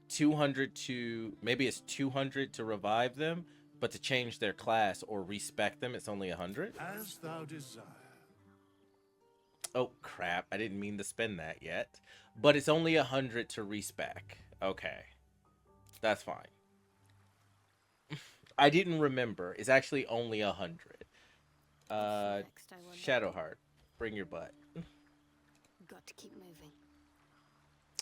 [SPEAKER 1] 200 to, maybe it's 200 to revive them, but to change their class or respec them, it's only 100.
[SPEAKER 12] As thou desire.
[SPEAKER 1] Oh, crap. I didn't mean to spend that yet. But it's only 100 to respec. Okay. That's fine. I didn't remember. It's actually only 100. Shadowheart, bring your butt.
[SPEAKER 14] Got to keep moving.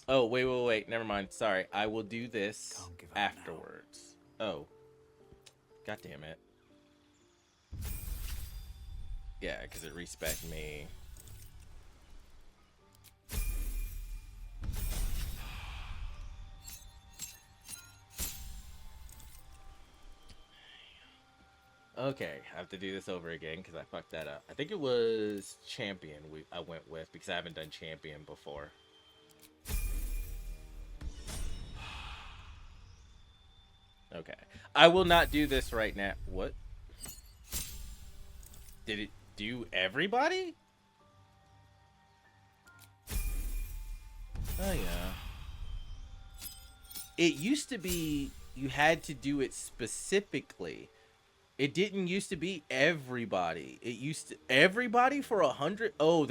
[SPEAKER 1] Oh, wait. Never mind. Sorry. I will do this afterwards. Oh. God damn it. Yeah, because it respec me. Okay, I have to do this over again because I fucked that up. I think it was Champion I went with because I haven't done Champion before. Okay. I will not do this right now. What? Did it do everybody? Oh, yeah. It used to be you had to do it specifically. It didn't used to be everybody. It used to everybody for 100. Oh,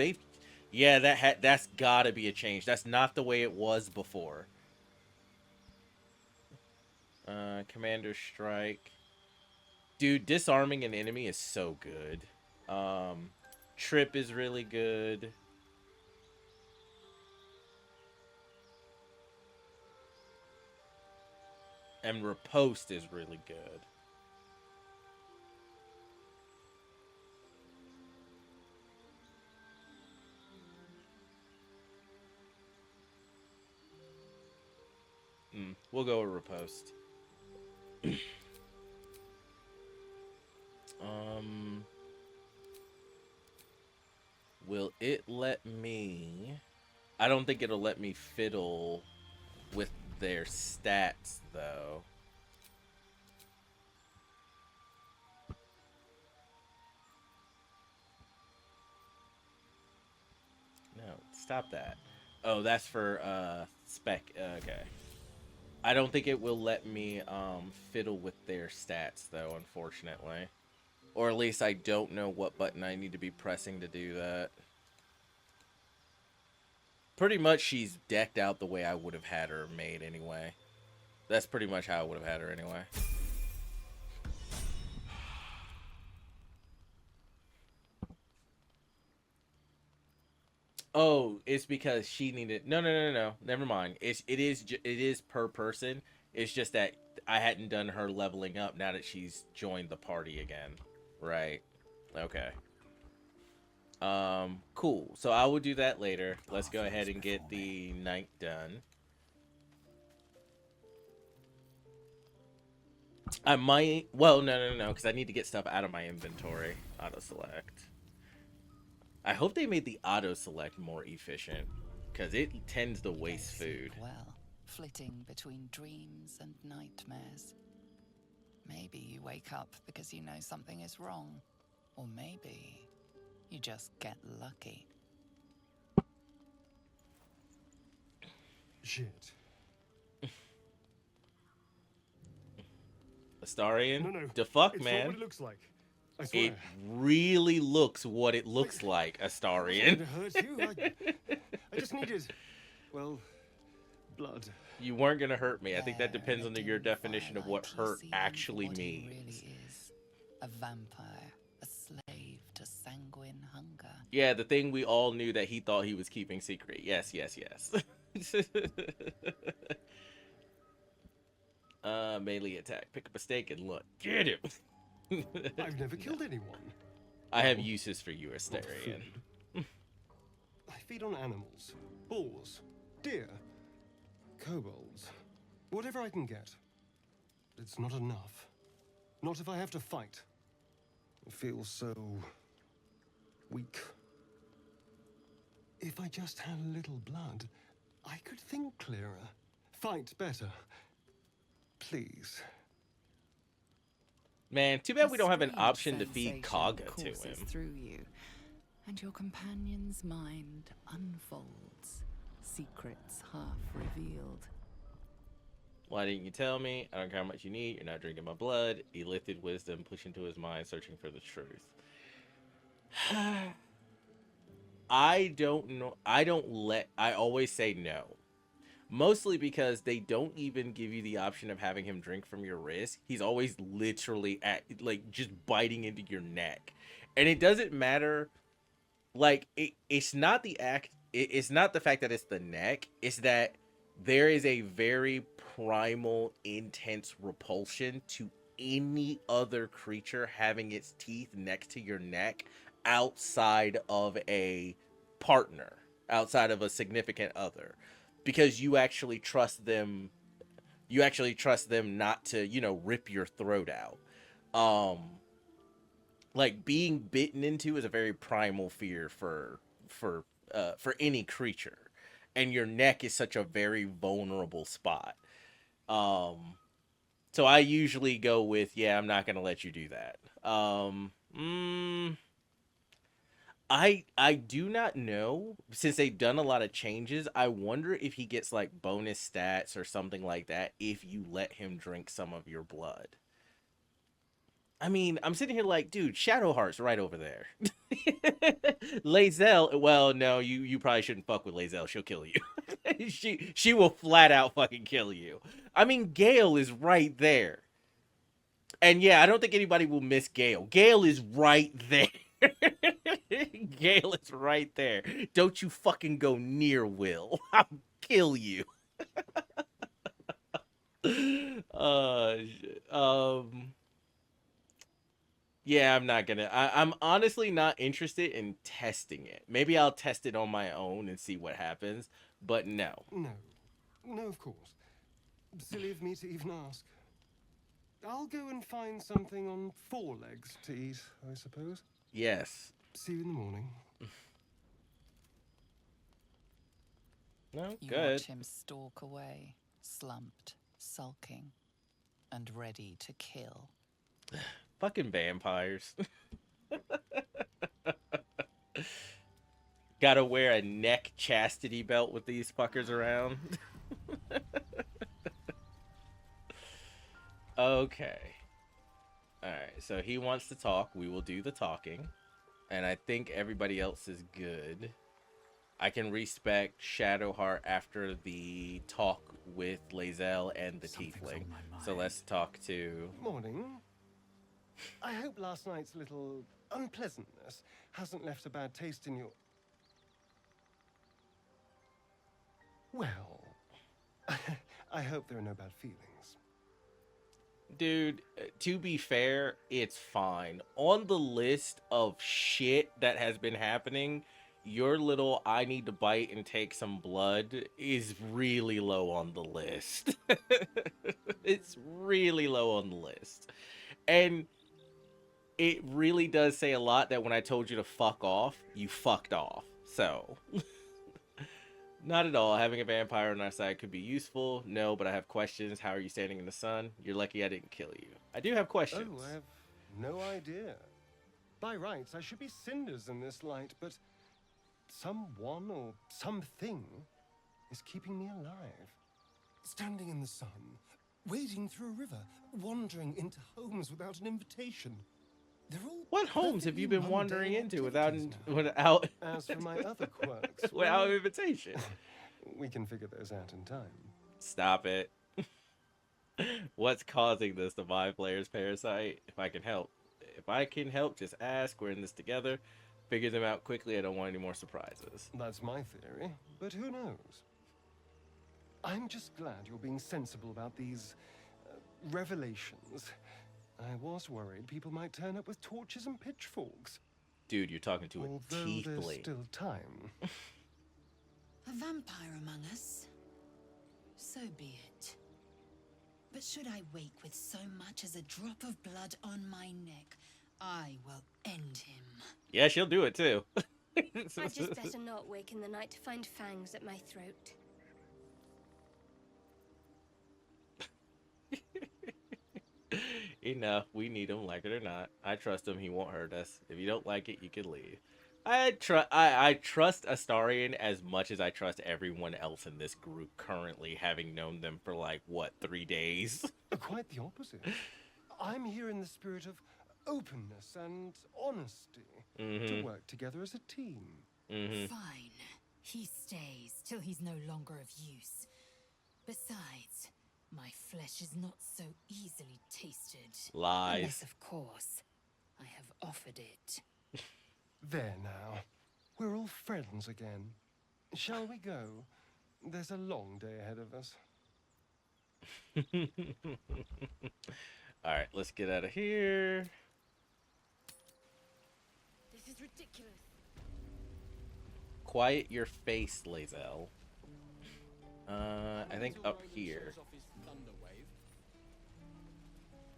[SPEAKER 1] yeah, that's gotta be a change. That's not the way it was before. Commander Strike. Dude, disarming an enemy is so good. Trip is really good. And Riposte is really good. We'll go with Riposte. Will it let me... I don't think it'll let me fiddle with their stats, though. No, stop that. Oh, that's for, spec... Okay. I don't think it will let me, fiddle with their stats, though, unfortunately. Or at least I don't know what button I need to be pressing to do that. Pretty much she's decked out the way I would have had her made anyway. That's pretty much how I would have had her anyway. Oh, it's because she needed... No. Never mind. It is per person. It's just that I hadn't done her leveling up now that she's joined the party again. Right. Okay. Cool. So I will do that later. Let's go ahead and get the night done. I might... Well, no, because I need to get stuff out of my inventory. Auto-select. I hope they made the auto-select more efficient, because it tends to waste food.
[SPEAKER 9] Well, flitting between dreams and nightmares. Maybe you wake up because you know something is wrong. Or maybe you just get lucky.
[SPEAKER 11] Shit.
[SPEAKER 1] Astarion?
[SPEAKER 11] No.
[SPEAKER 1] The fuck,
[SPEAKER 11] it's
[SPEAKER 1] man?
[SPEAKER 11] Not what it looks like. I swear.
[SPEAKER 1] It really looks what it looks like, Astarion.
[SPEAKER 11] I hurt you. I just needed, well, blood.
[SPEAKER 1] You weren't gonna hurt me. I think that depends on your definition of what hurt actually
[SPEAKER 9] what
[SPEAKER 1] means.
[SPEAKER 9] He really is. A vampire, a slave to sanguine hunger.
[SPEAKER 1] Yeah, the thing we all knew that he thought he was keeping secret. Yes. Melee attack. Pick up a stake and look. Get him.
[SPEAKER 11] I've never killed anyone.
[SPEAKER 1] I have uses for you, Astarion.
[SPEAKER 11] I feed on animals. Bulls. Deer. Kobolds. Whatever I can get. But it's not enough. Not if I have to fight. I feel so... weak. If I just had a little blood, I could think clearer. Fight better. Please.
[SPEAKER 1] Man, too bad we don't have an option to feed Kaga to him.
[SPEAKER 9] Through you, and your companion's mind unfolds, secrets half revealed.
[SPEAKER 1] Why didn't you tell me? I don't care how much you need. You're not drinking my blood. Elithid wisdom, push into his mind, searching for the truth. I don't know. I always say no. Mostly because they don't even give you the option of having him drink from your wrist. He's always literally at like just biting into your neck. And it doesn't matter, like it's not the act it's not the fact that it's the neck, it's that there is a very primal intense repulsion to any other creature having its teeth next to your neck outside of a partner, outside of a significant other, because you actually trust them not to, rip your throat out. um like being bitten into is a very primal fear for any creature, and your neck is such a very vulnerable spot. um so I usually go with, yeah, I'm not gonna let you do that. I do not know, since they've done a lot of changes. I wonder if he gets like bonus stats or something like that if you let him drink some of your blood. I mean, I'm sitting here like, dude, Shadowheart's right over there. Lae'zel, well, no, you probably shouldn't fuck with Lae'zel. She'll kill you. She will flat out fucking kill you. I mean, Gale is right there. And yeah, I don't think anybody will miss Gale. Gale is right there. Gale is right there. Don't you fucking go near Will. I'll kill you. uh um Yeah, I'm not gonna. I'm honestly not interested in testing it. Maybe I'll test it on my own and see what happens. But no.
[SPEAKER 11] No. No, of course. Silly of me to even ask. I'll go and find something on four legs to eat, I suppose.
[SPEAKER 1] Yes.
[SPEAKER 11] See you in the morning.
[SPEAKER 1] No,
[SPEAKER 9] You
[SPEAKER 1] good.
[SPEAKER 9] watch him stalk away, slumped, sulking, and ready to kill.
[SPEAKER 1] Fucking vampires. Gotta wear a neck chastity belt with these fuckers around. Okay. Alright, so he wants to talk. We will do the talking. And I think everybody else is good. I can respect Shadowheart after the talk with Lae'zel and the Tiefling. So let's talk to...
[SPEAKER 11] Morning. I hope last night's little unpleasantness hasn't left a bad taste in your... Well, I hope there are no bad feelings.
[SPEAKER 1] Dude, to be fair, it's fine. On the list of shit that has been happening, your little I need to bite and take some blood is really low on the list. It's really low on the list. And it really does say a lot that when I told you to fuck off, you fucked off. So, not at all. Having a vampire on our side could be useful. No, but I have questions. How are you standing in the sun? You're lucky I didn't kill you. I do have questions.
[SPEAKER 11] Oh, I have no idea. By rights, I should be cinders in this light, but someone or something is keeping me alive. Standing in the sun, wading through a river, wandering into homes without an invitation. They're all
[SPEAKER 1] What homes have you been
[SPEAKER 11] perfectly
[SPEAKER 1] wandering
[SPEAKER 11] mundane
[SPEAKER 1] into
[SPEAKER 11] activities
[SPEAKER 1] without
[SPEAKER 11] As for my other quirks,
[SPEAKER 1] without
[SPEAKER 11] well,
[SPEAKER 1] invitation?
[SPEAKER 11] we can figure those out in time.
[SPEAKER 1] Stop it. What's causing this? The Vive player's parasite? If I can help. If I can help, just ask. We're in this together. Figure them out quickly. I don't want any more surprises.
[SPEAKER 11] That's my theory, but who knows? I'm just glad you're being sensible about these revelations. I was worried people might turn up with torches and pitchforks.
[SPEAKER 1] Dude, you're talking to a
[SPEAKER 11] Although there's
[SPEAKER 1] tiefling.
[SPEAKER 11] still time.
[SPEAKER 7] A vampire among us? So be it. But should I wake with so much as a drop of blood on my neck, I will end him.
[SPEAKER 1] Yeah, she'll do it too.
[SPEAKER 3] I'd just better not wake in the night to find fangs at my throat.
[SPEAKER 1] Enough. We need him, like it or not. I trust him. He won't hurt us. If you don't like it, you can leave. I trust Astarion as much as I trust everyone else in this group currently, having known them for like, what, 3 days?
[SPEAKER 11] Quite the opposite. I'm here in the spirit of openness and honesty to work together as a team.
[SPEAKER 7] Fine. He stays till he's no longer of use. Besides, my flesh is not so easily tasted.
[SPEAKER 1] Lies.
[SPEAKER 7] Unless, of course, I have offered it.
[SPEAKER 11] There now. We're all friends again. Shall we go? There's a long day ahead of us.
[SPEAKER 1] Alright, let's get out of here.
[SPEAKER 14] This is ridiculous.
[SPEAKER 1] Quiet your face, Lae'zel. I think up here.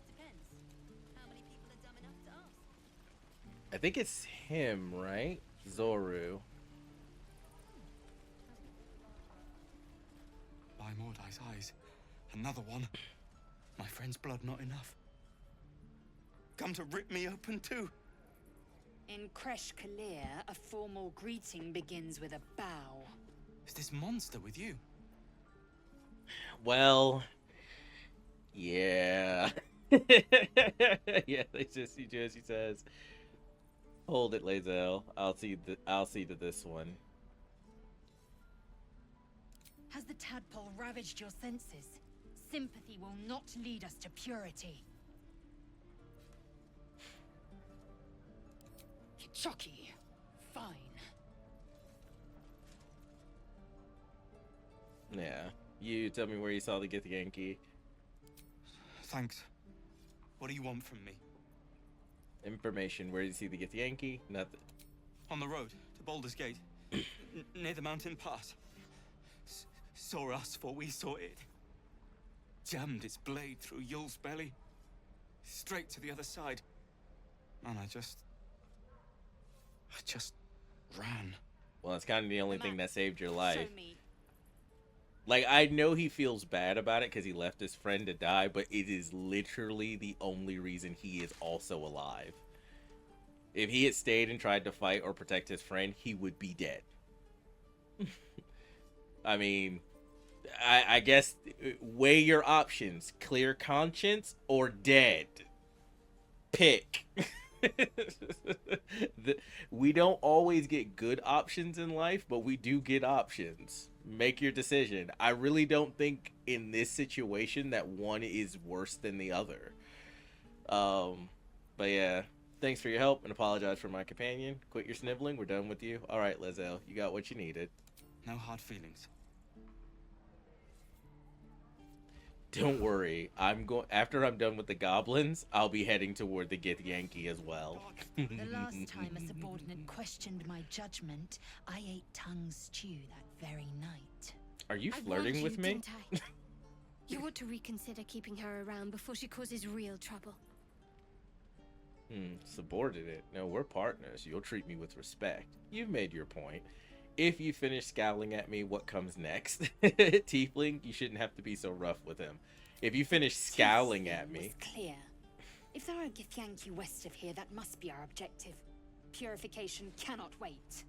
[SPEAKER 14] Depends. How many people are dumb enough to ask?
[SPEAKER 1] I think it's him, right? Zoru.
[SPEAKER 5] By Mordai's eyes, another one. My friend's blood not enough. Come to rip me open too.
[SPEAKER 7] In Kresh Kalir, a formal greeting begins with a bow.
[SPEAKER 5] Is this monster with you?
[SPEAKER 1] Well, yeah. Yeah, they just see Josie says, "Hold it, Lae'zel. I'll see to this one."
[SPEAKER 7] Has the tadpole ravaged your senses? Sympathy will not lead us to purity. Chucky, fine.
[SPEAKER 1] Yeah. You tell me where you saw the Githyanki.
[SPEAKER 5] Thanks. What do you want from me?
[SPEAKER 1] Information. Where did you see the Githyanki? Nothing.
[SPEAKER 5] On the road to Baldur's Gate, near the mountain pass. Saw us, for we saw it. Jammed its blade through Yul's belly, straight to the other side. And I just ran.
[SPEAKER 1] Well, that's kind of the only thing that saved your
[SPEAKER 7] Show
[SPEAKER 1] life.
[SPEAKER 7] me.
[SPEAKER 1] Like, I know he feels bad about it because he left his friend to die, but it is literally the only reason he is also alive. If he had stayed and tried to fight or protect his friend, he would be dead. I mean, I guess weigh your options. Clear conscience or dead. Pick. We don't always get good options in life, but we do get options. Make your decision. I really don't think in this situation that one is worse than the other. But yeah, thanks for your help and apologize for my companion. Quit your sniveling. We're done with you. All right, Lae'zel, you got what you needed.
[SPEAKER 5] No hard feelings.
[SPEAKER 1] Don't worry. After I'm done with the goblins, I'll be heading toward the Githyanki as well.
[SPEAKER 7] The last time a subordinate questioned my judgment, I ate tongue stew that very night.
[SPEAKER 1] Are you
[SPEAKER 3] I
[SPEAKER 1] flirting
[SPEAKER 3] warned
[SPEAKER 1] with
[SPEAKER 3] you,
[SPEAKER 1] me?
[SPEAKER 3] didn't I? You ought to reconsider keeping her around before she causes real trouble.
[SPEAKER 1] Subordinate. No, we're partners. You'll treat me with respect. You've made your point. If you finish scowling at me, what comes next? Tiefling, you shouldn't have to be so rough with him. If you finish scowling at me...
[SPEAKER 7] Was clear. If there are Githyanki west of here, that must be our objective. Purification cannot wait.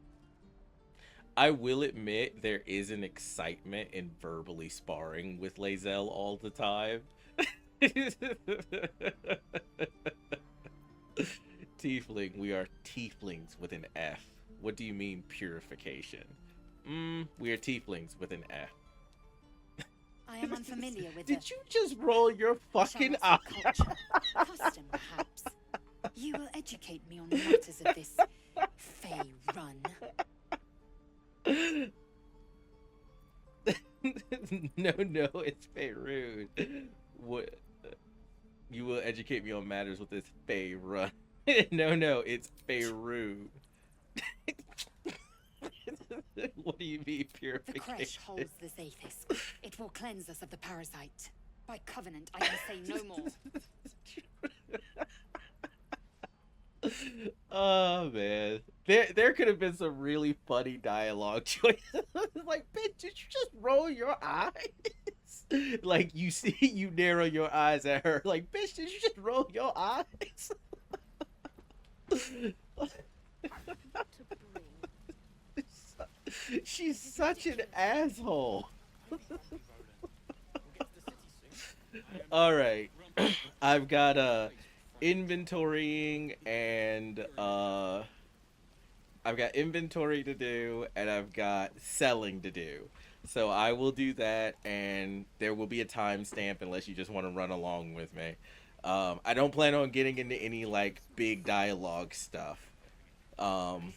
[SPEAKER 1] I will admit there is an excitement in verbally sparring with Lae'zel all the time. Tiefling, we are tieflings with an F. What do you mean purification? We are tieflings with an F.
[SPEAKER 7] I am unfamiliar with
[SPEAKER 1] Did you just roll your fucking eye?
[SPEAKER 7] culture, custom perhaps. You will educate me on the matters of this Fey run.
[SPEAKER 1] No, it's Faerun. What? You will educate me on matters with this Fey run. No, it's Faerun. What do you mean
[SPEAKER 7] The
[SPEAKER 1] purification?
[SPEAKER 7] Kresh holds the Zaithis. It will cleanse us of the parasite. By covenant, I can say no more.
[SPEAKER 1] Oh man, there could have been some really funny dialogue choices. Like, bitch, did you just roll your eyes? Like, you narrow your eyes at her. Like, bitch, did you just roll your eyes? She's such an asshole. All right, I've got inventorying and I've got inventory to do, and I've got selling to do. So I will do that, and there will be a timestamp unless you just want to run along with me. I don't plan on getting into any like big dialogue stuff. Um,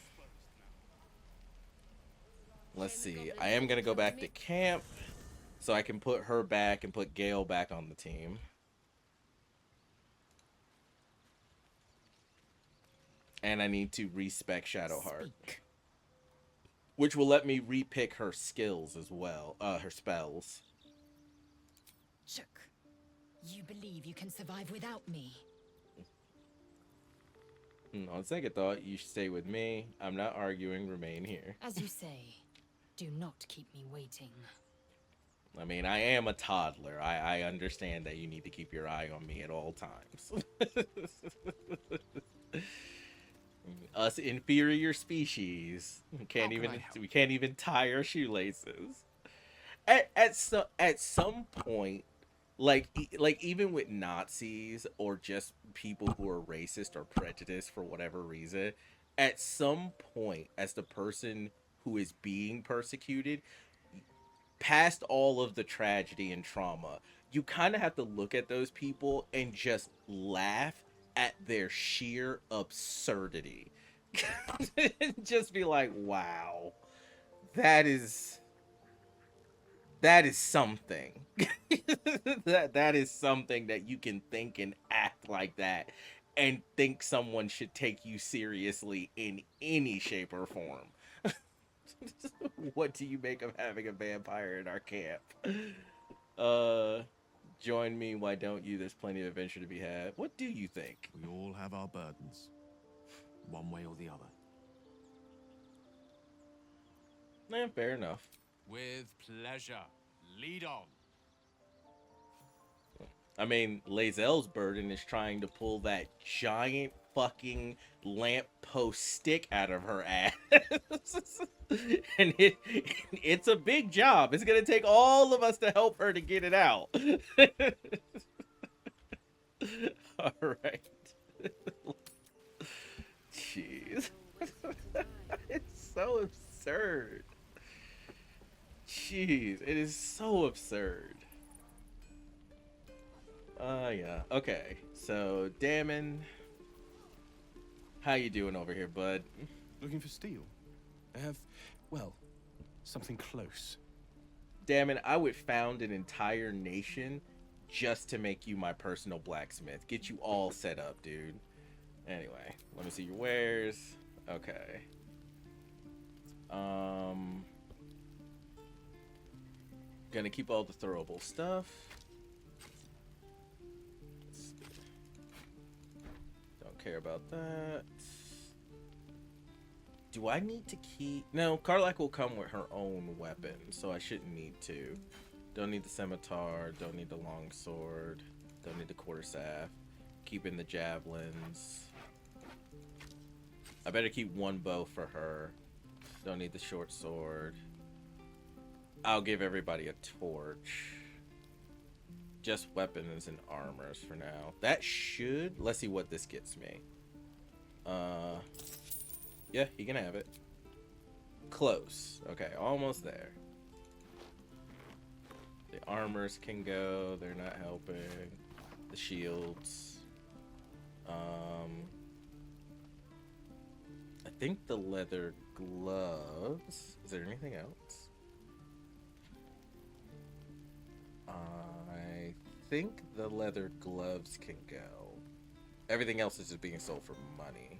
[SPEAKER 1] let's see. I am gonna go back to camp so I can put her back and put Gale back on the team. And I need to respec Shadowheart.
[SPEAKER 7] Speak.
[SPEAKER 1] Which will let me repick her skills as well. Her spells.
[SPEAKER 7] Chook, you believe you can survive without me?
[SPEAKER 1] On second thought, you should stay with me. I'm not arguing, remain here.
[SPEAKER 7] As you say, do not keep me waiting.
[SPEAKER 1] I mean, I am a toddler. I understand that you need to keep your eye on me at all times. Us inferior species we can't even tie our shoelaces. At some point, like even with Nazis or just people who are racist or prejudiced for whatever reason, at some point, as the person who is being persecuted, past all of the tragedy and trauma, you kind of have to look at those people and just laugh at their sheer absurdity. Just be like, wow, that is something. that is something that you can think and act like that and think someone should take you seriously in any shape or form. What do you make of having a vampire in our camp? Join me, why don't you? There's plenty of adventure to be had. What do you think?
[SPEAKER 8] We all have our burdens, one way or the other.
[SPEAKER 1] Fair enough.
[SPEAKER 8] With pleasure. Lead on.
[SPEAKER 1] I mean, Lae'zel's burden is trying to pull that giant fucking lamppost stick out of her ass. And it's a big job. It's gonna take all of us to help her to get it out. Alright. Jeez. It's so absurd. Jeez, it is so absurd. Yeah. Okay. So, Damon, how you doing over here, bud?
[SPEAKER 11] Looking for steel? I have, well, something close.
[SPEAKER 1] Damon, I would found an entire nation just to make you my personal blacksmith. Get you all set up, dude. Anyway, let me see your wares. Okay. Gonna keep all the throwable stuff. Don't care about that. Do I need to keep... No, Karlach will come with her own weapon, so I shouldn't need to. Don't need the scimitar, don't need the longsword, don't need the quarterstaff. Keeping the javelins. I better keep one bow for her. Don't need the short sword. I'll give everybody a torch. Just weapons and armors for now. That should... Let's see what this gets me. Yeah, you can have it. Close. Okay, almost there. The armors can go. They're not helping. The shields. I think the leather gloves. Is there anything else? I think the leather gloves can go. Everything else is just being sold for money.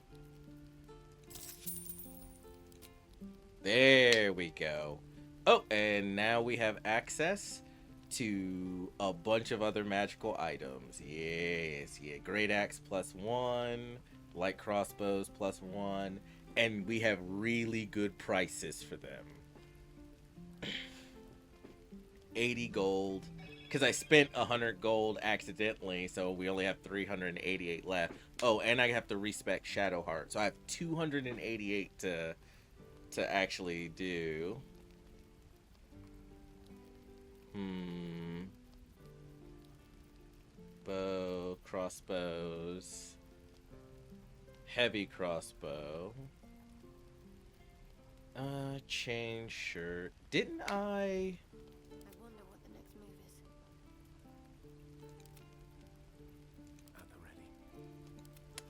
[SPEAKER 1] There we go. Oh, and now we have access to a bunch of other magical items. Yes, yeah. Great Axe +1, light crossbows +1, and we have really good prices for them. 80 gold, because I spent 100 gold accidentally, so we only have 388 left. Oh, and I have to respec Shadowheart, so I have 288 to actually do. Bow, crossbows, heavy crossbow. Change shirt. Didn't I?
[SPEAKER 3] I wonder what the next move is.
[SPEAKER 11] At the ready.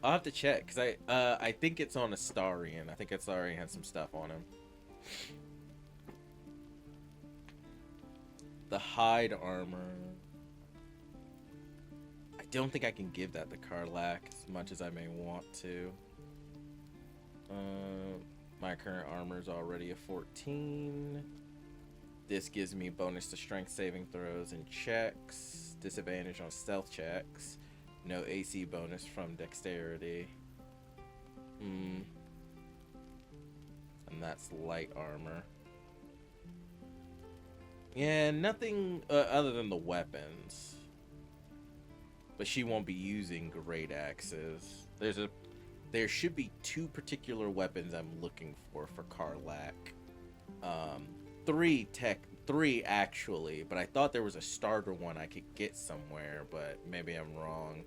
[SPEAKER 1] I'll have to check because I think it's on Astarion. I think Astarion has some stuff on him. The hide armor. I don't think I can give that to Karlak as much as I may want to. My current armor is already a 14. This gives me bonus to strength saving throws and checks. Disadvantage on stealth checks. No AC bonus from dexterity. And that's light armor. Yeah, nothing other than the weapons. But she won't be using great axes. There should be 2 particular weapons I'm looking for Karlak. 3 actually, but I thought there was a starter one I could get somewhere, but maybe I'm wrong.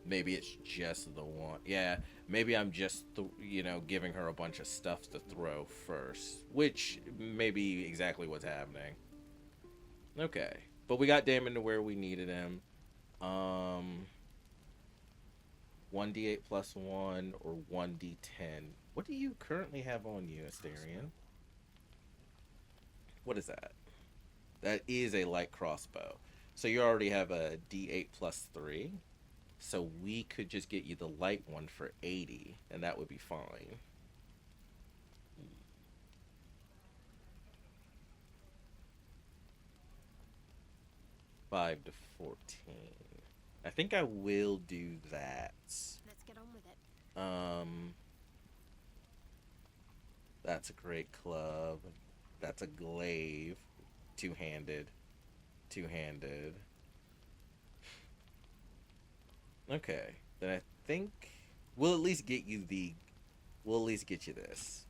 [SPEAKER 1] Maybe it's just the one. Yeah, maybe I'm just giving her a bunch of stuff to throw first, which may be exactly what's happening. Okay, but we got Damon to where we needed him. 1d8 plus 1 or 1d10. What do you currently have on you, Astarion? What is that? That is a light crossbow. So you already have a d8 plus 3. So we could just get you the light one for 80, and that would be fine. $5 to 14. I think I will do that.
[SPEAKER 3] Let's get on with it.
[SPEAKER 1] That's a great club. That's a glaive. Two-handed. Okay. Then I think we'll at least get you this.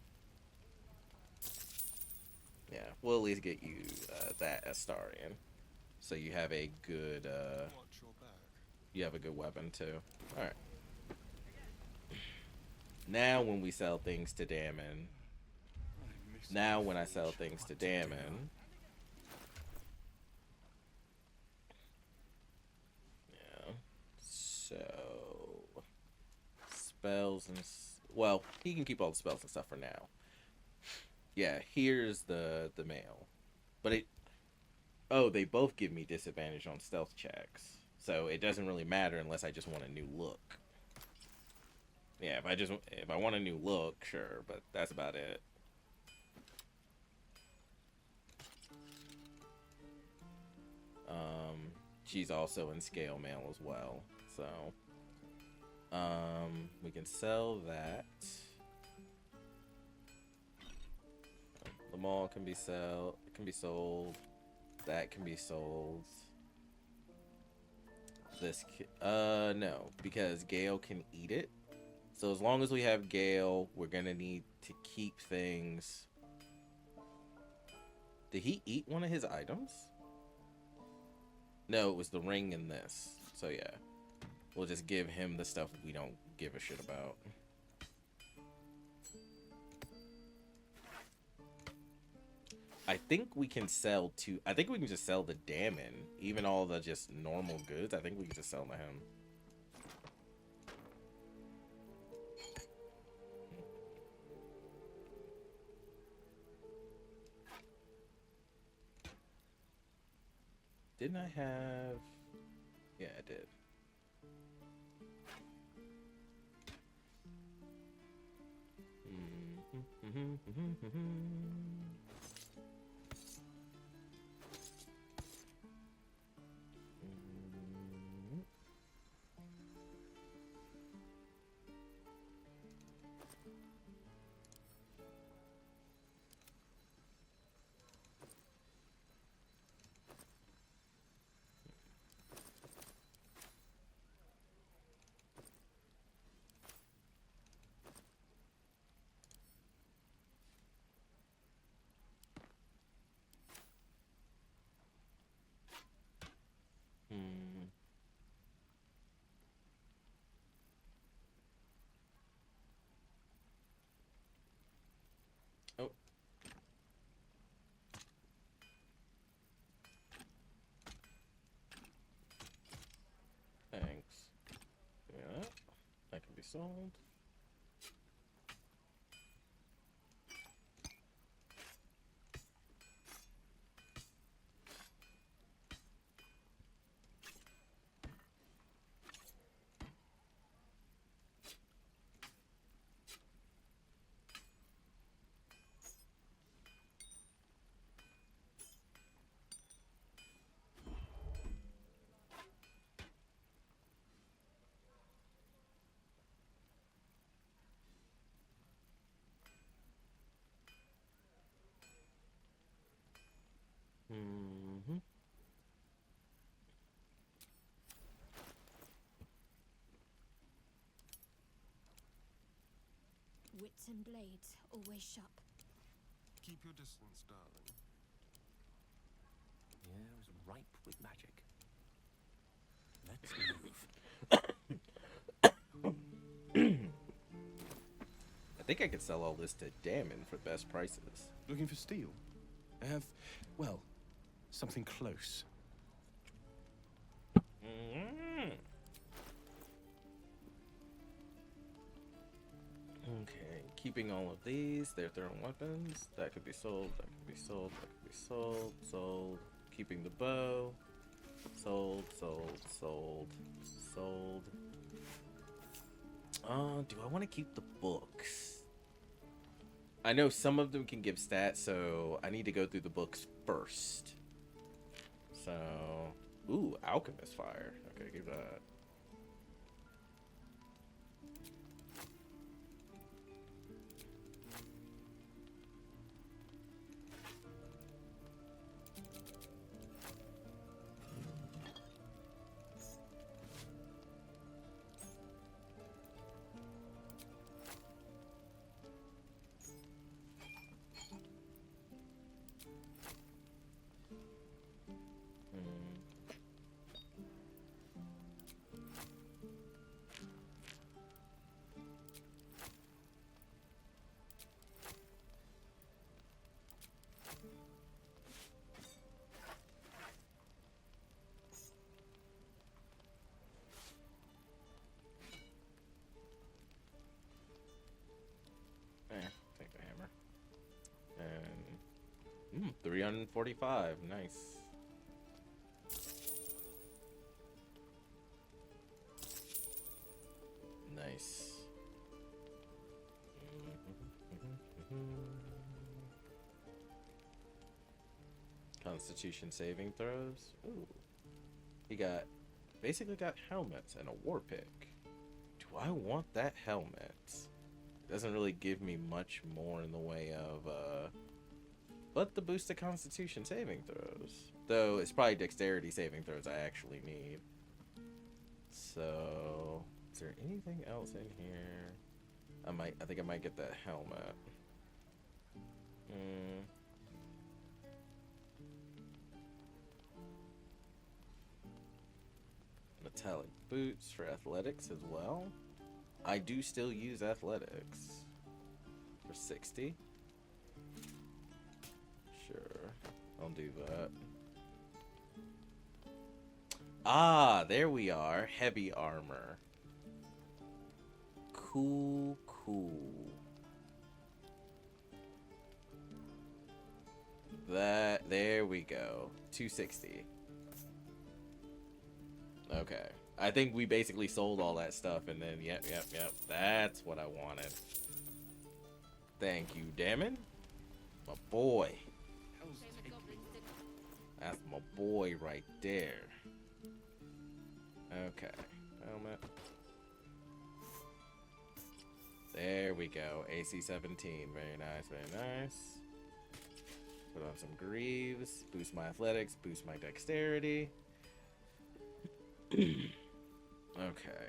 [SPEAKER 1] Yeah, we'll at least get you that Astarion. So you have a good you have a good weapon too. Alright. Now when we sell things to Damon. Now when I sell things to Damon. Yeah. So spells and well, he can keep all the spells and stuff for now. Yeah, here's the mail. But they both give me disadvantage on stealth checks. So it doesn't really matter unless I just want a new look. Yeah, if I want a new look, sure, but that's about it. She's also in scale mail as well. So we can sell that. The mall can be sold. That can be sold. This no, because Gale can eat it. So as long as we have Gale, we're gonna need to keep things. Did he eat one of his items? No, it was the ring in this. So yeah, we'll just give him the stuff we don't give a shit about. I think we can sell to. I think we can just sell to Damon, even all the just normal goods. I think we can just sell to him. Didn't I have? Yeah, I did. sold. Mm-hmm.
[SPEAKER 3] Wits and blades, always sharp.
[SPEAKER 11] Keep your distance, darling.
[SPEAKER 15] The air is ripe with magic. Let's move.
[SPEAKER 1] I think I could sell all this to Damon for best prices.
[SPEAKER 11] Looking for steel? I have, well, something close.
[SPEAKER 1] Mm-hmm. Okay, keeping all of these. They're throwing weapons. That could be sold. That could be sold. That could be sold. Sold. Keeping the bow. Sold. Sold. Sold. Sold. Do I want to keep the books? I know some of them can give stats, so I need to go through the books first. So, ooh, Alchemist Fire. Okay, give that. Take the hammer. And 345. Nice. Nice. Constitution saving throws. Ooh. He basically got helmets and a war pick. Do I want that helmet? Doesn't really give me much more in the way of but the boosted constitution saving throws, though it's probably dexterity saving throws I actually need. So is there anything else in here? I think I might get that helmet. Metallic boots for athletics as well. I do still use athletics for 60. Sure, I'll do that. Ah, there we are. Heavy armor. Cool, cool. There we go. 260. Okay. I think we basically sold all that stuff and then, yep. That's what I wanted. Thank you, Damon. My boy. That's my boy right there. Okay. Helmet. There we go. AC 17. Very nice, very nice. Put on some greaves. Boost my athletics. Boost my dexterity. Okay.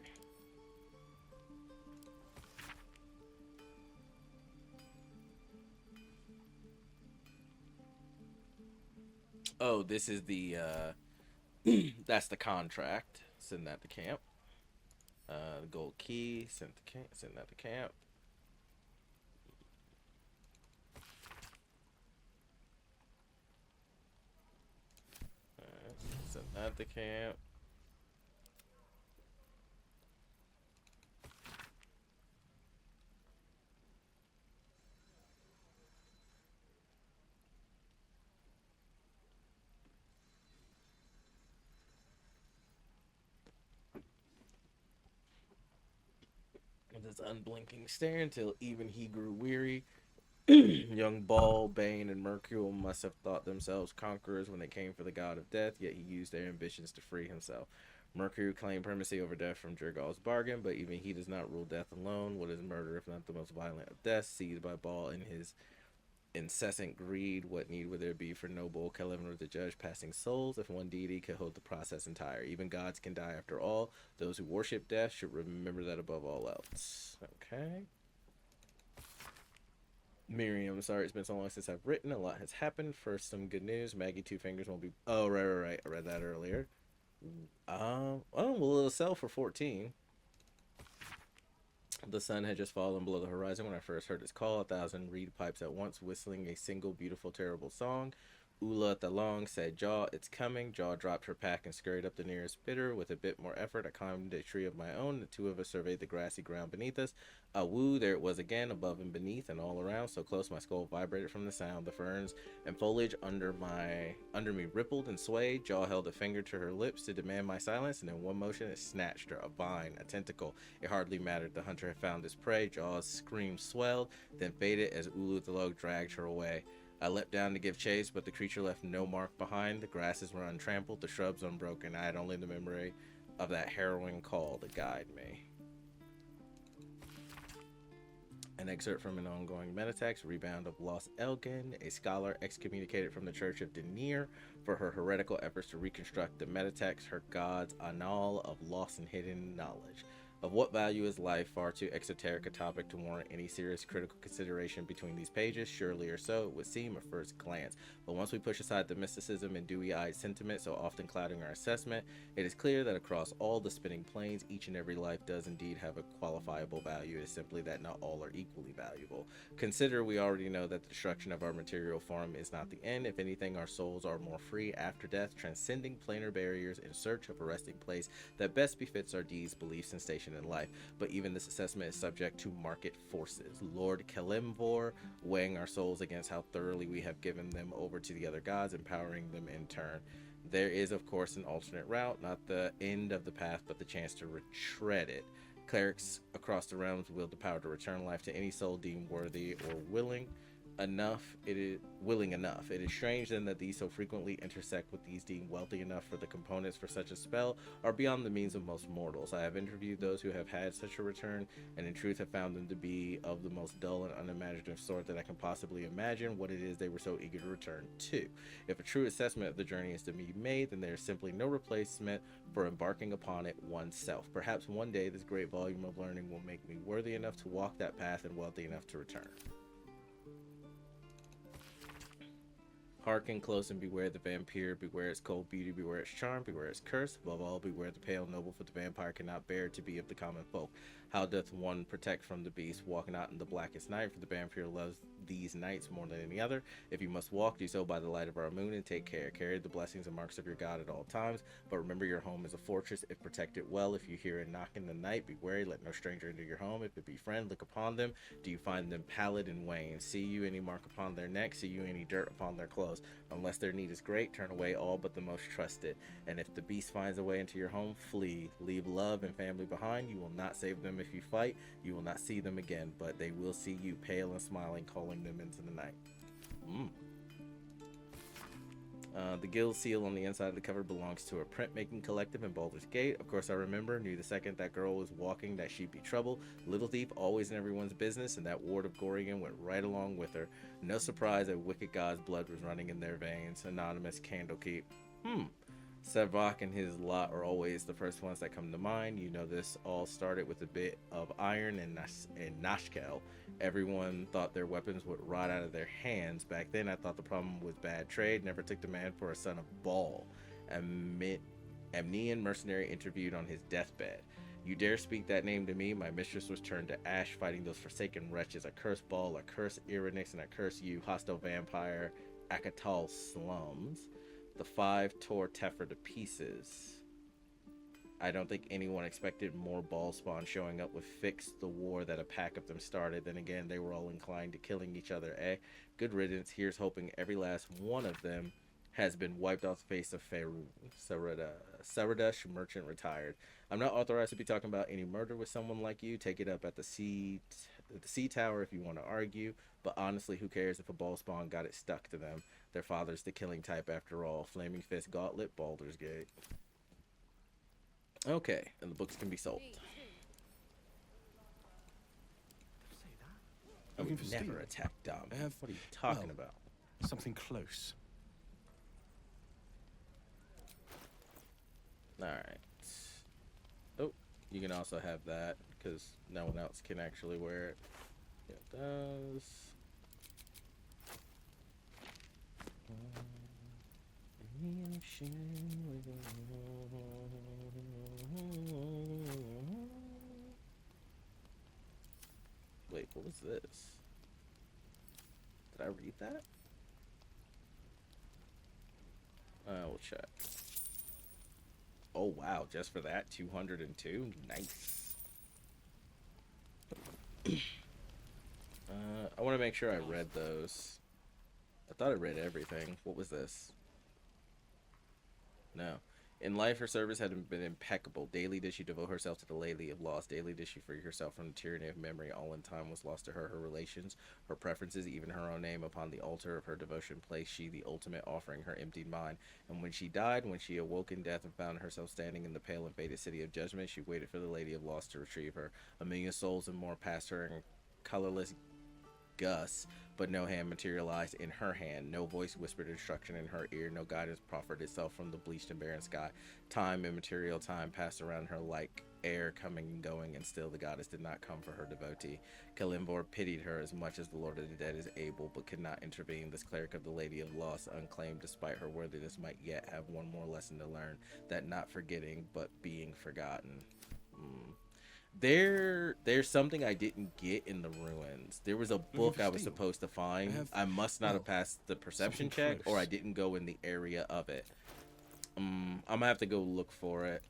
[SPEAKER 1] Oh, this is the that's the contract. Send that to camp. Gold key, send that to camp. Send that to camp. his unblinking stare until even he grew weary. Young Ball, Bane, and Mercule must have thought themselves conquerors when they came for the god of death, yet he used their ambitions to free himself. Mercury claimed primacy over death from Jergal's bargain, but even he does not rule death alone. What is murder if not the most violent of deaths? Seized by Ball in his incessant greed, what need would there be for noble Celebrinar to judge passing souls if one deity could hold the process entire? Even gods can die after all. Those who worship death should remember that above all else. Okay. Miriam, sorry it's been so long since I've written. A lot has happened. First, some good news. Maggie Two Fingers won't be. Oh, right. I read that earlier. Oh, well, it'll sell for 14. The sun had just fallen below the horizon when I first heard its call. 1,000 reed pipes at once, whistling a single beautiful, terrible song. Ula Thalong said, Jaw, it's coming. Jaw dropped her pack and scurried up the nearest bitter. With a bit more effort, I climbed a tree of my own. The two of us surveyed the grassy ground beneath us. Woo, there it was again, above and beneath and all around, so close my skull vibrated from the sound. The ferns and foliage under me rippled and swayed. Jaw held a finger to her lips to demand my silence, and in one motion it snatched her. A vine, a tentacle. It hardly mattered. The hunter had found his prey. Jaw's scream swelled, then faded as Ulu Thalog dragged her away. I leapt down to give chase, but the creature left no mark behind. The grasses were untrampled, the shrubs unbroken. I had only the memory of that harrowing call to guide me. An excerpt from an ongoing metatext, Rebound of Lost Elgin, a scholar excommunicated from the Church of Denier for her heretical efforts to reconstruct the metatext, her god's annal of lost and hidden knowledge. Of what value is life? Far too exoteric a topic to warrant any serious critical consideration between these pages, surely or so it would seem at first glance. But once we push aside the mysticism and dewy-eyed sentiment so often clouding our assessment, it is clear that across all the spinning planes, each and every life does indeed have a qualifiable value. It is simply that not all are equally valuable. Consider we already know that the destruction of our material form is not the end. If anything, our souls are more free after death, transcending planar barriers in search of a resting place that best befits our deeds, beliefs, and station in life. But even this assessment is subject to market forces. Lord Kalimvor weighing our souls against how thoroughly we have given them over to the other gods, empowering them in turn. There is, of course, an alternate route, not the end of the path, but the chance to retread it. Clerics across the realms wield the power to return life to any soul deemed worthy or willing enough. It is strange then that these so frequently intersect with these deemed wealthy enough for the components for such a spell are beyond the means of most mortals. I have interviewed those who have had such a return, and in truth have found them to be of the most dull and unimaginative sort that I can possibly imagine what it is they were so eager to return to. If a true assessment of the journey is to be made, then there is simply no replacement for embarking upon it oneself. Perhaps one day this great volume of learning will make me worthy enough to walk that path and wealthy enough to return. Hearken close and beware the vampire, beware its cold beauty, beware its charm, beware its curse. Above all, beware the pale noble, for the vampire cannot bear to be of the common folk. How doth one protect from the beast, walking out in the blackest night? For the vampire loves these nights more than any other. If you must walk, do so by the light of our moon, and take care. Carry the blessings and marks of your God at all times, but remember your home is a fortress. If protected well, if you hear a knock in the night, be wary, let no stranger into your home. If it be friend, look upon them. Do you find them pallid and wan? See you any mark upon their neck? See you any dirt upon their clothes? Unless their need is great, turn away all but the most trusted. And if the beast finds a way into your home, flee. Leave love and family behind. You will not save them if you fight. You will not see them again, but they will see you, pale and smiling, calling them into the night. The guild seal on the inside of the cover belongs to a printmaking collective in Baldur's Gate. Of course, I knew the second that girl was walking that she'd be trouble. Little Thief, always in everyone's business, and that ward of Gorigan went right along with her. No surprise that wicked god's blood was running in their veins. Anonymous Candlekeep. Sevak and his lot are always the first ones that come to mind. You know, this all started with a bit of iron and Nashkel. Everyone thought their weapons would rot out of their hands. Back then, I thought the problem was bad trade. Never took the man for a son of Baal. Amnean mercenary interviewed on his deathbed. You dare speak that name to me? My mistress was turned to ash fighting those forsaken wretches. I curse Baal, I curse Ironix, and I curse you, hostile vampire, Akatal slums. The five tore Teffer to pieces. I don't think anyone expected more ball spawn showing up with fix the war that a pack of them started. Then again, they were all inclined to killing each other, eh? Good riddance. Here's hoping every last one of them has been wiped off the face of Saradash, merchant retired. I'm not authorized to be talking about any murder with someone like you. Take it up at the sea tower if you want to argue. But honestly, who cares if a ball spawn got it stuck to them? Their father's the killing type after all. Flaming Fist Gauntlet, Baldur's Gate. Okay, and the books can be sold. I would never attack Dom. What are you talking about?
[SPEAKER 15] Something close.
[SPEAKER 1] Alright. Oh, you can also have that, because no one else can actually wear it. It does. Wait, what was this? Did I read that? We'll check. Oh wow, just for that, 202? Nice. I want to make sure I read those. I thought I read everything. What was this? No. In life, her service had been impeccable. Daily did she devote herself to the Lady of Loss. Daily did she free herself from the tyranny of memory. All in time was lost to her. Her relations, her preferences, even her own name. Upon the altar of her devotion placed she the ultimate offering, her emptied mind. And when she died, when she awoke in death and found herself standing in the pale and faded city of judgment, she waited for the Lady of Loss to retrieve her. 1,000,000 souls and more passed her in colorless Gus, but no hand materialized in her hand. No voice whispered instruction in her ear. No guidance proffered itself from the bleached and barren sky. Time, immaterial time, passed around her like air, coming and going, and still the goddess did not come for her devotee. Kalimvor pitied her as much as the Lord of the Dead is able, but could not intervene. This cleric of the Lady of Loss, unclaimed despite her worthiness, might yet have one more lesson to learn, that not forgetting, but being forgotten. There's something I didn't get in the ruins. There was a book I was supposed to find. I must not have passed the perception check, or I didn't go in the area of it. I'm gonna have to go look for it,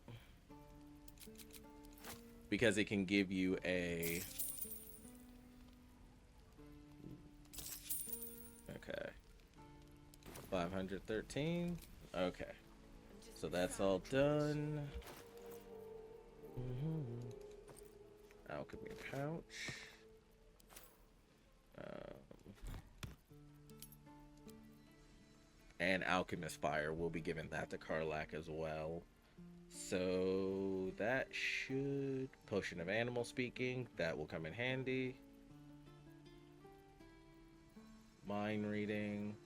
[SPEAKER 1] because it can give you a... Okay. 513. Okay. So that's all done. Alchemy pouch. And Alchemist Fire. We'll be giving that to Karlak as well. So that should... Potion of Animal Speaking. That will come in handy. Mind Reading.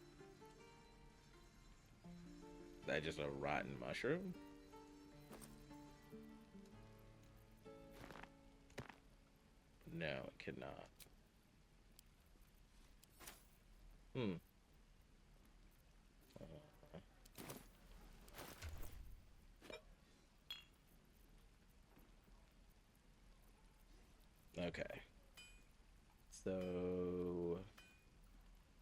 [SPEAKER 1] That just a rotten mushroom? No, it cannot. Okay. So...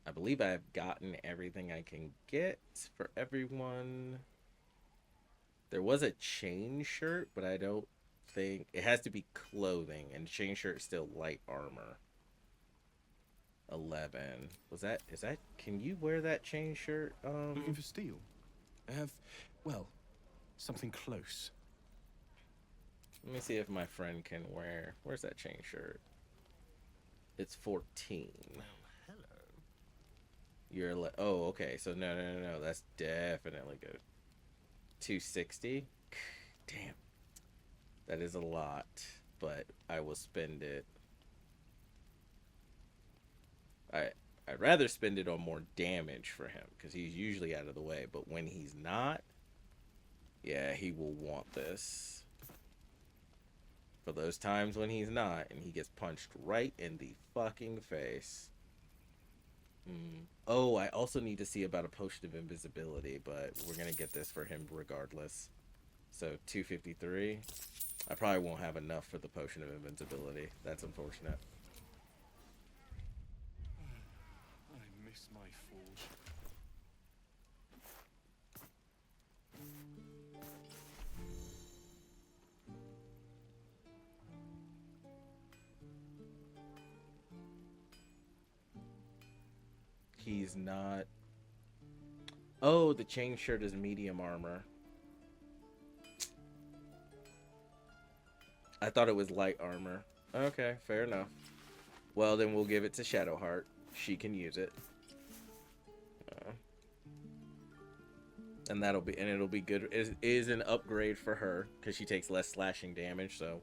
[SPEAKER 1] I believe I've gotten everything I can get for everyone. There was a chain shirt, but I don't think... It has to be clothing, and chain shirt is still light armor. 11. Was that... Is that... Can you wear that chain shirt?
[SPEAKER 15] Looking for steel? I have... Well, something close.
[SPEAKER 1] Let me see if my friend can wear... Where's that chain shirt? It's 14. You're like, oh, okay. So no. That's definitely good. 260. Damn, that is a lot, but I will spend it. I'd rather spend it on more damage for him, because he's usually out of the way. But when he's not, yeah, he will want this. For those times when he's not, and he gets punched right in the fucking face. Oh, I also need to see about a potion of invisibility, but we're gonna get this for him regardless. So 253. I probably won't have enough for the potion of invincibility. That's unfortunate.
[SPEAKER 15] I miss my forge.
[SPEAKER 1] He's not... Oh, the chain shirt is medium armor. I thought it was light armor. Okay, fair enough. Well, then we'll give it to Shadowheart. She can use it. And it'll be good. It is an upgrade for her because she takes less slashing damage. So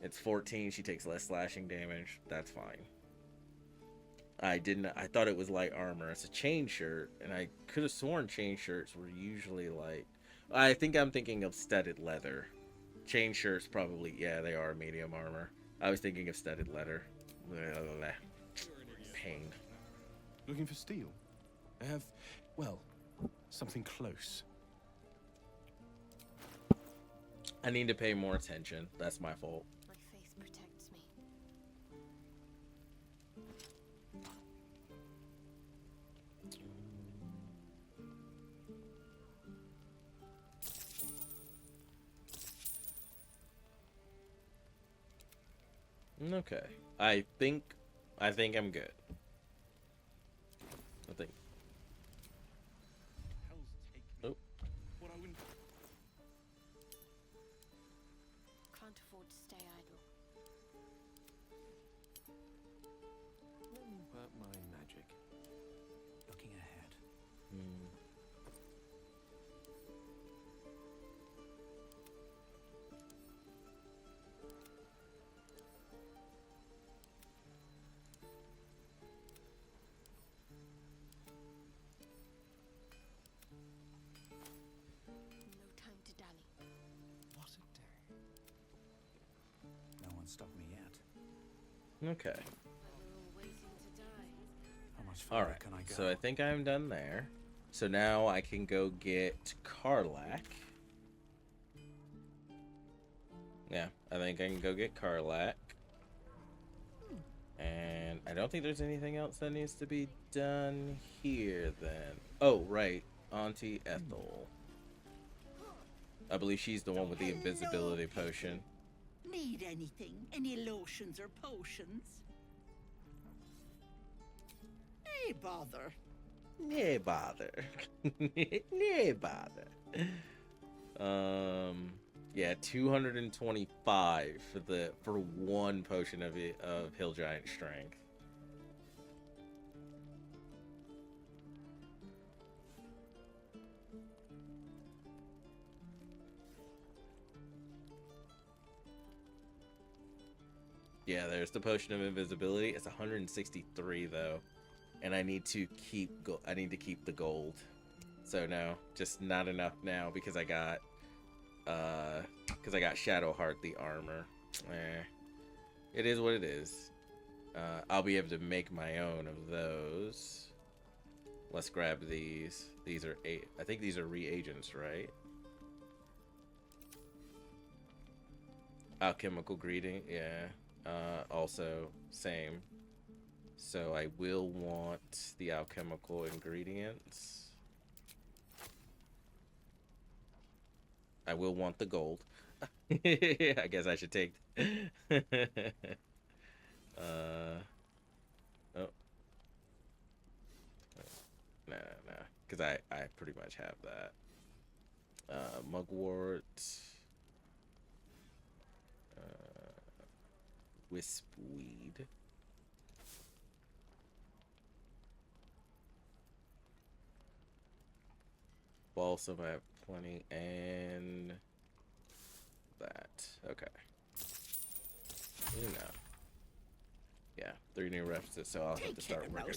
[SPEAKER 1] it's 14. She takes less slashing damage. That's fine. I thought it was light armor. It's a chain shirt, and I could have sworn chain shirts were usually light. I think I'm thinking of studded leather. Chain shirts probably, yeah, they are medium armor. I was thinking of studded leather. Pain.
[SPEAKER 15] Looking for steel? I have, well, something close.
[SPEAKER 1] I need to pay more attention. That's my fault.
[SPEAKER 3] My faith protects me.
[SPEAKER 1] Okay. I think I'm good. I think. Oh.
[SPEAKER 3] Can't afford to stay idle.
[SPEAKER 8] Let me work my magic.
[SPEAKER 4] Looking ahead.
[SPEAKER 3] No time to dally.
[SPEAKER 4] What a day. No one stopped me yet.
[SPEAKER 1] Okay.
[SPEAKER 3] We're all waiting to die.
[SPEAKER 4] How much
[SPEAKER 1] All
[SPEAKER 4] further
[SPEAKER 1] right.
[SPEAKER 4] can I go?
[SPEAKER 1] So I think I'm done there. So now I can go get Karlak. Yeah, I think I can go get Karlak. And I don't think there's anything else that needs to be done here then. Oh, right. Auntie Ethel. I believe she's the one with the invisibility potion.
[SPEAKER 6] Need anything? Any lotions or potions? Hey, bother.
[SPEAKER 1] Yeah, bother. Yeah, bother. Yeah, 225 for one potion of Hill Giant Strength. Yeah, there's the potion of invisibility. It's 163 though, and I need to keep the gold. So no, just not enough now because I got Shadowheart the armor. It is what it is. I'll be able to make my own of those. Let's grab these. These are I think these are reagents, right? Alchemical greeting, yeah. Also same. So I will want the alchemical ingredients. I will want the gold. I guess I should take. Oh. Nah, because I pretty much have that. Mugwort. Wispweed. Balsam, I have plenty, and that. Okay. You know. Yeah, 3 new references, so I'll have to start working on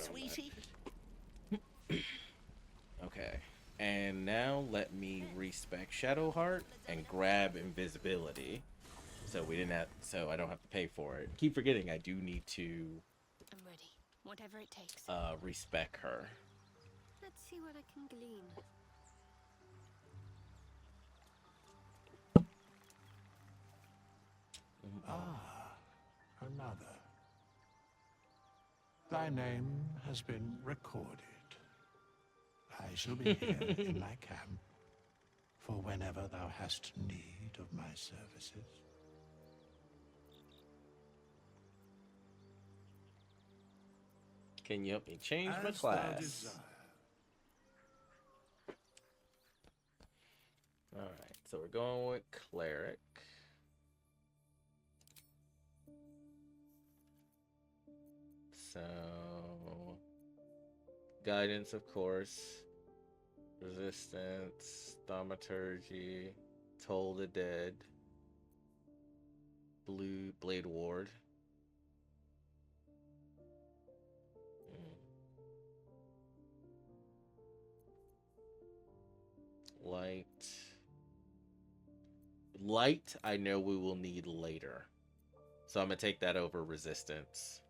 [SPEAKER 1] that. Okay. And now let me respec Shadowheart and grab invisibility. So I don't have to pay for it. Keep forgetting I do need to
[SPEAKER 3] I'm ready. Whatever it takes.
[SPEAKER 1] respec her.
[SPEAKER 3] Let's see what I can glean.
[SPEAKER 12] Another. Thy name has been recorded. I shall be here in my camp for whenever thou hast need of my services.
[SPEAKER 1] Can you help me change my
[SPEAKER 12] As thou
[SPEAKER 1] class?
[SPEAKER 12] desire.
[SPEAKER 1] Alright, so we're going with cleric. So guidance, of course. Resistance, thaumaturgy, toll the dead, blue blade ward. Light. Light, I know we will need later. So I'm going to take that over resistance.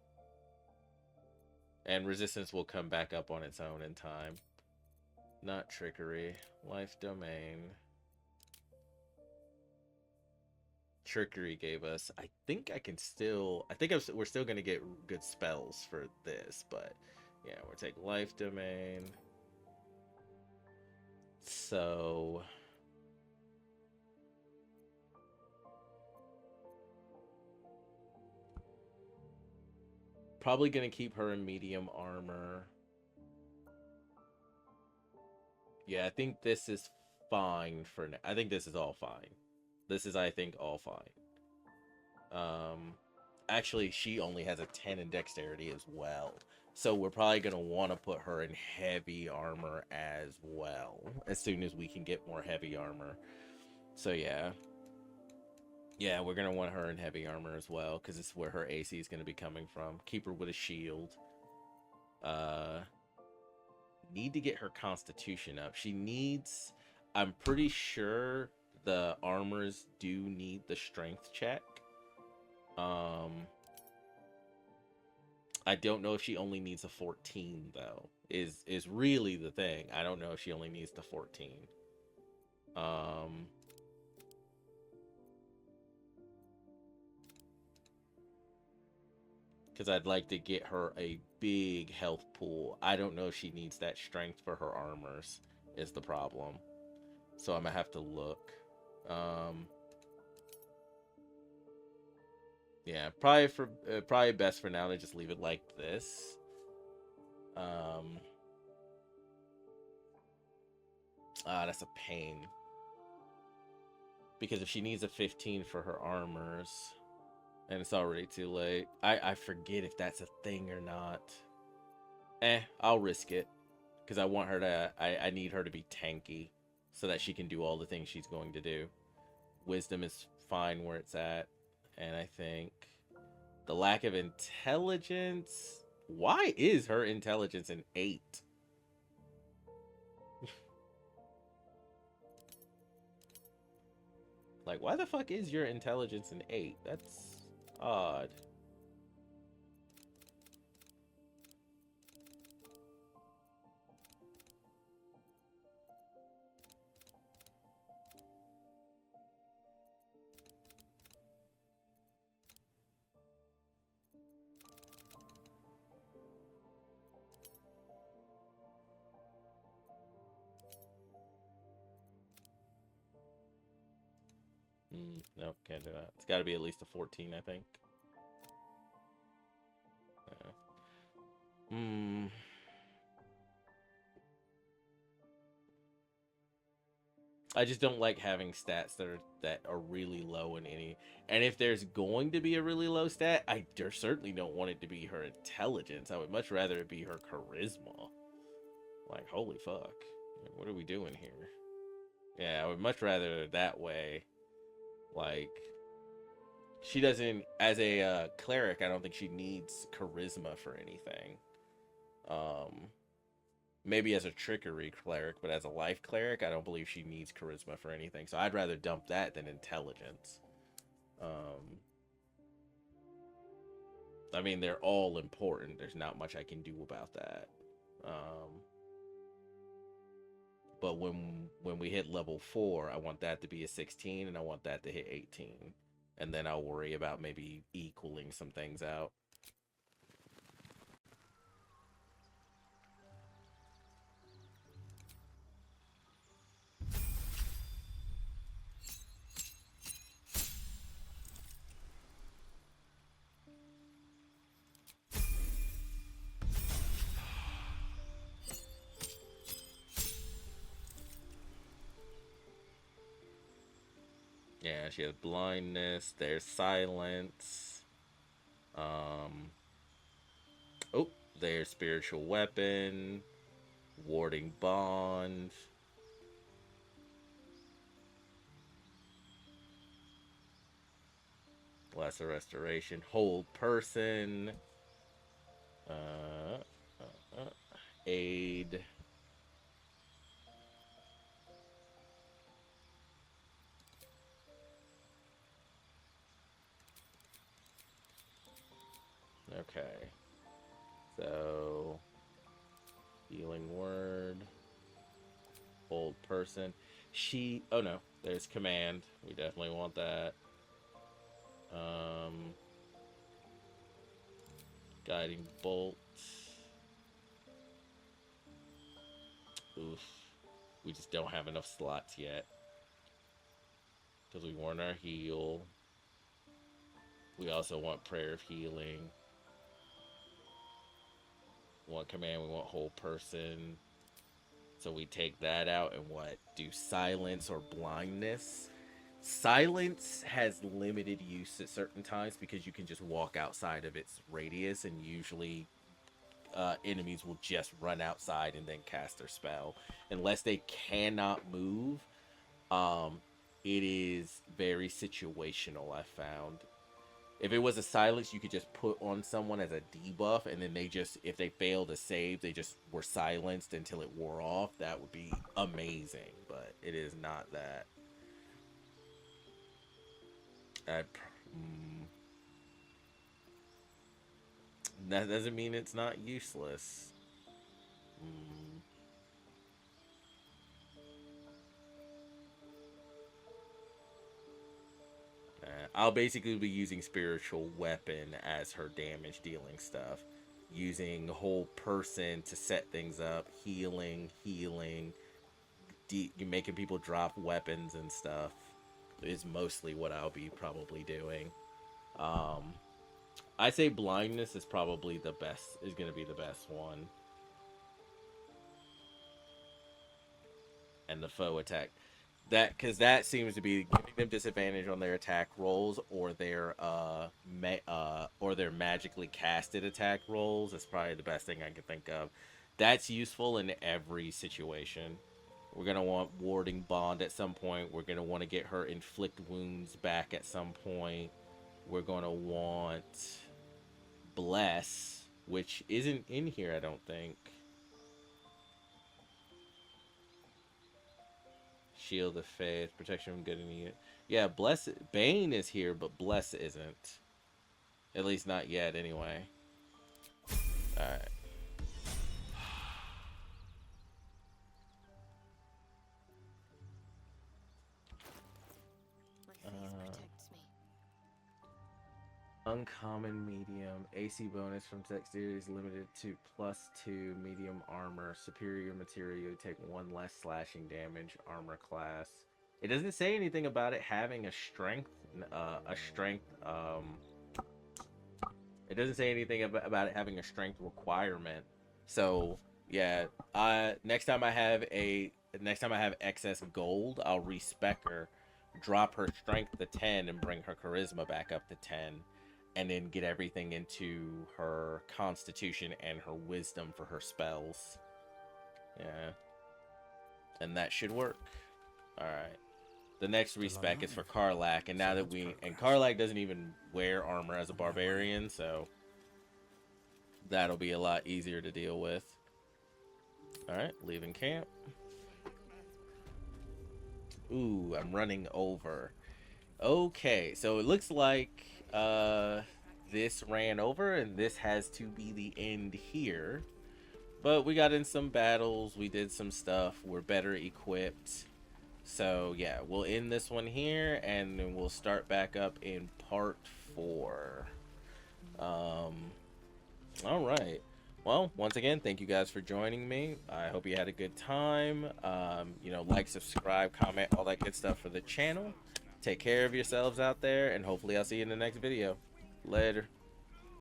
[SPEAKER 1] And resistance will come back up on its own in time. Not trickery. Life domain. Trickery gave us. I think I can still. We're still going to get good spells for this. But yeah, we'll take life domain. So. Probably going to keep her in medium armor. Yeah, I think this is fine for now. I think this is all fine. This is, I think, all fine. Actually, she only has a 10 in dexterity as well. So we're probably going to want to put her in heavy armor as well. As soon as we can get more heavy armor. So yeah. Yeah, we're going to want her in heavy armor as well. Because this is where her AC is going to be coming from. Keep her with a shield. Need to get her constitution up. She needs... I'm pretty sure the armors do need the strength check. I don't know if she only needs a 14 though. Is really the thing. I don't know if she only needs the 14. Because I'd like to get her a big health pool. I don't know if she needs that strength for her armors is the problem. So I'm gonna have to look. Yeah, probably best for now to just leave it like this. That's a pain. Because if she needs a 15 for her armors, and it's already too late, I forget if that's a thing or not. I'll risk it. Because I want her to, I need her to be tanky so that she can do all the things she's going to do. Wisdom is fine where it's at. And I think the lack of intelligence. Why is her intelligence an 8? Like, why the fuck is your intelligence an 8? That's odd. Nope, can't do that. It's got to be at least a 14, I think. I just don't like having stats that are really low in any. And if there's going to be a really low stat, I certainly don't want it to be her intelligence. I would much rather it be her charisma. Like, holy fuck. What are we doing here? Yeah, I would much rather that way. Like, she doesn't, as a cleric, I don't think she needs charisma for anything. Maybe as a trickery cleric, but as a life cleric, I don't believe she needs charisma for anything. So I'd rather dump that than intelligence. I mean, they're all important. There's not much I can do about that. But when we hit level 4, I want that to be a 16, and I want that to hit 18. And then I'll worry about maybe equaling some things out. she has blindness. There's silence. Oh, there's spiritual weapon. Warding bond. Lesser restoration. Hold person. Aid. Okay. So, healing word. Hold person. Oh no, there's command. We definitely want that. Guiding bolt. Oof. We just don't have enough slots yet. Because we want our heal. We also want prayer of healing. We want command, we want whole person. So we take that out and what? Do silence or blindness? Silence has limited use at certain times because you can just walk outside of its radius, and usually enemies will just run outside and then cast their spell. Unless they cannot move, it is very situational, I found. If it was a silence, you could just put on someone as a debuff, and then they just, if they fail to save, they just were silenced until it wore off. That would be amazing, but it is not that. That doesn't mean it's not useless. I'll basically be using spiritual weapon as her damage dealing stuff. Using whole person to set things up. Healing. Making people drop weapons and stuff is mostly what I'll be probably doing. I say blindness is probably the best, is going to be the best one. And the foe attack. Because that seems to be giving them disadvantage on their attack rolls or their magically casted attack rolls. Is probably the best thing I can think of. That's useful in every situation. We're gonna want warding bond at some point. We're gonna want to get her inflict wounds back at some point. We're gonna want bless, which isn't in here, I don't think. Shield of faith, protection from good and evil. Yeah, bless. Bane is here, but bless isn't. At least not yet, anyway. All right. Uncommon medium. AC bonus from dexterity is limited to +2 medium armor. Superior material, you take 1 less slashing damage. Armor class. It doesn't say anything about it having a strength. It doesn't say anything about it having a strength requirement. So yeah, next time I have excess gold, I'll respec her, drop her strength to 10, and bring her charisma back up to 10. And then get everything into her constitution and her wisdom for her spells. Yeah. And that should work. Alright. The next respec is for Karlach. And now that Karlach doesn't even wear armor as a barbarian, so that'll be a lot easier to deal with. Alright, leaving camp. Ooh, I'm running over. Okay, so it looks like this ran over, and this has to be the end here. But we got in some battles, we did some stuff, we're better equipped. So yeah, we'll end this one here, and then we'll start back up in part 4. Alright. Well, once again, thank you guys for joining me. I hope you had a good time. You know, like, subscribe, comment, all that good stuff for the channel. Take care of yourselves out there, and hopefully I'll see you in the next video. Later.